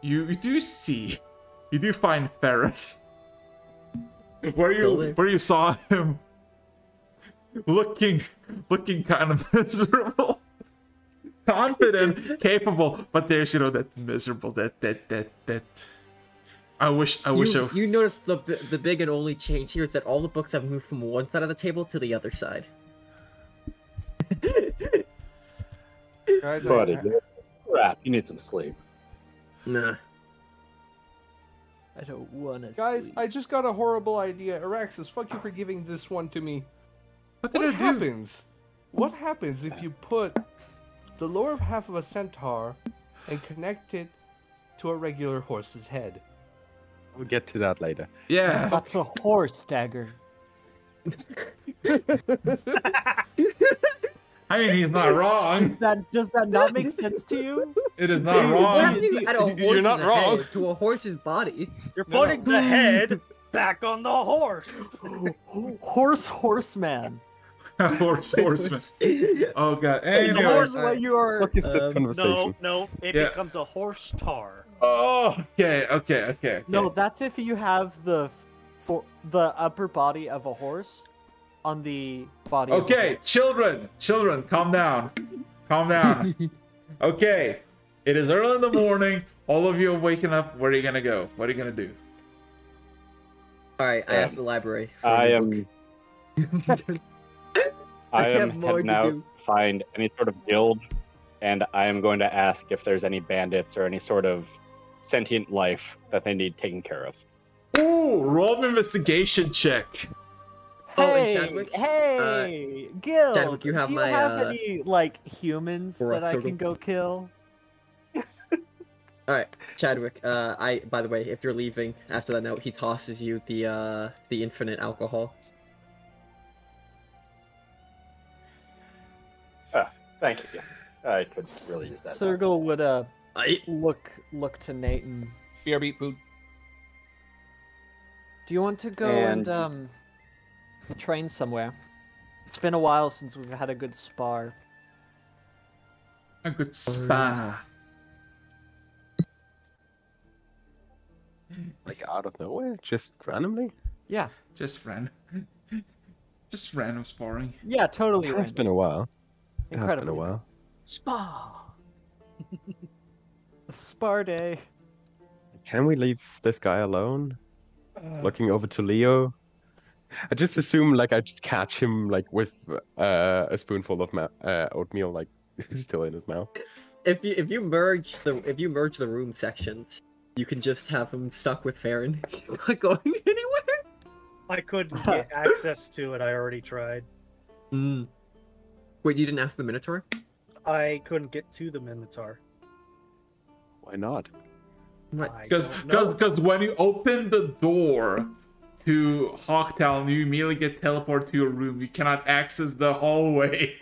A: you do find Farron. Where you saw him looking kind of miserable, confident, capable, but there's that miserable that I wish
C: You notice the big and only change here is that all the books have moved from one side of the table to the other side.
G: Guys,
F: Buddy, crap, you need some sleep.
C: Nah.
J: I don't want to.
G: Guys, I just got a horrible idea. Araxis, fuck you for giving this one to me.
A: What did I do?
G: happens? What happens if you put the lower half of a centaur and connect it to a regular horse's head?
D: We'll get to that later.
A: Yeah.
J: That's a horse, Dagger.
A: I mean, he's not wrong.
J: Does that not make sense to you?
A: It is not
C: What
A: wrong.
C: happens if you add a horse's
G: not wrong.
C: head to a horse's body?
I: You're putting the head back on the horse.
J: Horseman.
A: Horseman. Oh god.
J: Hey,
A: Anyway.
J: horse, what you are.
D: What is this conversation?
I: No, it
A: Yeah.
I: becomes a horse tar.
A: Oh, okay.
J: No, that's if you have the upper body of a horse on the body. Of a
A: Okay,
J: horse.
A: children, calm down. Okay, it is early in the morning. All of you are waking up. Where are you gonna go? What are you gonna do?
C: Alright, I asked the library. for
F: I
C: a book.
F: am. I
C: have
F: am
C: more
F: heading
C: to
F: out
C: do.
F: to find any sort of guild, and I am going to ask if there's any bandits or any sort of sentient life that they need taken care of.
A: Ooh, roll an investigation check.
C: Oh, and
J: Hey,
C: Chadwick?
J: hey, Gil.
C: Chadwick, you have
J: do you
C: my,
J: have any humans
C: for a
J: that I
C: circle.
J: can go kill?
C: Alright, Chadwick, by the way, if you're leaving after that note, he tosses you the infinite alcohol.
F: Thank you. I could really use that.
J: Sergal would
C: I
J: look to Nate and
G: BRB food.
J: do you want to go and train somewhere? It's been a while since we've had a good spar.
A: A good spa.
D: Like out of nowhere, just randomly.
J: Yeah.
A: Just random. Just random sparring.
J: Yeah, totally.
D: It's been a while. It's been a
J: Incredibly.
D: while.
I: Spa.
J: Spar day.
D: Can we leave this guy alone? Looking over to Leo. I just assume like I just catch him like with a spoonful of oatmeal like still in his mouth.
C: If you merge the room sections, you can just have him stuck with Farron. He's not going anywhere.
I: I couldn't get access to it. I already tried.
C: Mm. Wait, you didn't ask the Minotaur?
I: I couldn't get to the Minotaur.
D: Why not?
A: Because when you open the door to Hawktown, you immediately get teleported to your room. You cannot access the hallway.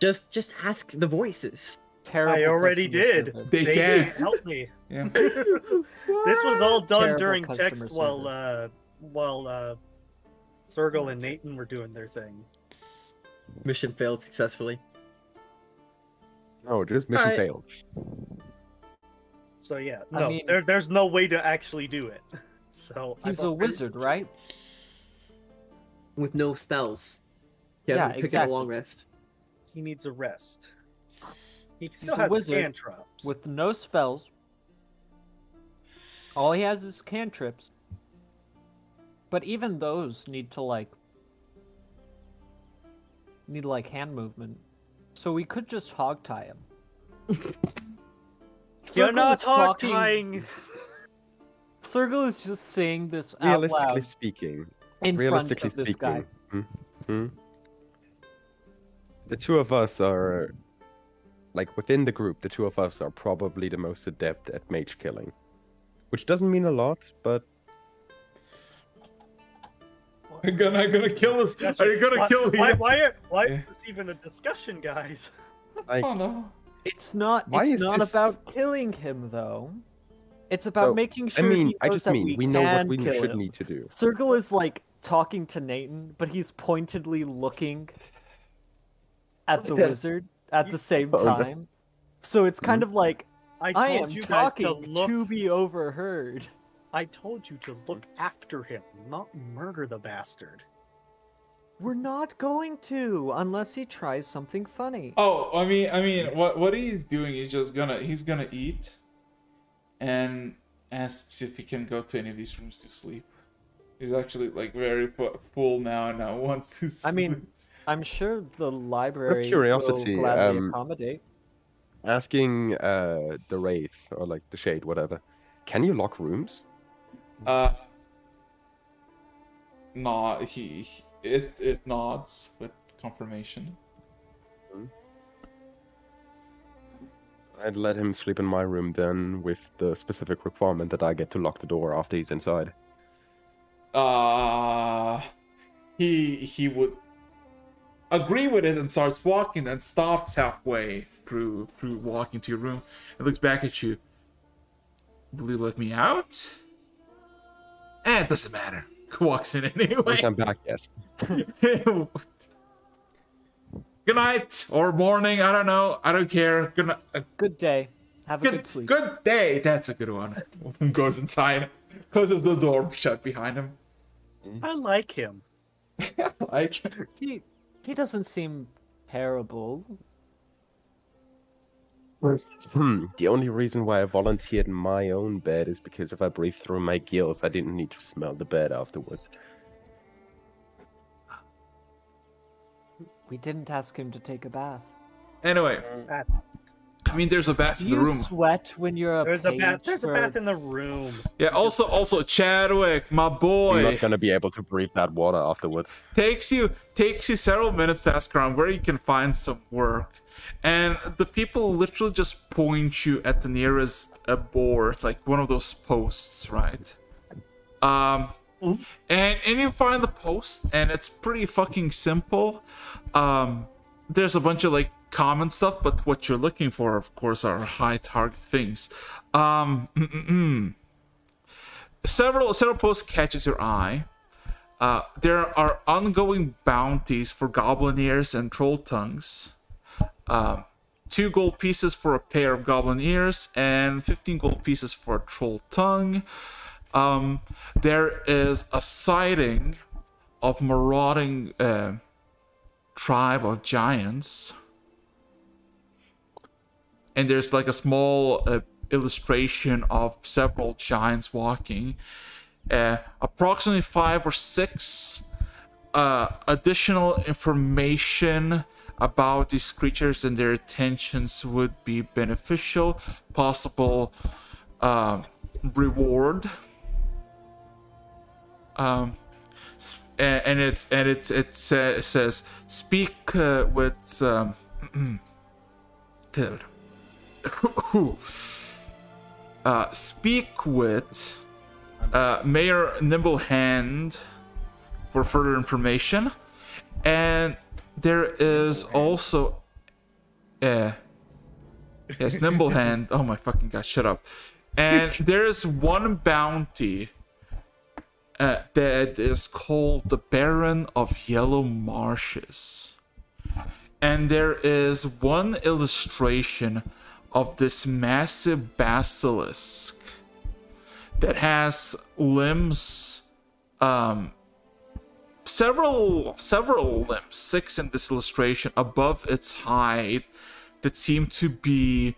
C: Just ask the voices.
J: Terrible
I: I already
J: customer
I: did.
J: service.
A: They can.
I: Help me.
A: Yeah.
I: This was all done
J: Terrible
I: during
J: customer
I: text
J: service.
I: while Sergal and Nathan were doing their thing.
C: Mission failed successfully.
D: No, just mission failed.
I: So yeah,
J: I
I: no,
J: mean-
I: there's no way to actually do it. So
J: He's
I: I've
J: a
I: already-
J: wizard, right?
C: With no spells.
J: Yeah,
C: Taking
J: exactly.
C: a long rest.
I: He needs a rest. He
J: He's
I: still
J: a
I: has
J: wizard
I: cantrips.
J: with no spells. All he has is cantrips. But even those need hand movement. So we could just hog tie him.
I: You're
J: Circle
I: not
J: is talking-
I: hog-tying.
J: Circle is just saying this out
D: Realistically
J: loud
D: speaking,
J: in front
D: realistically
J: of this guy.
D: speaking, the two of us are, like within the group, the two of us are probably the most adept at mage killing, which doesn't mean a lot, but
A: I'm gonna kill us. Are you gonna kill me?
I: Why
A: Yeah.
I: is this even a discussion, guys?
D: like,
A: Oh no.
J: It's not.
D: Why
J: It's
D: is
J: not
D: this-
J: about killing him, though. It's about
D: so,
J: making sure
D: I mean,
J: he
D: I
J: knows
D: just
J: that
D: mean we know what
J: can
D: we
J: kill
D: should
J: him.
D: need to do.
J: Circle is like talking to Nathan, but he's pointedly looking at the wizard at the same
D: Oh, no.
J: time. So it's kind of like
I: I
J: I
I: told
J: am
I: you guys to
J: talking
I: look.
J: to be overheard.
I: I told you to look after him, not murder the bastard.
J: We're not going to unless he tries something funny.
A: Oh, I mean, what he's doing is he's gonna eat, and asks if he can go to any of these rooms to sleep. He's actually like very full now and now wants to sleep.
J: I mean, I'm sure the library
D: curiosity,
J: will gladly accommodate.
D: Asking the wraith or like the shade, whatever, can you lock rooms?
A: nah, it nods with confirmation.
D: I'd let him sleep in my room then, with the specific requirement that I get to lock the door after he's inside.
A: He would agree with it and starts walking, then stops halfway through walking to your room and looks back at you. Will you let me out? It doesn't matter. Walks in anyway.
D: Once I'm back, yes.
A: Good night or morning. I don't know. I don't care. Good night.
J: Good day. Have a good sleep.
A: Good day. That's a good one. Goes inside, closes the door shut behind him.
I: I like him.
A: Like
J: He doesn't seem terrible.
D: The only reason why I volunteered my own bed is because if I breathed through my gills, I didn't need to smell the bed afterwards.
J: We didn't ask him to take a bath.
A: anyway. I mean, there's a bath
J: Do
A: in the
J: you
A: room.
J: sweat when you're a
I: There's a bath.
J: page
I: There's a
J: for-
I: bath in the room.
A: Yeah. Also, Chadwick, my
D: I'm
A: boy,
D: not gonna be able to breathe that water afterwards.
A: takes you several minutes to ask around where you can find some work, and the people literally just point you at the nearest board, like one of those posts, right? And you find the post, and it's pretty fucking simple. There's a bunch of like common stuff, but what you're looking for, of course, are high target things. Several posts catches your eye. There are ongoing bounties for goblin ears and troll tongues. 2 gold pieces for a pair of goblin ears and 15 gold pieces for a troll tongue. There is a sighting of marauding tribe of giants. And there's like a small illustration of several giants walking. Approximately 5 or 6 additional information about these creatures and their intentions would be beneficial. Possible reward. And it says speak with speak with Mayor Nimblehand for further information. And there is also yes, Nimblehand. Oh my fucking god, shut up. And there is one bounty that is called the Baron of Yellow Marshes. And there is one illustration of this massive basilisk that has limbs, several limbs, 6 in this illustration, above its height, that seem to be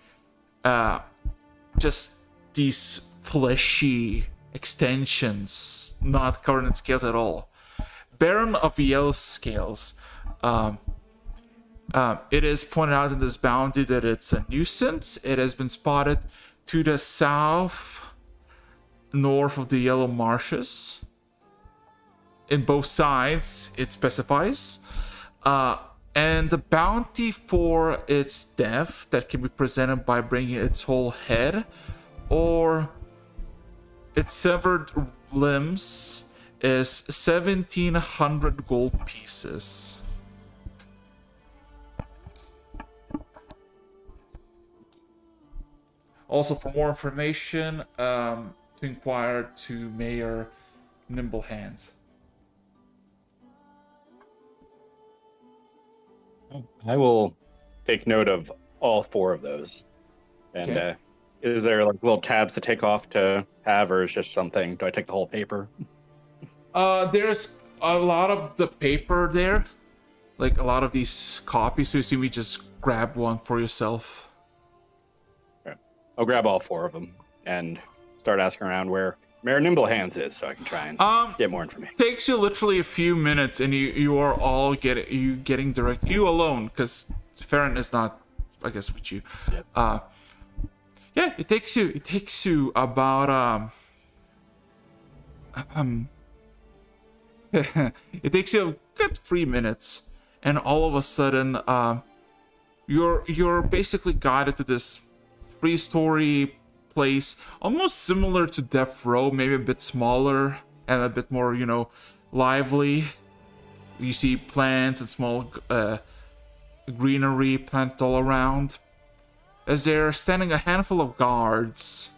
A: just these fleshy extensions, not covered in scales at all. Baron of Yellow Scales. It is pointed out in this bounty that it's a nuisance. It has been spotted to the south, north of the Yellow Marshes. In both sides, it specifies. And the bounty for its death that can be presented by bringing its whole head or its severed limbs is 1,700 gold pieces. Also, for more information, to inquire to Mayor Nimblehands.
F: I will take note of all 4 of those. And
A: Okay.
F: Is there like little tabs to take off to have, or is just something? Do I take the whole paper?
A: There's a lot of the paper there, like a lot of these copies. So you see me just grab one for yourself.
F: Okay. I'll grab all 4 of them and start asking around where Mayor Nimblehands is, so I can try and get more information.
A: Takes you literally a few minutes, and you are all getting direct. You alone, because Farron is not, I guess, with you.
F: Yep.
A: Yeah, it takes you about it takes you a good 3 minutes, and all of a sudden you're basically guided to this 3-story place, almost similar to Death Row, maybe a bit smaller and a bit more, lively. You see plants and small greenery planted all around. As they're standing a handful of guards,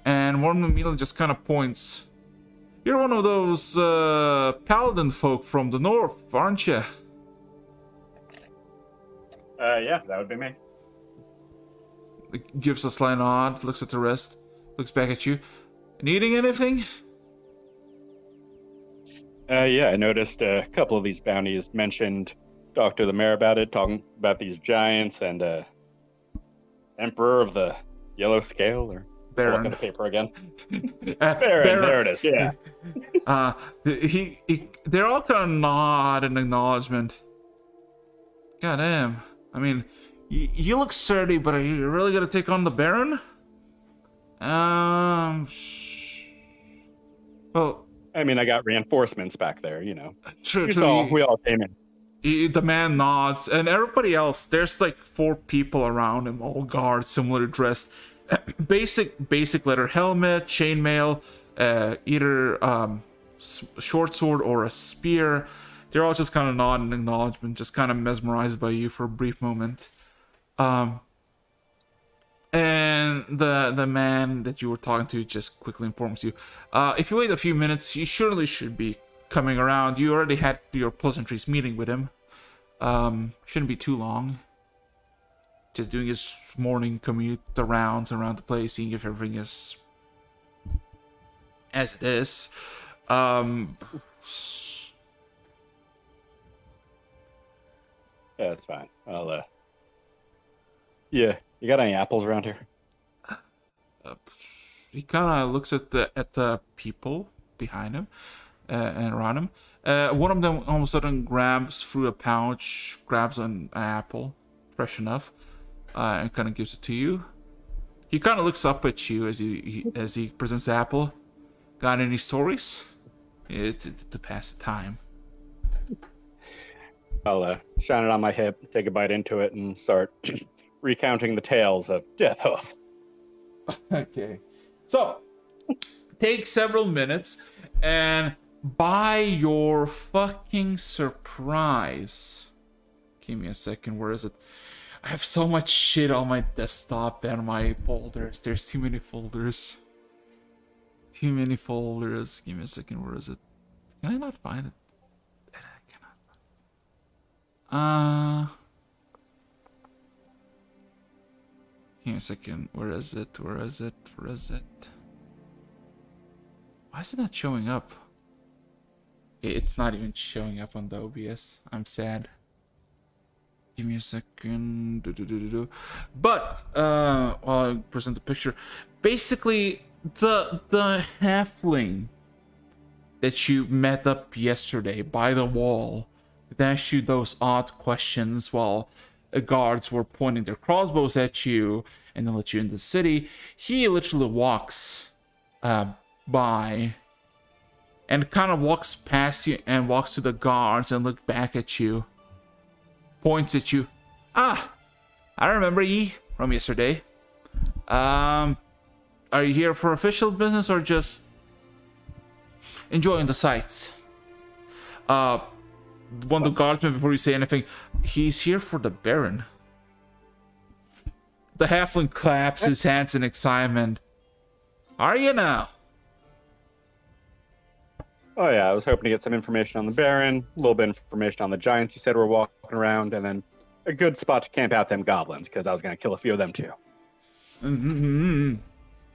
A: and one of them immediately just kind of points. You're one of those paladin folk from the north, aren't you?
F: Yeah, that would be me.
A: Gives a sly nod, looks at the rest, looks back at you. Needing anything?
F: Yeah, I noticed a couple of these bounties mentioned, talked to the mayor about it, talking about these giants and Emperor of the Yellow Scale, or
A: Baron.
F: look at the paper again.
A: Baron,
F: there it is. Yeah.
A: They're all kind of nod in acknowledgement. God damn. I mean, you look sturdy, but are you really gonna take on the Baron? Well,
F: I mean, I got reinforcements back there,
A: True.
F: We all came in.
A: The man nods, and everybody else, there's like 4 people around him, all guards, similarly dressed. Basic leather helmet, chainmail, either short sword or a spear. They're all just kind of nod in acknowledgement, just kind of mesmerized by you for a brief moment. And the man that you were talking to just quickly informs you, if you wait a few minutes, you surely should be coming around. You already had your pleasantries meeting with him. Shouldn't be too long. Just doing his morning commute, the rounds around the place, seeing if everything is as it is.
F: Yeah, that's fine. Yeah, you got any apples around here?
A: He kind of looks at the people behind him and around him. One of them all of a sudden grabs through a pouch, grabs an apple, fresh enough, and kind of gives it to you. He kind of looks up at you as he presents the apple. Got any stories? It's to pass the time.
F: I'll shine it on my hip, take a bite into it, and start recounting the tales of Death Hoof.
A: Okay. So, take several minutes, and by your fucking surprise... Give me a second, where is it? I have so much shit on my desktop and my folders. There's too many folders. Too many folders. Give me a second, where is it? Can I not find it? I cannot find it. Give me a second. Where is it? Where is it? Where is it? Why is it not showing up? Okay, it's not even showing up on the OBS. I'm sad. Give me a second. But while I present the picture, basically the halfling that you met up yesterday by the wall that asked you those odd questions while guards were pointing their crossbows at you and then let you into the city, he literally walks by and kind of walks past you and walks to the guards and looks back at you, points at you. Ah, I remember ye from yesterday. Are you here for official business or just enjoying the sights? One of the guardsmen, before you say anything, he's here for the Baron. The halfling claps his hands in excitement. Are you now?
F: Oh yeah, I was hoping to get some information on the Baron, a little bit of information on the giants you said were walking around, and then a good spot to camp out them goblins, because I was going to kill a few of them too.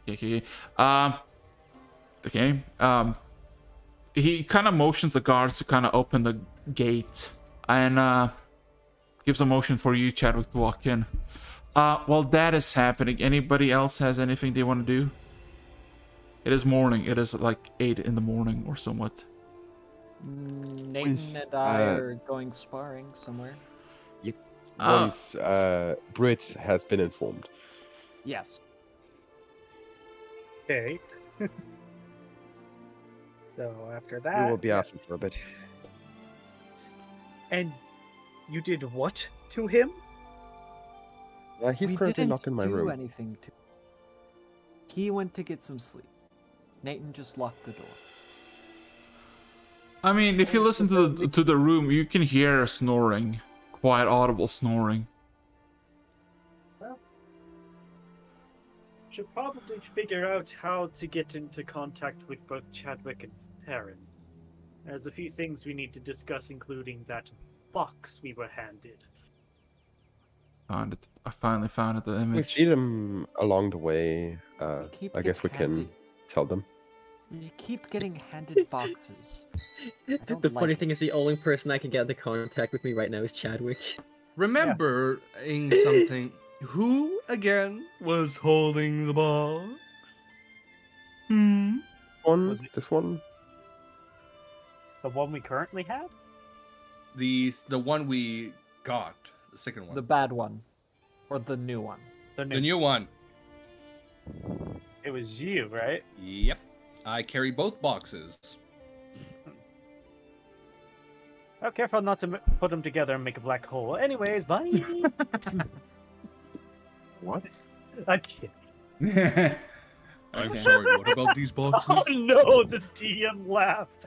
A: Okay. He kind of motions the guards to kind of open the gate and gives a motion for you, Chadwick, to walk in. While that is happening, anybody else has anything they want to do? It is morning. It is like 8 in the morning or somewhat.
J: Nathan and I are going sparring somewhere.
D: Yep. Once Brit has been informed.
J: Yes.
I: Okay. So after that...
D: We will be absent for a bit.
I: And you did what to him?
D: He's currently locked in my room.
J: We didn't do anything to him. He went to get some sleep. Nathan just locked the door.
A: I mean, if you listen to the room, you can hear snoring. Quite audible snoring.
I: Well, should probably figure out how to get into contact with both Chadwick and Theron. There's a few things we need to discuss, including that box we were handed.
A: Found it. I finally found it. The image.
D: We see them along the way. I guess we can tell them.
J: You keep getting handed boxes.
K: The funny thing is, the only person I can get into contact with me right now is Chadwick.
G: Remembering something. Who again was holding the box?
D: This one.
I: The one we currently had?
G: The one we got. The second one.
J: The bad one. Or the new one.
G: The new one.
I: It was you, right?
G: Yep. I carry both boxes.
I: Oh, careful not to put them together and make a black hole. Anyways, bye.
D: What?
I: I'm kidding.
G: I'm sorry, what about these boxes?
I: Oh no, the DM laughed.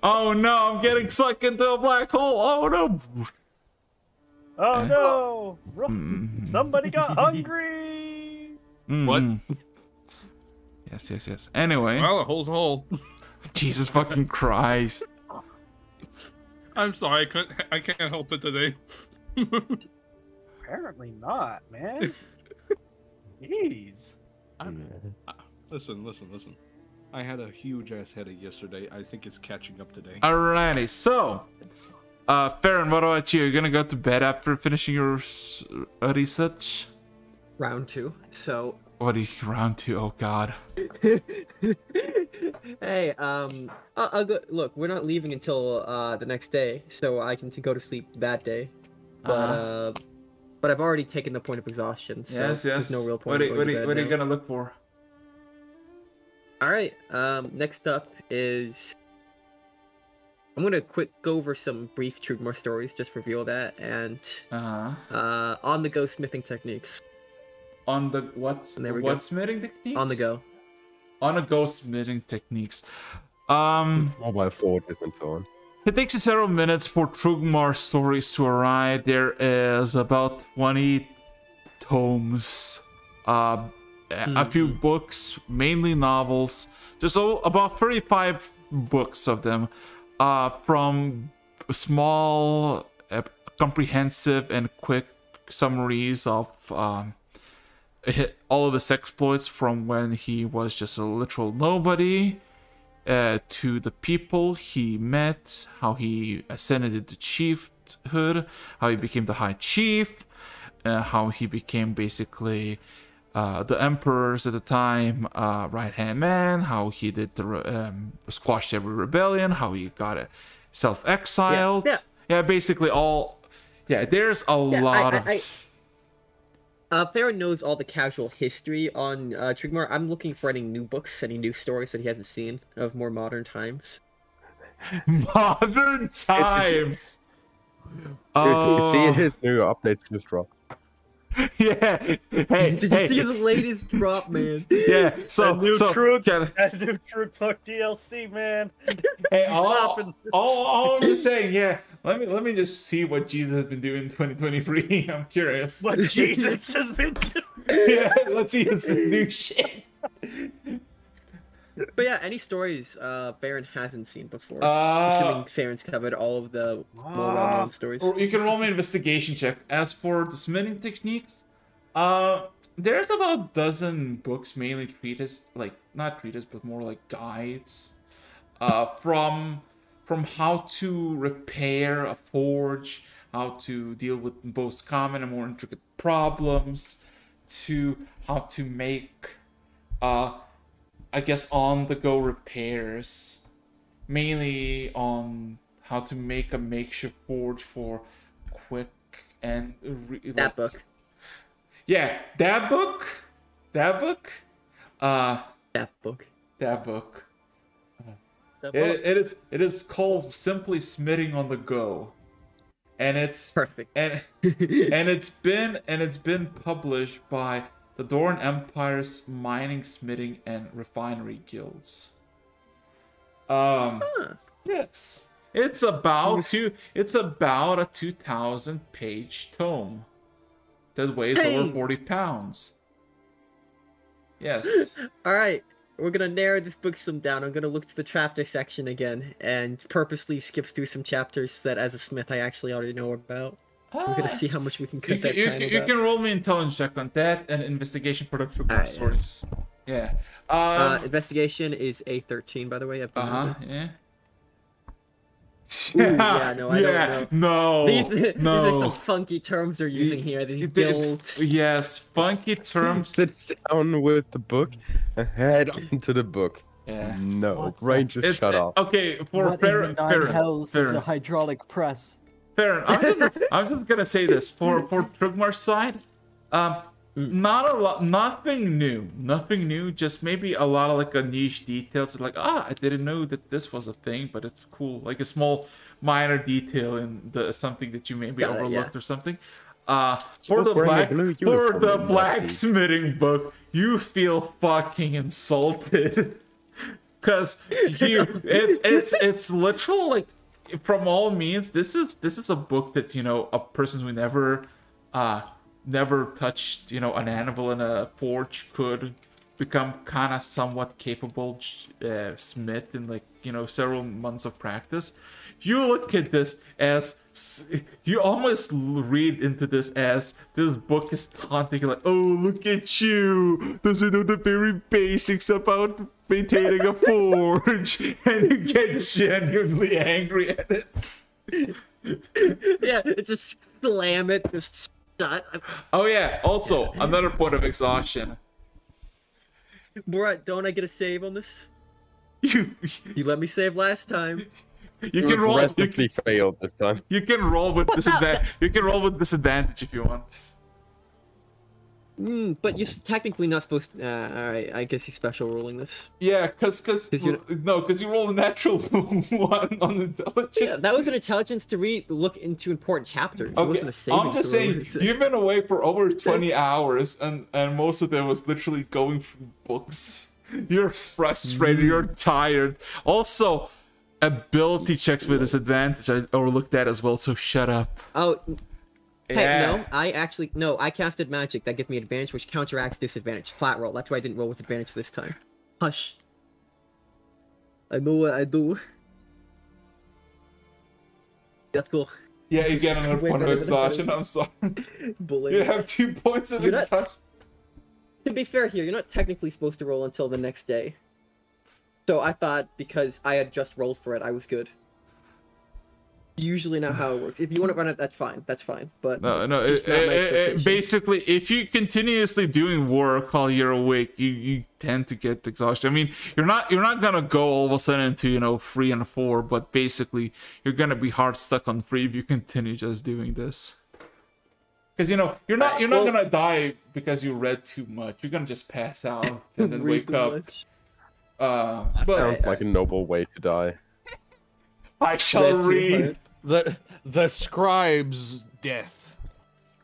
A: Oh no, I'm getting sucked into a black hole. Oh no.
I: Oh no! Somebody got hungry!
G: What?
A: Yes. Anyway.
G: Well, a hole's a hole.
A: Jesus fucking Christ.
L: I'm sorry, I can't help it today.
I: Apparently not, man. Jeez.
L: Listen. I had a huge ass headache yesterday. I think it's catching up today.
A: Alrighty, so Farron, what about you? You're gonna go to bed after finishing your research?
C: Round 2. So
A: What are you round 2? Oh god.
C: hey, I'll go. Look, we're not leaving until the next day, so I can go to sleep that day. But but I've already taken the point of exhaustion, so
A: Yes.
C: there's no real point.
A: What are you gonna look for?
C: All right. Next up is I'm gonna go over some brief Trugmar stories, just reveal that, and on the go smithing techniques.
A: On the what smithing techniques?
C: On the go.
A: On the go smithing techniques.
D: Mobile forges and so on.
A: It takes you several minutes for Trugmar stories to arrive. There is about 20 tomes, a few books, mainly novels. There's about 35 books of them, from small, comprehensive, and quick summaries of all of his exploits from when he was just a literal nobody, to the people he met, how he ascended into chiefhood, how he became the high chief, how he became basically the emperor's at the time right-hand man, how he did the squashed every rebellion, how he got it self-exiled. Yeah, basically all. Yeah, there's a lot of.
C: Farron knows all the casual history on Trugmar. I'm looking for any new books, any new stories that he hasn't seen of more modern times.
A: Modern times.
D: Did you see his new updates just dropped?
A: Yeah. Hey,
C: did you see the latest drop, man?
A: Yeah. So
I: that new
A: Trugmar
I: DLC, man.
A: Hey, all I'm just saying, yeah. Let me just see what Jesus has been doing in 2023. I'm curious.
I: What Jesus has been doing?
A: Yeah, let's see his new shit.
C: But yeah, any stories Farron hasn't seen before? Assuming Farron's covered all of the more well-known stories.
A: Or you can roll me an investigation check. As for the smithing techniques, there's about a dozen books, mainly treatise, like not treatise, but more like guides, from how to repair a forge, how to deal with both common and more intricate problems, to how to make I guess on-the-go repairs, mainly on how to make a makeshift forge for quick and
C: that book.
A: Yeah, that book. That book. It is called simply smithing on the go, and it's
C: perfect.
A: And it's been published by the Doran Empire's mining, smithing, and refinery guilds. Yes, it's about a 2,000-page tome that weighs over 40 pounds. Yes.
C: All right, we're gonna narrow this book some down. I'm gonna look to the chapter section again and purposely skip through some chapters that, as a smith, I actually already know about. We're gonna see how much we can cut that time
A: You can roll me intelligence check on that and investigation for the Trugmar stories. Yeah.
C: Investigation is a 13, by the way.
A: Yeah.
C: Ooh, yeah, no, I don't know.
A: No,
C: these are some funky terms they're using here. These guilds.
A: Yes, funky terms.
D: Sit down with the book and head onto the book.
A: Yeah.
D: No, brain just shut off.
A: Okay, for Farron,
J: hells is a hydraulic press.
A: Farron, I'm just gonna say this for Trugmar's side, not a lot, nothing new. Just maybe a lot of like a niche details, like I didn't know that this was a thing, but it's cool, like a small minor detail in something that you maybe overlooked or something. For the blacksmithing book, you feel fucking insulted, cause it's literal like. From all means, this is a book that a person who never touched an anvil in a forge could become kind of somewhat capable smith in like, you know, several months of practice. You look at this as, you almost read into this as this book is taunting you, like, oh, look at you, doesn't know the very basics about maintaining a forge, and you get genuinely angry at it.
K: Yeah, it's just slam it, just shut.
A: Oh yeah, also, another point of exhaustion.
K: Brett, don't I get a save on this?
A: You
K: let me save last time.
A: You can roll. You can,
D: failed this time.
A: You can roll with disadvantage. You can roll with disadvantage if you want.
K: But you're technically not supposed to... alright, I guess he's special rolling this.
A: Yeah, because you rolled a natural 1 on intelligence.
K: Yeah, that was an intelligence to look into important chapters. It wasn't a saving
A: I'm just saying, you've been away for over 20 hours, and most of it was literally going through books. You're frustrated, you're tired. Also, ability checks with disadvantage I overlooked that as well, so shut up.
K: Oh, hey,
A: yeah.
K: no, I casted magic. That gives me advantage, which counteracts disadvantage. Flat roll. That's why I didn't roll with advantage this time. Hush. I know what I do. That's cool.
A: Yeah, you get another point of exhaustion. I'm sorry. You have 2 points of exhaustion.
K: To be fair here, you're not technically supposed to roll until the next day. So I thought because I had just rolled for it, I was good. Usually not how it works. If you want to run it, that's fine. That's fine. But
A: no. Basically, if you continuously doing work while you're awake, you tend to get exhaustion. I mean, you're not gonna go all of a sudden into 3 and 4, but basically you're gonna be hard stuck on 3 if you continue just doing this. Because you're not gonna die because you read too much. You're gonna just pass out and then wake up.
D: That sounds like a noble way to die.
A: I shall read.
G: The scribe's death.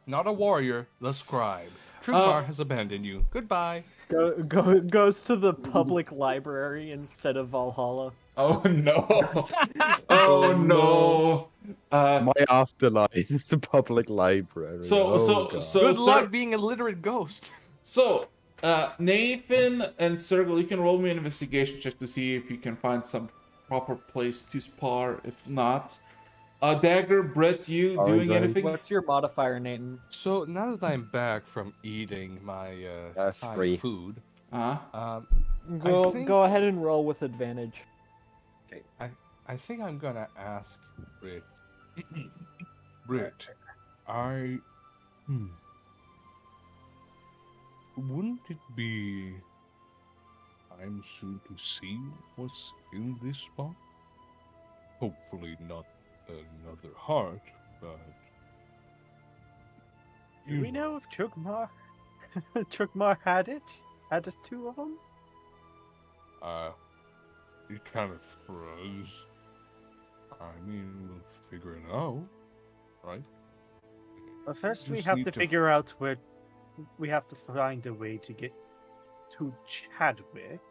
G: Not a warrior, the scribe. Trumar has abandoned you. Goodbye.
J: Goes to the public library instead of Valhalla.
A: Oh no. Oh no.
D: My afterlife is the public library.
G: Good luck being a literate ghost.
A: So, Nathan and Circle, you can roll me an investigation check to see if you can find some proper place to spar. If not, Dagger, Brett, you doing anything?
J: What's your modifier, Nathan?
G: So now that I'm back from eating my Thai food,
J: go ahead and roll with advantage.
G: Okay, I think I'm gonna ask Britt. Britt, wouldn't it be time soon to see what's in this spot? Hopefully not another heart, but...
I: Do we know if Trugmar had it? Had us 2 of them?
G: He kind of froze. I mean, we'll figure it out, right?
I: But first we have to figure out where... We have to find a way to get to Chadwick,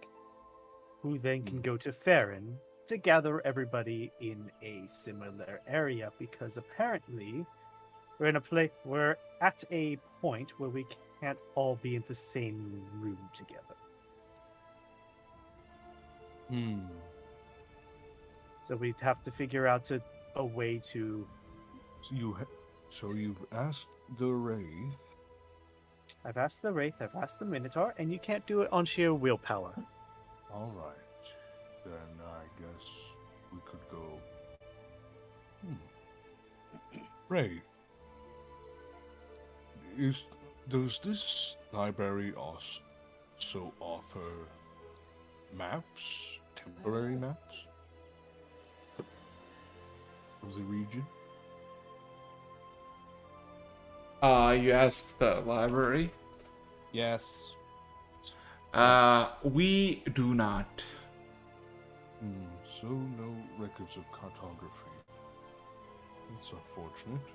I: who then can go to Farron to gather everybody in a similar area, because apparently we're at a point where we can't all be in the same room together. So we'd have to figure out a way to...
G: So you've asked the Wraith.
I: I've asked the Wraith, I've asked the Minotaur, and you can't do it on sheer willpower.
G: Alright. Then I guess we could go... Wraith. Does this library also offer maps? Temporary maps? Of the region?
A: You asked the library?
G: Yes.
A: We do not.
G: So no records of cartography. That's unfortunate.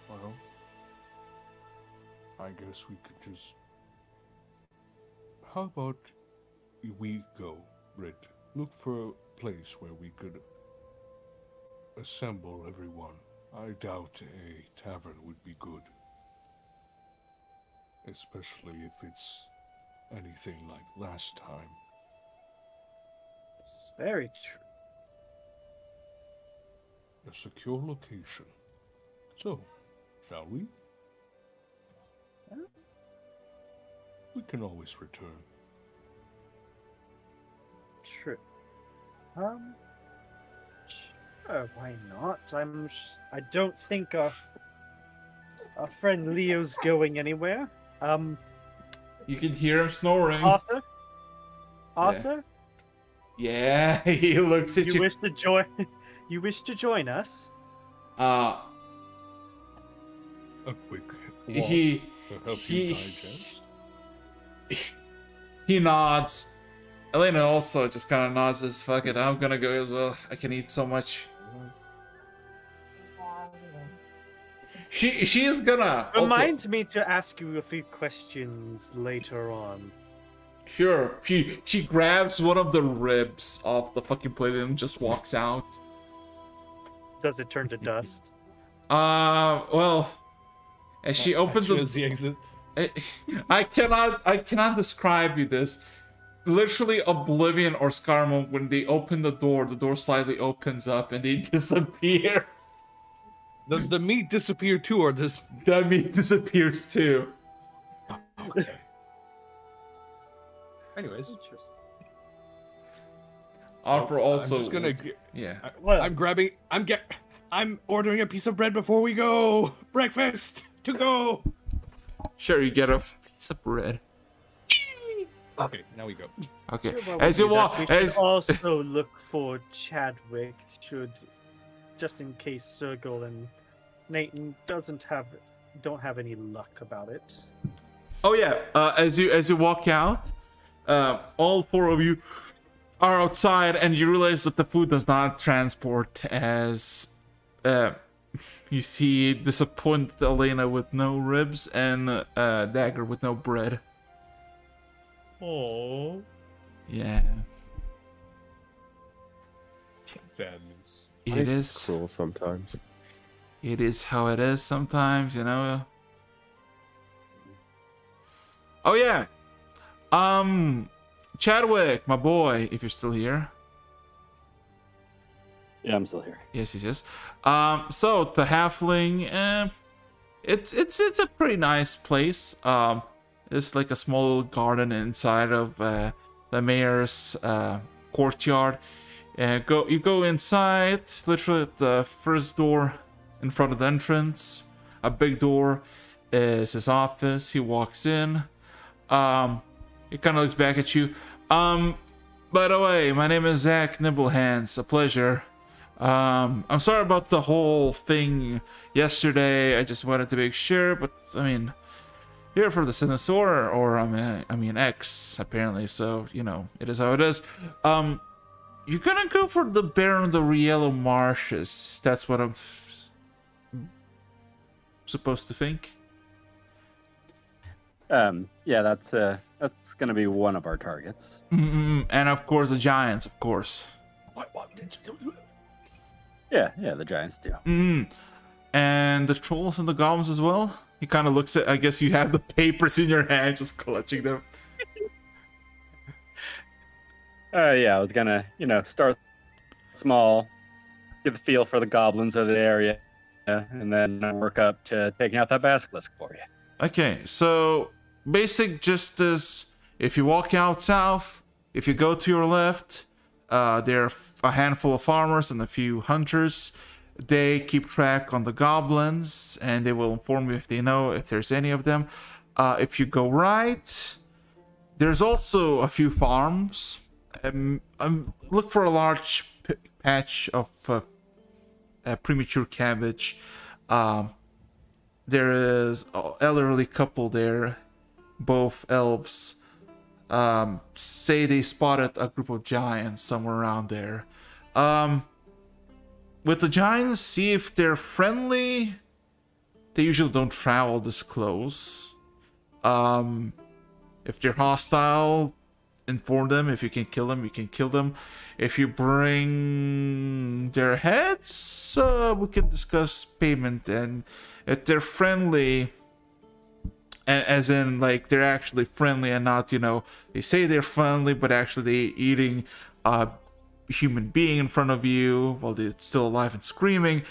G: Well, I guess we could just... How about we go, Britt? Look for a place where we could assemble everyone. I doubt a tavern would be good.
L: especially if it's anything like last time.
I: This is very true.
L: A secure location. So, shall we? We can always return.
I: True. Sure, why not? I don't think our friend Leo's going anywhere.
A: You can hear him snoring.
I: Arthur? Arthur?
A: Yeah, he looks at you.
I: You wish to join you wish to join us?
L: A quick walk
A: He
L: to help you digest.
A: he nods. Elena also just kind of nods as fuck it. I'm gonna go as well. I can eat so much. She's gonna
I: Remind me to ask you a few questions later on.
A: Sure. She grabs one of the ribs off the fucking plate and just walks out.
I: Does it turn to dust?
A: Well, as she opens
G: the exit.
A: I cannot describe you this. Literally Oblivion or Scarmo, when they open the door slightly opens up and they disappear.
G: Does the meat disappear too, or does
A: the meat disappears too?
G: Okay. Anyways,
A: Arthur also.
G: I'm just gonna.
A: Yeah.
G: I'm ordering a piece of bread before we go. Breakfast to go.
A: Sure, you get a piece of bread.
G: Okay, now we go.
A: Okay,
I: Sure,
A: as you walk,
I: we should also look for Chadwick, just in case Sergal and Nathan don't have any luck about it.
A: Oh yeah, as you walk out, all four of you are outside, and you realize that the food does not transport. As you see disappointed Elena with no ribs and Dagger with no bread.
G: Oh.
A: Yeah.
G: Sadness.
A: It is
D: cruel sometimes.
A: It is how it is sometimes, you know. Oh yeah. Chadwick, my boy, if you're still here.
H: Yeah, I'm still here.
A: Yes, yes, yes. So the halfling, it's a pretty nice place. It's like a small garden inside of the mayor's courtyard. You go inside, literally at the first door in front of the entrance. A big door is his office. He walks in. He kind of looks back at you. By the way, my name is Zach Nibblehands. A pleasure. I'm sorry about the whole thing yesterday. I just wanted to make sure, but I mean, here for the Sinosaur, or I mean X apparently. So you know, it is how it is. You're gonna go for the Baron of the Riello Marshes. That's what I'm supposed to think.
H: Yeah, that's gonna be one of our targets.
A: And of course the Giants, of course.
G: What did you do?
H: Yeah, the Giants do.
A: And the trolls and the goblins as well. He kind of looks at. I guess you have the papers in your hand, just clutching them.
H: Yeah, I was gonna, start small, get the feel for the goblins of the area, and then work up to taking out that basilisk for you.
A: Okay, so basic just as if you walk out south, if you go to your left, there are a handful of farmers and a few hunters. They keep track on the goblins, and they will inform you if they know if there's any of them. If you go right, there's also a few farms. Look for a large patch of premature cabbage. There is an elderly couple there, both elves. Say they spotted a group of giants somewhere around there. With the giants, see if they're friendly. They usually don't travel this close. If they're hostile, inform them. If you can kill them, you can kill them. If you bring their heads, we can discuss payment. And if they're friendly and as in like they're actually friendly and not, you know, they say they're friendly, but actually they eating a human being in front of you while they're still alive and screaming.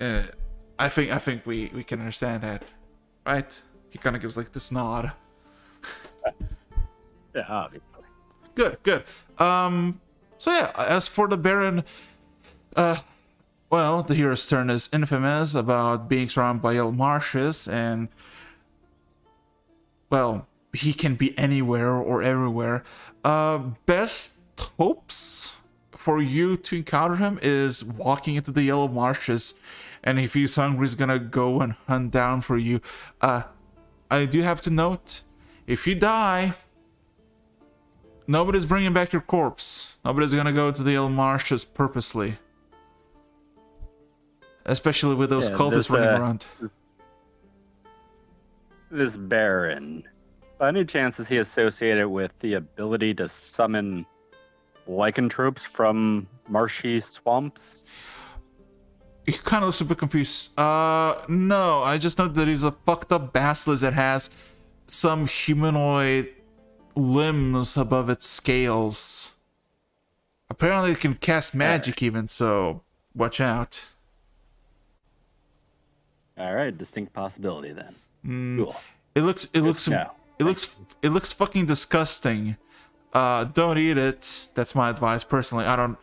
A: I think we can understand that, right? He kind of gives like this nod.
H: Yeah, obviously.
A: Good. So yeah, as for the Baron, well, the hero's turn is infamous about being surrounded by yellow marshes, and well, he can be anywhere or everywhere. Best hopes for you to encounter him is walking into the yellow marshes, and if he's hungry, he's gonna go and hunt down for you. I do have to note, if you die, nobody's bringing back your corpse. Nobody's gonna go to the yellow marshes purposely. Especially with those cultists running around.
H: This Baron, by any chance is he associated with the ability to summon lycanthropes from marshy swamps?
A: He kind of looks a bit confused. No, I just know that he's a fucked up basilisk that has some humanoid limbs above its scales. Apparently it can cast magic even, so watch out.
H: Alright, distinct possibility then. Cool.
A: It looks fucking disgusting. Don't eat it. That's my advice personally. I don't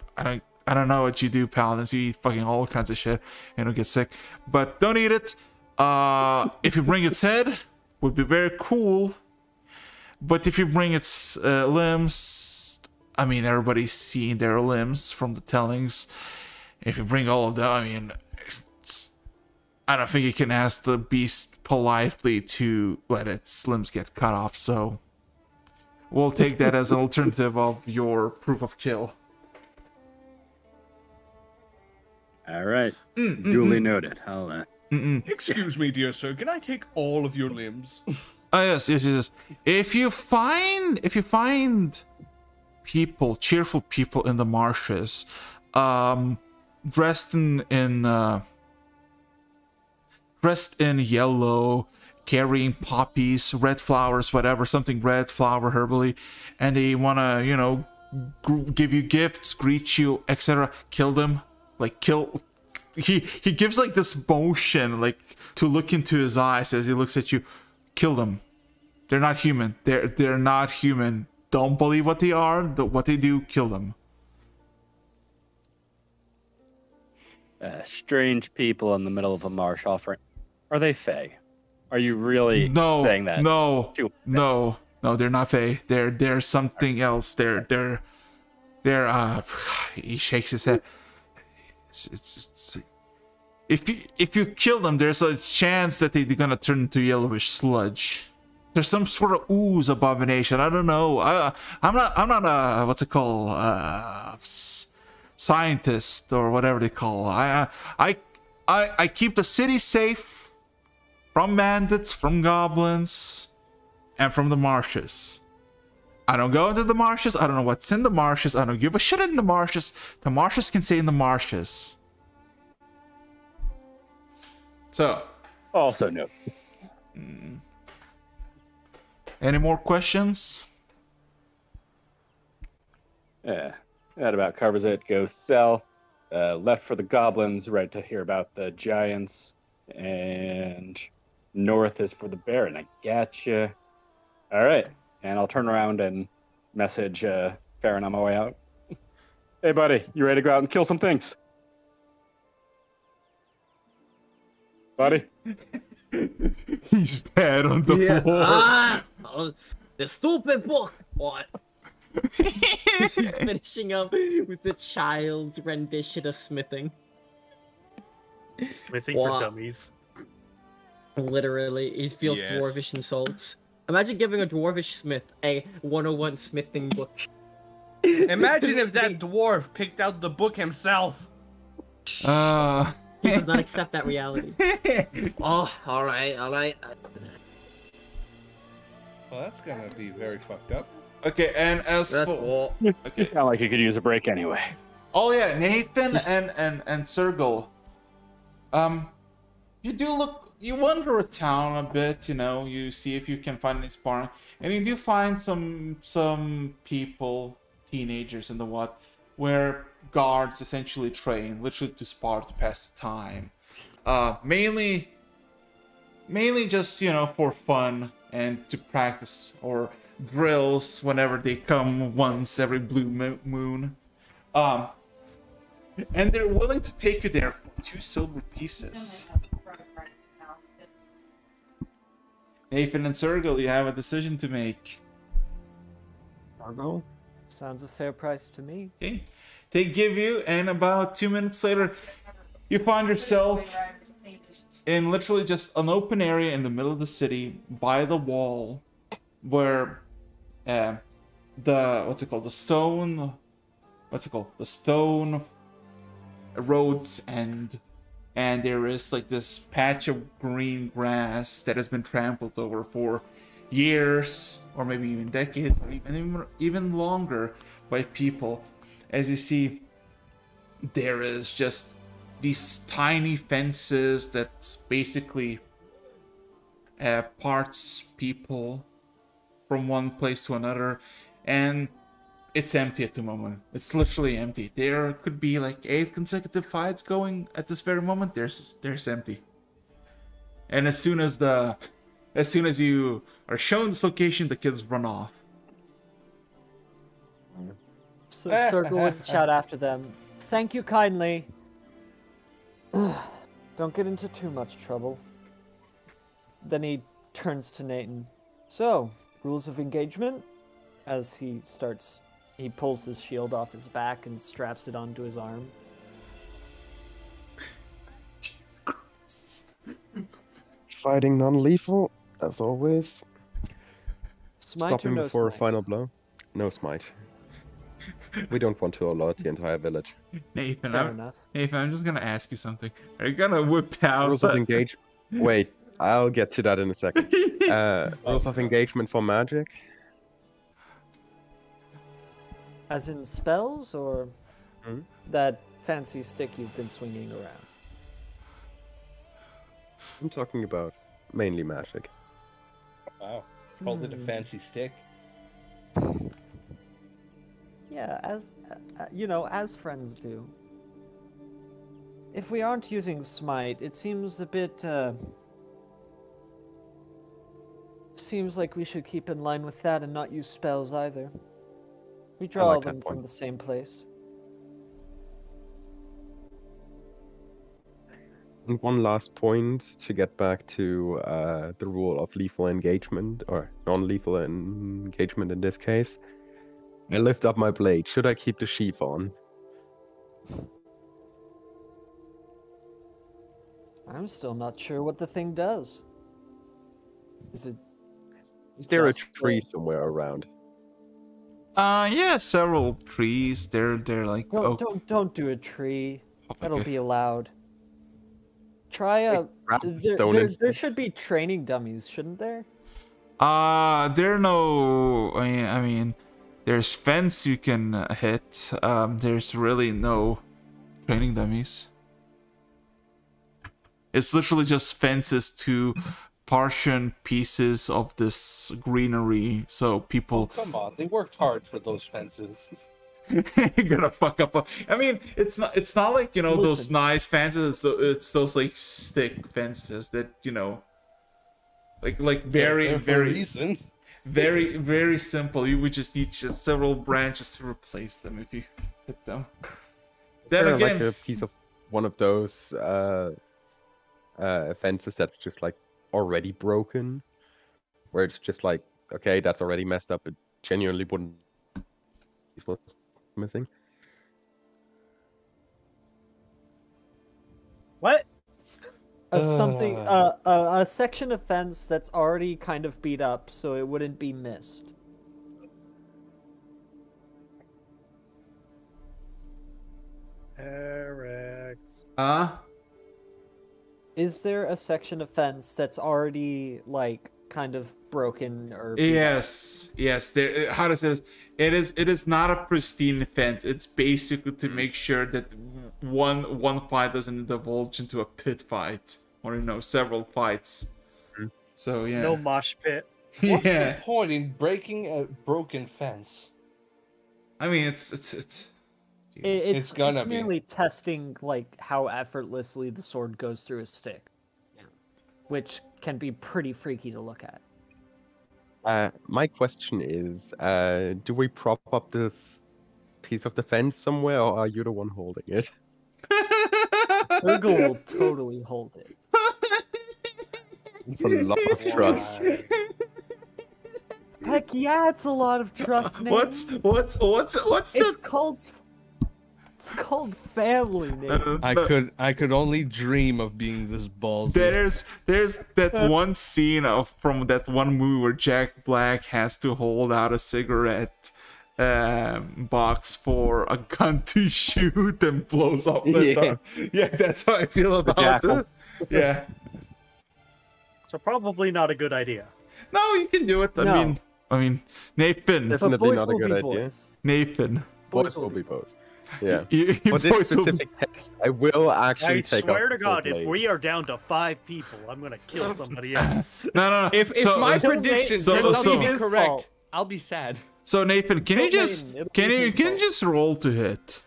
A: know what you do, paladins. You eat fucking all kinds of shit and you'll get sick. But don't eat it. If you bring its head, would be very cool. But if you bring its limbs, I mean, everybody's seeing their limbs from the tellings. If you bring all of them, I mean, I don't think you can ask the beast politely to let its limbs get cut off. So we'll take that as an alternative of your proof of kill.
H: All right. Duly noted. I'll,
G: Excuse me, dear sir. Can I take all of your limbs?
A: Yes. If you find people, cheerful people in the marshes, dressed in yellow, carrying poppies, red flowers, whatever, something red, flower, herbally, and they wanna, you know, give you gifts, greet you, etc. Kill them. Like, kill. He gives like this motion, like to look into his eyes as he looks at you. Kill them. They're not human. They're not human. Don't believe what they are. What they do, kill them.
H: Strange people in the middle of a marsh offering. Are they Fae? Are you really saying that?
A: No, they're not Fae. They're something else. They're he shakes his head. It's if you kill them, there's a chance that they're gonna turn into yellowish sludge. There's some sort of ooze abomination. I don't know. I'm not a what's it called, scientist or whatever they call. I keep the city safe from bandits, from goblins, and from the marshes. I don't go into the marshes. I don't know what's in the marshes. I don't give a shit in the marshes. The marshes can stay in the marshes. So.
H: Also no.
A: Any more questions?
H: Yeah, that about covers it. Go south, left for the goblins, right to hear about the giants, and north is for the Baron. I gotcha. All right, and I'll turn around and message Farron on my way out. Hey, buddy, you ready to go out and kill some things? Buddy?
A: He's dead on the floor.
K: The stupid book. What? Finishing up with the child's rendition of smithing.
I: Smithing for dummies.
K: Literally, he feels dwarvish insults. Imagine giving a dwarvish smith a 101 smithing book.
G: Imagine if that dwarf picked out the book himself.
K: He does not accept that reality. Oh, alright.
G: Well, that's gonna be very fucked up.
A: Okay, and as for...
H: Okay. Sound like you could use a break anyway.
A: Oh yeah, Nathan and Sergal. You you wander a town a bit, you know, you see if you can find any sparring, and you do find some people, teenagers and the what, where guards essentially train, literally to spar to pass the time. Mainly just, you know, for fun and to practice, or drills whenever they come once every blue moon. And they're willing to take you there for 2 silver pieces. Nathan and Sergil, you have a decision to make.
D: Sergil?
J: Sounds a fair price to me.
A: Okay. They give you, and about 2 minutes later, you find yourself in literally just an open area in the middle of the city by the wall where the stone roads end, and there is like this patch of green grass that has been trampled over for years, or maybe even decades, or even longer by people. As you see, there is just these tiny fences that basically parts people from one place to another, and it's empty at the moment. It's literally empty. There could be like 8 consecutive fights going at this very moment. There's empty. And as soon as you are shown this location, the kids run off.
J: So Circle would shout after them, "Thank you kindly. Don't get into too much trouble." Then he turns to Nathan. "So, rules of engagement?" As he pulls his shield off his back and straps it onto his arm.
D: Fighting non-lethal, as always.
J: Smite
D: Stop
J: or
D: him
J: no
D: before
J: smite?
D: a final blow. No smite. We don't want to alert the entire village.
A: Nathan,
J: Fair enough.
A: I'm just gonna ask you something. Are you gonna whip out
D: Rules of engage. Wait, I'll get to that in a second. Rules of engagement for magic.
J: As in spells, or that fancy stick you've been swinging around?
D: I'm talking about mainly magic.
G: Wow. Called it a fancy stick.
J: Yeah, as as friends do. If we aren't using smite, it seems a bit seems like we should keep in line with that and not use spells either. We draw
D: like that
J: them from
D: point.
J: the same place.
D: And one last point to get back to the rule of lethal engagement, or non-lethal engagement in this case. I lift up my blade. Should I keep the sheath on?
J: I'm still not sure what the thing does. Is
D: there a
J: just
D: tree somewhere around?
A: Yeah, several trees. They're like
J: Don't do a tree. That'll be allowed. Try a. There should be training dummies, shouldn't there?
A: There are no. I mean, there's fence you can hit. There's really no training dummies. It's literally just fences to partition pieces of this greenery, so people.
G: Oh, come on, they worked hard for those fences.
A: You're gonna fuck up. I mean, it's not like, you know, those nice fences. It's those like stick fences that, you know, like very very simple. You would just need just several branches to replace them if you hit them. Then again,
D: like a piece of one of those fences that's just like already broken, where it's just like, okay, that's already messed up. It genuinely wouldn't. What's missing?
I: What?
J: A section of fence that's already kind of beat up, so it wouldn't be missed.
I: Eric.
J: Is there a section of fence that's already like kind of broken or?
A: Yes. There. How to say this? It is not a pristine fence. It's basically to make sure that one fight doesn't divulge into a pit fight or several fights. So yeah.
I: No mosh pit.
G: What's
A: Yeah.
G: the point in breaking a broken fence?
A: I mean, it's
J: It's
G: gonna be.
J: merely testing like how effortlessly the sword goes through a stick, which can be pretty freaky to look at.
D: My question is, do we prop up this piece of the fence somewhere, or are you the one holding it?
J: Urgle will totally hold it.
D: It's a lot of trust.
J: Heck yeah, it's a lot of trust. Nate.
A: What's
J: It's called family, Nate.
G: I could only dream of being this ballsy.
A: There's that one scene from that one movie where Jack Black has to hold out a cigarette box for a gun to shoot and blows up the door. Yeah, that's how I feel about it. Yeah.
I: So probably not a good idea.
A: No, you can do it.
J: No.
A: I mean, Nathan.
D: Definitely not a good idea.
J: Boys.
A: Nathan.
D: Boys will be boys. Yeah.
A: You
D: For this
A: boys will
D: specific test, I will actually
I: I
D: take
I: swear
D: up
I: to God,
D: full
I: if
D: blade.
I: we are down to 5 people, I'm gonna kill somebody else.
A: No.
G: If my prediction turns out to be
J: his
G: correct,
J: fault.
G: I'll be sad.
A: So Nathan, can you just roll to hit?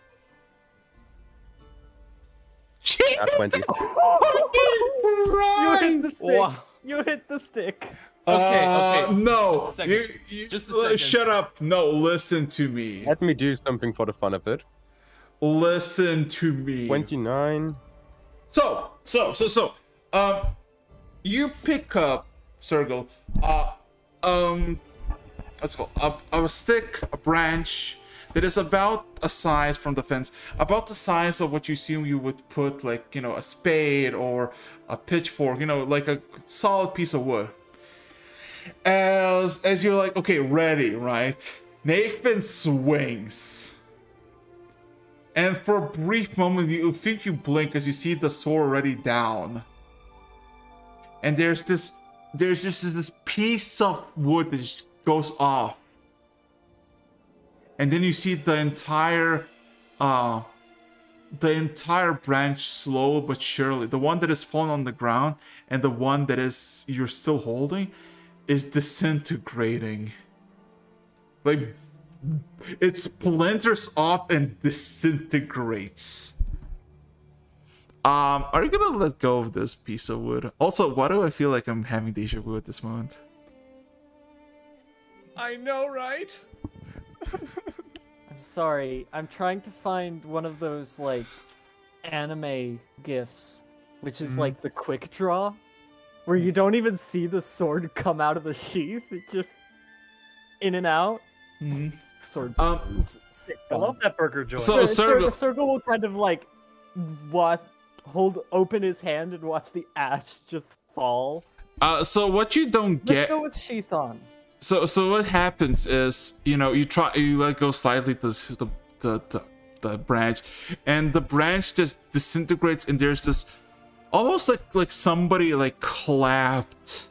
D: At 20.
J: You hit the stick.
G: Wow.
J: You hit the stick.
G: Okay.
A: No.
G: Just a second.
A: You
G: Just a second.
A: shut up. No, listen to me.
D: Let me do something for the fun of it.
A: Listen to me.
D: 29.
A: So, you pick up, Sergal, let's go, a stick, a branch that is about a size from the fence, about the size of what you assume you would put, like, a spade or a pitchfork, like a solid piece of wood. As you're like, okay, ready, right? Nathan swings. And for a brief moment, you think you blink as you see the sword already down. And there's just this piece of wood that just goes off. And then you see the entire branch slow but surely, the one that is falling on the ground and the one that is you're still holding is disintegrating. Like, it splinters off and disintegrates. Are you gonna let go of this piece of wood? Also, why do I feel like I'm having deja vu at this moment?
G: I know, right?
J: I'm sorry. I'm trying to find one of those like anime gifs, which is like the quick draw, where you don't even see the sword come out of the sheath. It just in and out. Swords. Sticks
I: I love that burger joint.
A: So,
J: Circle will kind of like open his hand and watch the ash just fall.
A: So what you don't get.
J: Let's go with sheath on.
A: So what happens is, you let go slightly to the branch, and the branch just disintegrates, and there's this almost like somebody like clapped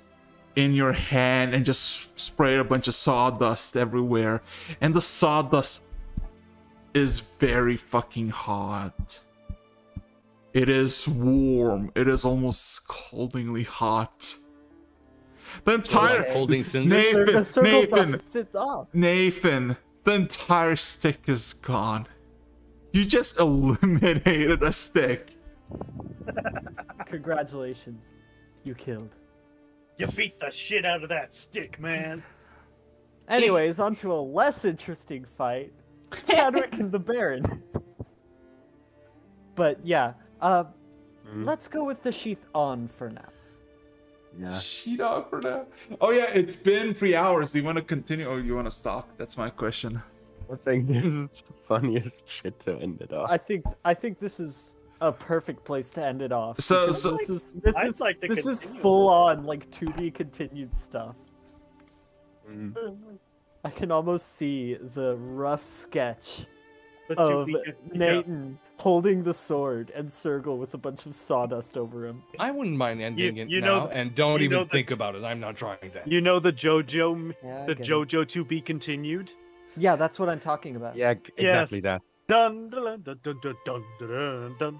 A: in your hand and just sprayed a bunch of sawdust everywhere, and the sawdust is very fucking hot. It is warm. It is almost scaldingly hot. The entire
G: holding
A: Nathan,
J: Nathan,
A: the entire stick is gone. You just eliminated a stick.
J: Congratulations, you killed.
I: You beat the shit out of that stick, man.
J: Anyways, on to a less interesting fight. Chadwick and the Baron. But yeah, let's go with the sheath on for now.
D: Yeah.
A: Sheet on for now. Oh yeah, it's been 3 hours. Do you want to continue or you want to stop? That's my question.
D: I think this is the funniest shit to end it off.
J: I think this is a perfect place to end it off.
A: So
J: this
I: I'd
J: is
I: like to
J: this is
I: continue.
J: full on like to be continued stuff. I can almost see the rough sketch of Nathan holding the sword and Sergal with a bunch of sawdust over him.
G: I wouldn't mind ending it
I: you
G: now,
I: know
G: and don't
I: you know
G: even think about it. I'm not trying that.
I: You know the JoJo,
J: Yeah, I
I: the
J: get it.
I: JoJo to be continued.
J: Yeah, that's what I'm talking about.
D: Yeah, exactly that.
I: Dun dun dun dun dun dun dun dun.